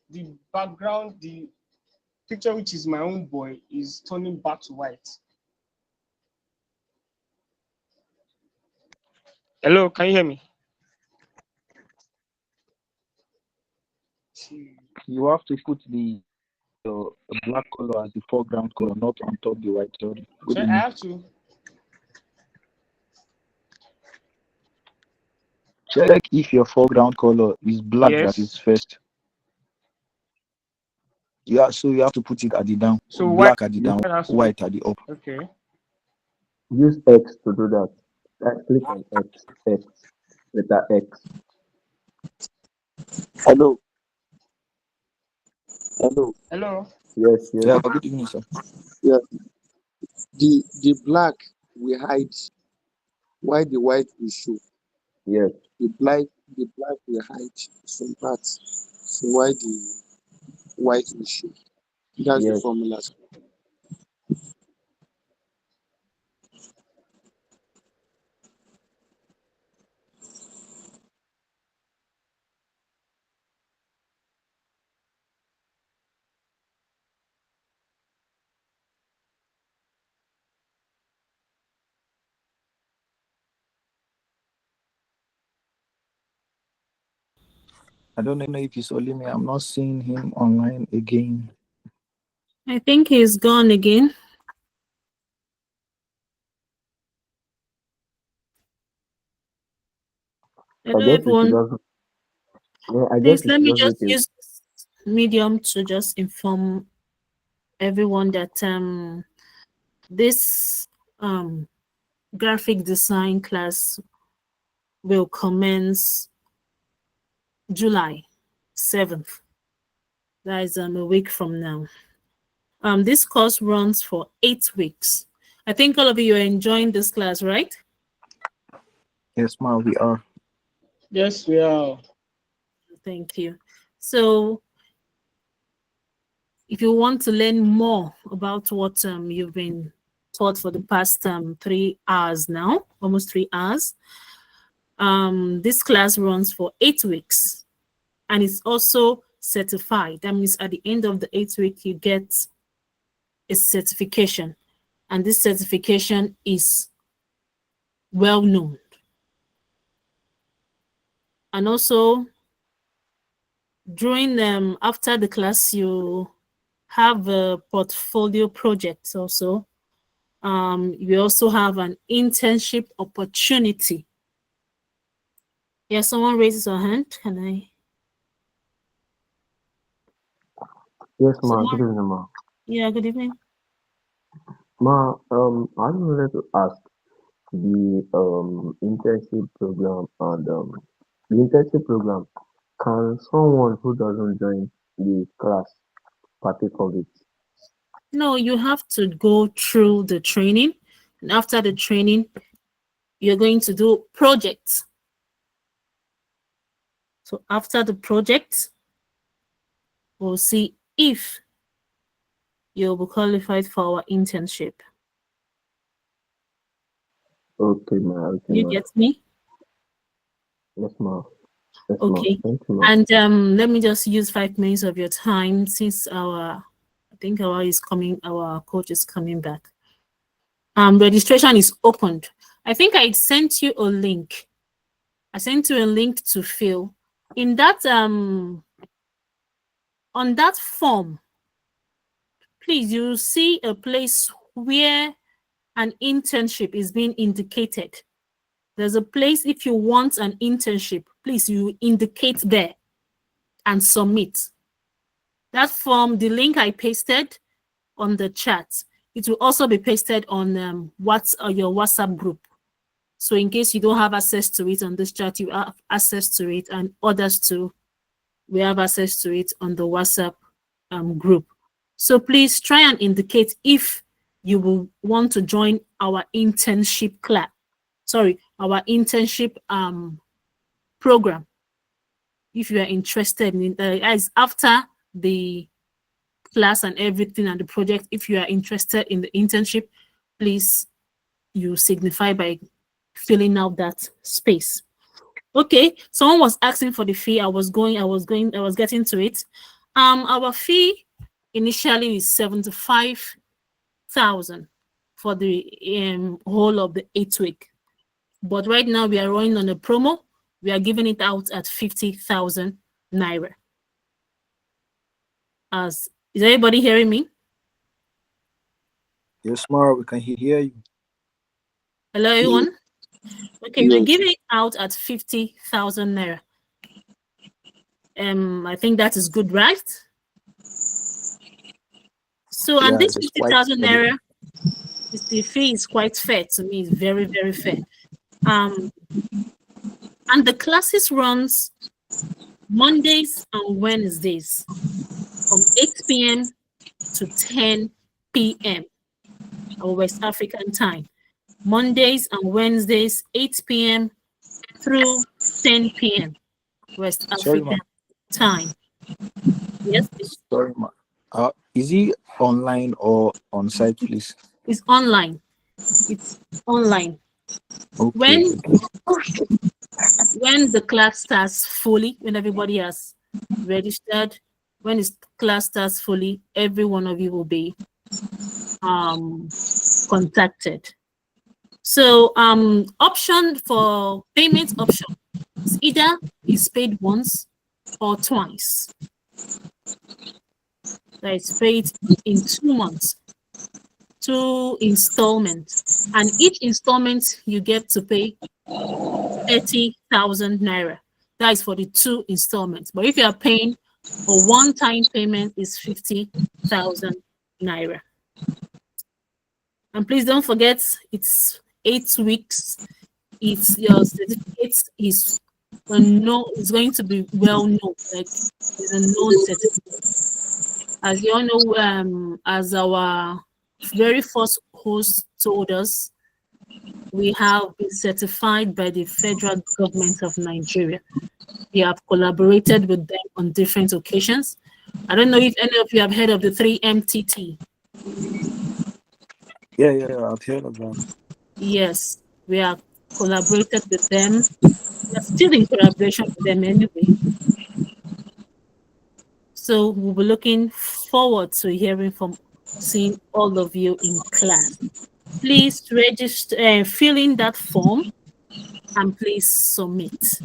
the background, the picture, which is my own boy, is turning back to white. Hello, can you hear me? You have to put the black color as the foreground color, not on top the white. Sorry. Good So I evening. have to. Check if your foreground color is black that is Yes. first. Yeah, so you have to put it at the down, So black at the down, white has to be white at the up. okay. Use X to do that. Click on X, letter X. Hello. Hello. Hello. Yes, Yeah, yes. good evening, sir. Yeah. The black we hide while the white will show. Yes. The black will hide some parts. So why the white will show. That's the Yes. formula. I don't know if it's only me. I'm not seeing him online again. I think he's gone again. I Hello, guess we should everyone. just, yeah, I guess Please we let should me just just make it. use this medium to just inform everyone that this graphic design class will commence July 7th. That is a week from now. This course runs for 8 weeks. I think all of you are enjoying this class, right? Yes, ma'am, we are. Yes, we are. Thank you. So if you want to learn more about what you've been taught for the past 3 hours now, almost 3 hours, this class runs for 8 weeks and it's also certified. That means at the end of the 8th week, you get a certification, and this certification is well known. And also, during after the class, you have a portfolio project also. You also have an internship opportunity. Yeah, someone raises a hand. Can I? Yes, ma. Someone? Good evening, ma. Yeah, good evening. Ma, I wanted to ask the internship program and the internship program. Can someone who doesn't join the class partake of it? No, you have to go through the training. And after the training, you're going to do projects. So after the project, we'll see if you'll be qualified for our internship. Okay, ma. Okay, You ma. get me? Yes, ma. Yes, ma. Okay. Thank you, ma. And let me just use 5 minutes of your time since I think our coach is coming back. Registration is opened. I think I sent you a link. I sent you a link to fill. In that on that form, please, you see a place where an internship is being indicated. There's a place if you want an internship, please, you indicate there and submit. That form, the link I pasted on the chat, it will also be pasted on your WhatsApp group. So in case you don't have access to it on this chat, you have access to it, and others too, we have access to it on the WhatsApp group. So please try and indicate if you will want to join our internship class. Sorry, our internship program. If you are interested in as after the class and everything and the project, if you are interested in the internship, please you signify by filling out that space. Okay, someone was asking for the fee. I was getting to it. Our fee initially is 75,000 for the whole of the 8 week. But right now we are running on a promo. We are giving it out at 50,000 naira. Is everybody hearing me? Yes, ma. We can hear you. Hello, everyone. Okay, we're Yes. giving it out at 50,000 naira. I think that is good, right? So, and Yes, this it's quite 50,000 funny. naira, the fee is quite fair to me. It's very, very fair. And the classes runs Mondays and Wednesdays from 8 p.m. to 10 p.m. our West African time. Mondays and Wednesdays, 8 p.m. through 10 p.m. West Sorry, ma. African time. Yes, please. Sorry, ma. Is he online or on site, please? It's online. It's online. Okay. When the class starts fully, when everybody has registered, when the class starts fully, every one of you will be contacted. So option for payment option is either is paid once or twice. That is paid in 2 months. two installments, and each installment you get to pay 30,000 naira. That is for the two installments. But if you are paying a one-time payment, is 50,000 naira. And please don't forget, it's 8 weeks. It's your certificate is it's going to be well known, like it's a known certificate. As you all know, as our very first host told us, we have been certified by the federal government of Nigeria. We have collaborated with them on different occasions. I don't know if any of you have heard of the 3MTT. Yeah, I've heard of that. Yes, we have collaborated with them. We're still in collaboration with them anyway. So we'll be looking forward to hearing from seeing all of you in class. Please register, fill in that form, and please submit, so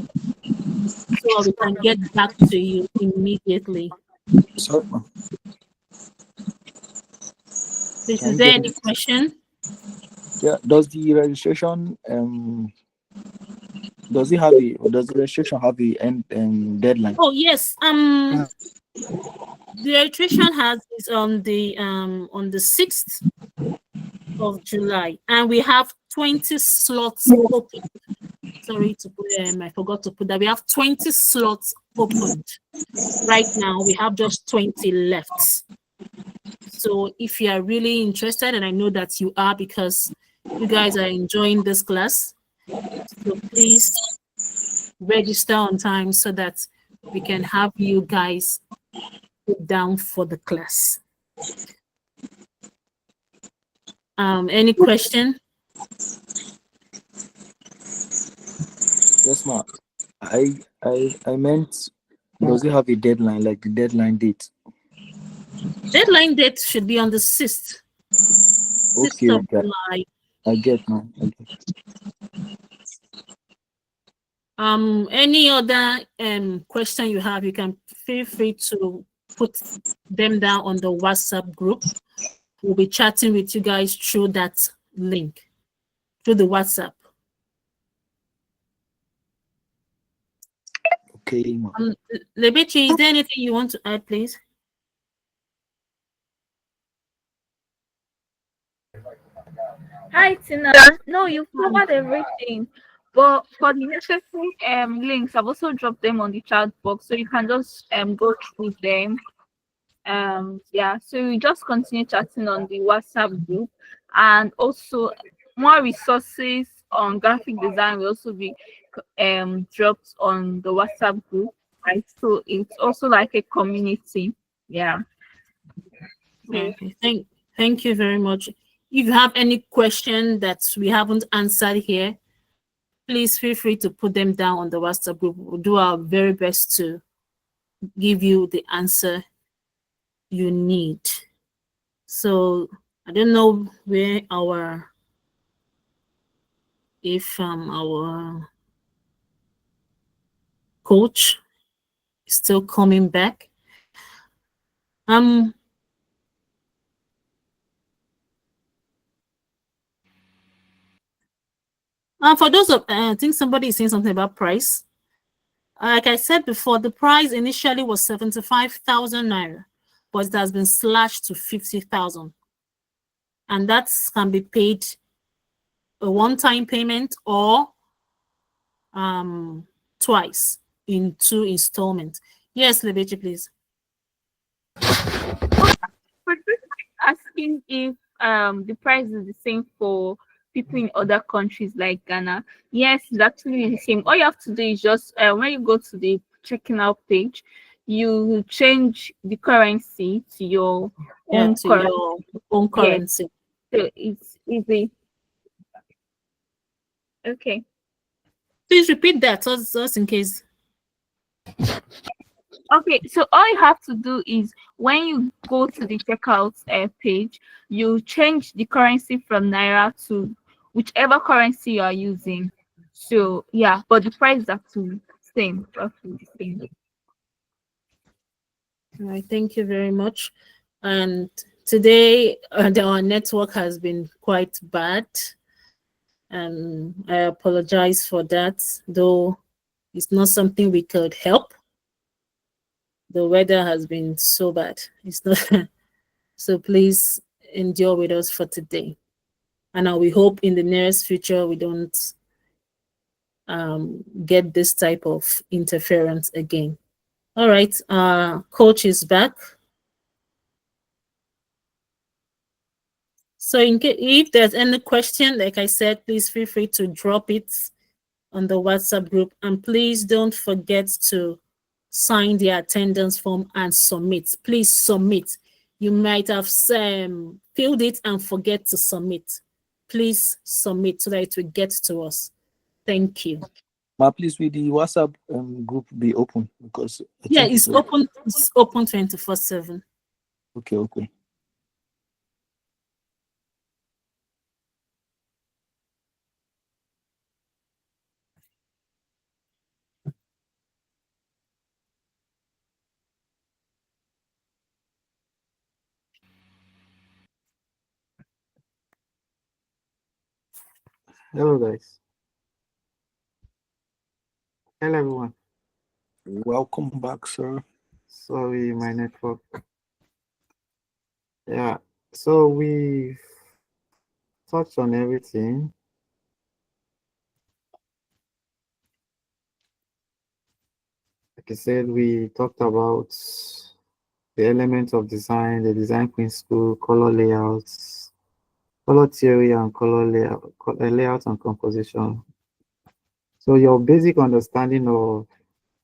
we can get back to you immediately. Sorry, Please, can is you there get any it? question? Yeah, does the registration does it have a or does the registration have a end deadline? Oh yes, the registration is on the 6th of July, and we have 20 slots open. Sorry to put I forgot to put that. We have 20 slots opened. Right now, we have just 20 left. So if you are really interested, and I know that you are because you guys are enjoying this class, so please register on time so that we can have you guys put down for the class. Any question? Yes, ma'am. I meant, does it have a deadline, like the deadline date? Deadline date should be on the 6th. 6th Okay, of okay. July. I get now. Any other question you have, you can feel free to put them down on the WhatsApp group. We'll be chatting with you guys through that link, through the WhatsApp. Okay, Lebechi, is there anything you want to add, please? Hi, Tina. No, you've covered everything. But for the necessary links, I've also dropped them on the chat box, so you can just go through them. Yeah, so we just continue chatting on the WhatsApp group, and also more resources on graphic design will also be dropped on the WhatsApp group, right? So it's also like a community. Yeah. Okay, thank you very much. If you have any question that we haven't answered here, please feel free to put them down on the WhatsApp group. We'll do our very best to give you the answer you need. So I don't know where our coach is still coming back. For those of I think somebody is saying something about price. Like I said before, the price initially was 75,000 naira, but it has been slashed to 50,000, and that can be paid a one-time payment or twice in 2 installments. Yes, Lebechi, please. For asking if the price is the same for people in other countries like Ghana. Yes, it's actually the same. All you have to do is just when you go to the checking out page, you change the currency to your own currency. Your own currency. Yes. So it's easy. Okay. Please repeat that just in case. Okay, so all you have to do is when you go to the checkout page, you change the currency from naira to whichever currency you are using. So yeah, but the price is actually same, roughly the same. All right, thank you very much. And Today, our network has been quite bad, and I apologize for that, though it's not something we could help. The weather has been so bad. It's not so please endure with us for today. And we hope in the nearest future we don't get this type of interference again. All right, coach is back. So if there's any question, like I said, please feel free to drop it on the WhatsApp group. And please don't forget to sign the attendance form and submit. Please submit. You might have filled it and forget to submit. Please submit so that it will get to us. Thank you. Ma, please, will the WhatsApp group be open? Because I Yeah, think it's open. It's open 24/7. Okay, okay. Hello, guys. Hello, everyone. Welcome back, sir. Sorry, my network. Yeah, so we've touched on everything. Like I said, we talked about the elements of design, the design principle, color layouts, color theory, and color layout and composition. So your basic understanding of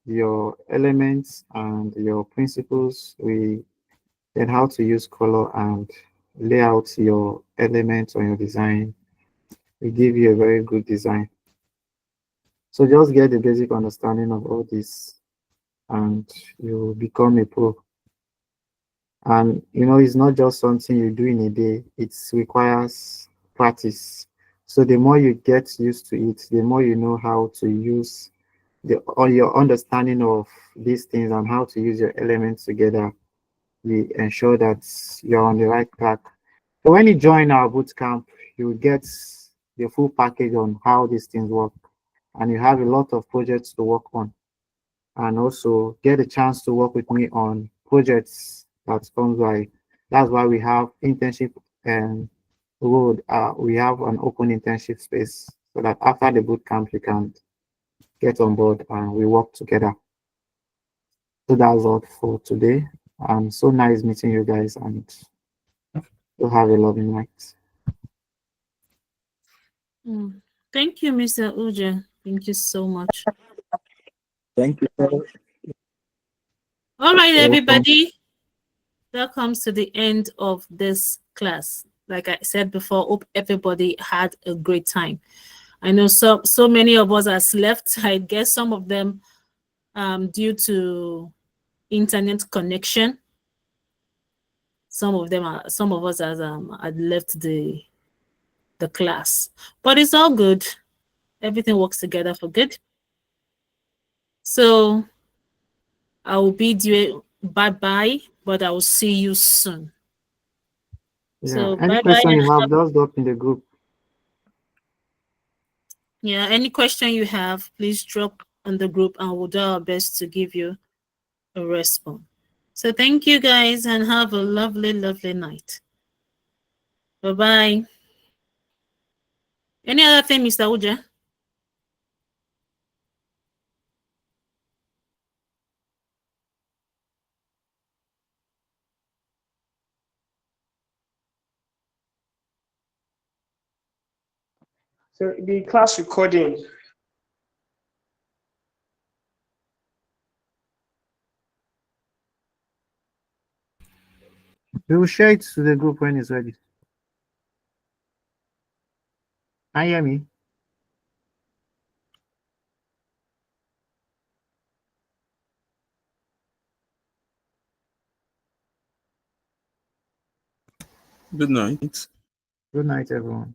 your elements and your principles, then how to use color and lay out your elements on your design. We give you a very good design. So just get the basic understanding of all this and you become a pro. And it's not just something you do in a day, it requires practice. So the more you get used to it, the more you know how to use or your understanding of these things and how to use your elements together. We ensure that you're on the right track. So when you join our boot camp, you get the full package on how these things work, and you have a lot of projects to work on, and also get a chance to work with me on projects that comes by. That's why we have internship and road. We have an open internship space so that after the boot camp you can get on board and we work together. So that's all for today. So nice meeting you guys, and you have a lovely night. Thank you, Mr. Uja. Thank you so much. Thank you, sir. All right, Welcome. everybody. That comes to the end of this class. Like I said before, hope everybody had a great time. I know so many of us has left. I guess some of them due to internet connection. Some of us has had left the class, but it's all good. Everything works together for good. So I will bid you bye-bye, but I will see you soon. Yeah. So Any bye-bye. question you have, just drop in the group. Yeah, any question you have, please drop on the group and we'll do our best to give you a response. So thank you guys and have a lovely, lovely night. Bye-bye. Any other thing, Mr. Uja? So the class recording. We will share it to the group when it's ready. Can you hear me? Good night. Good night, everyone.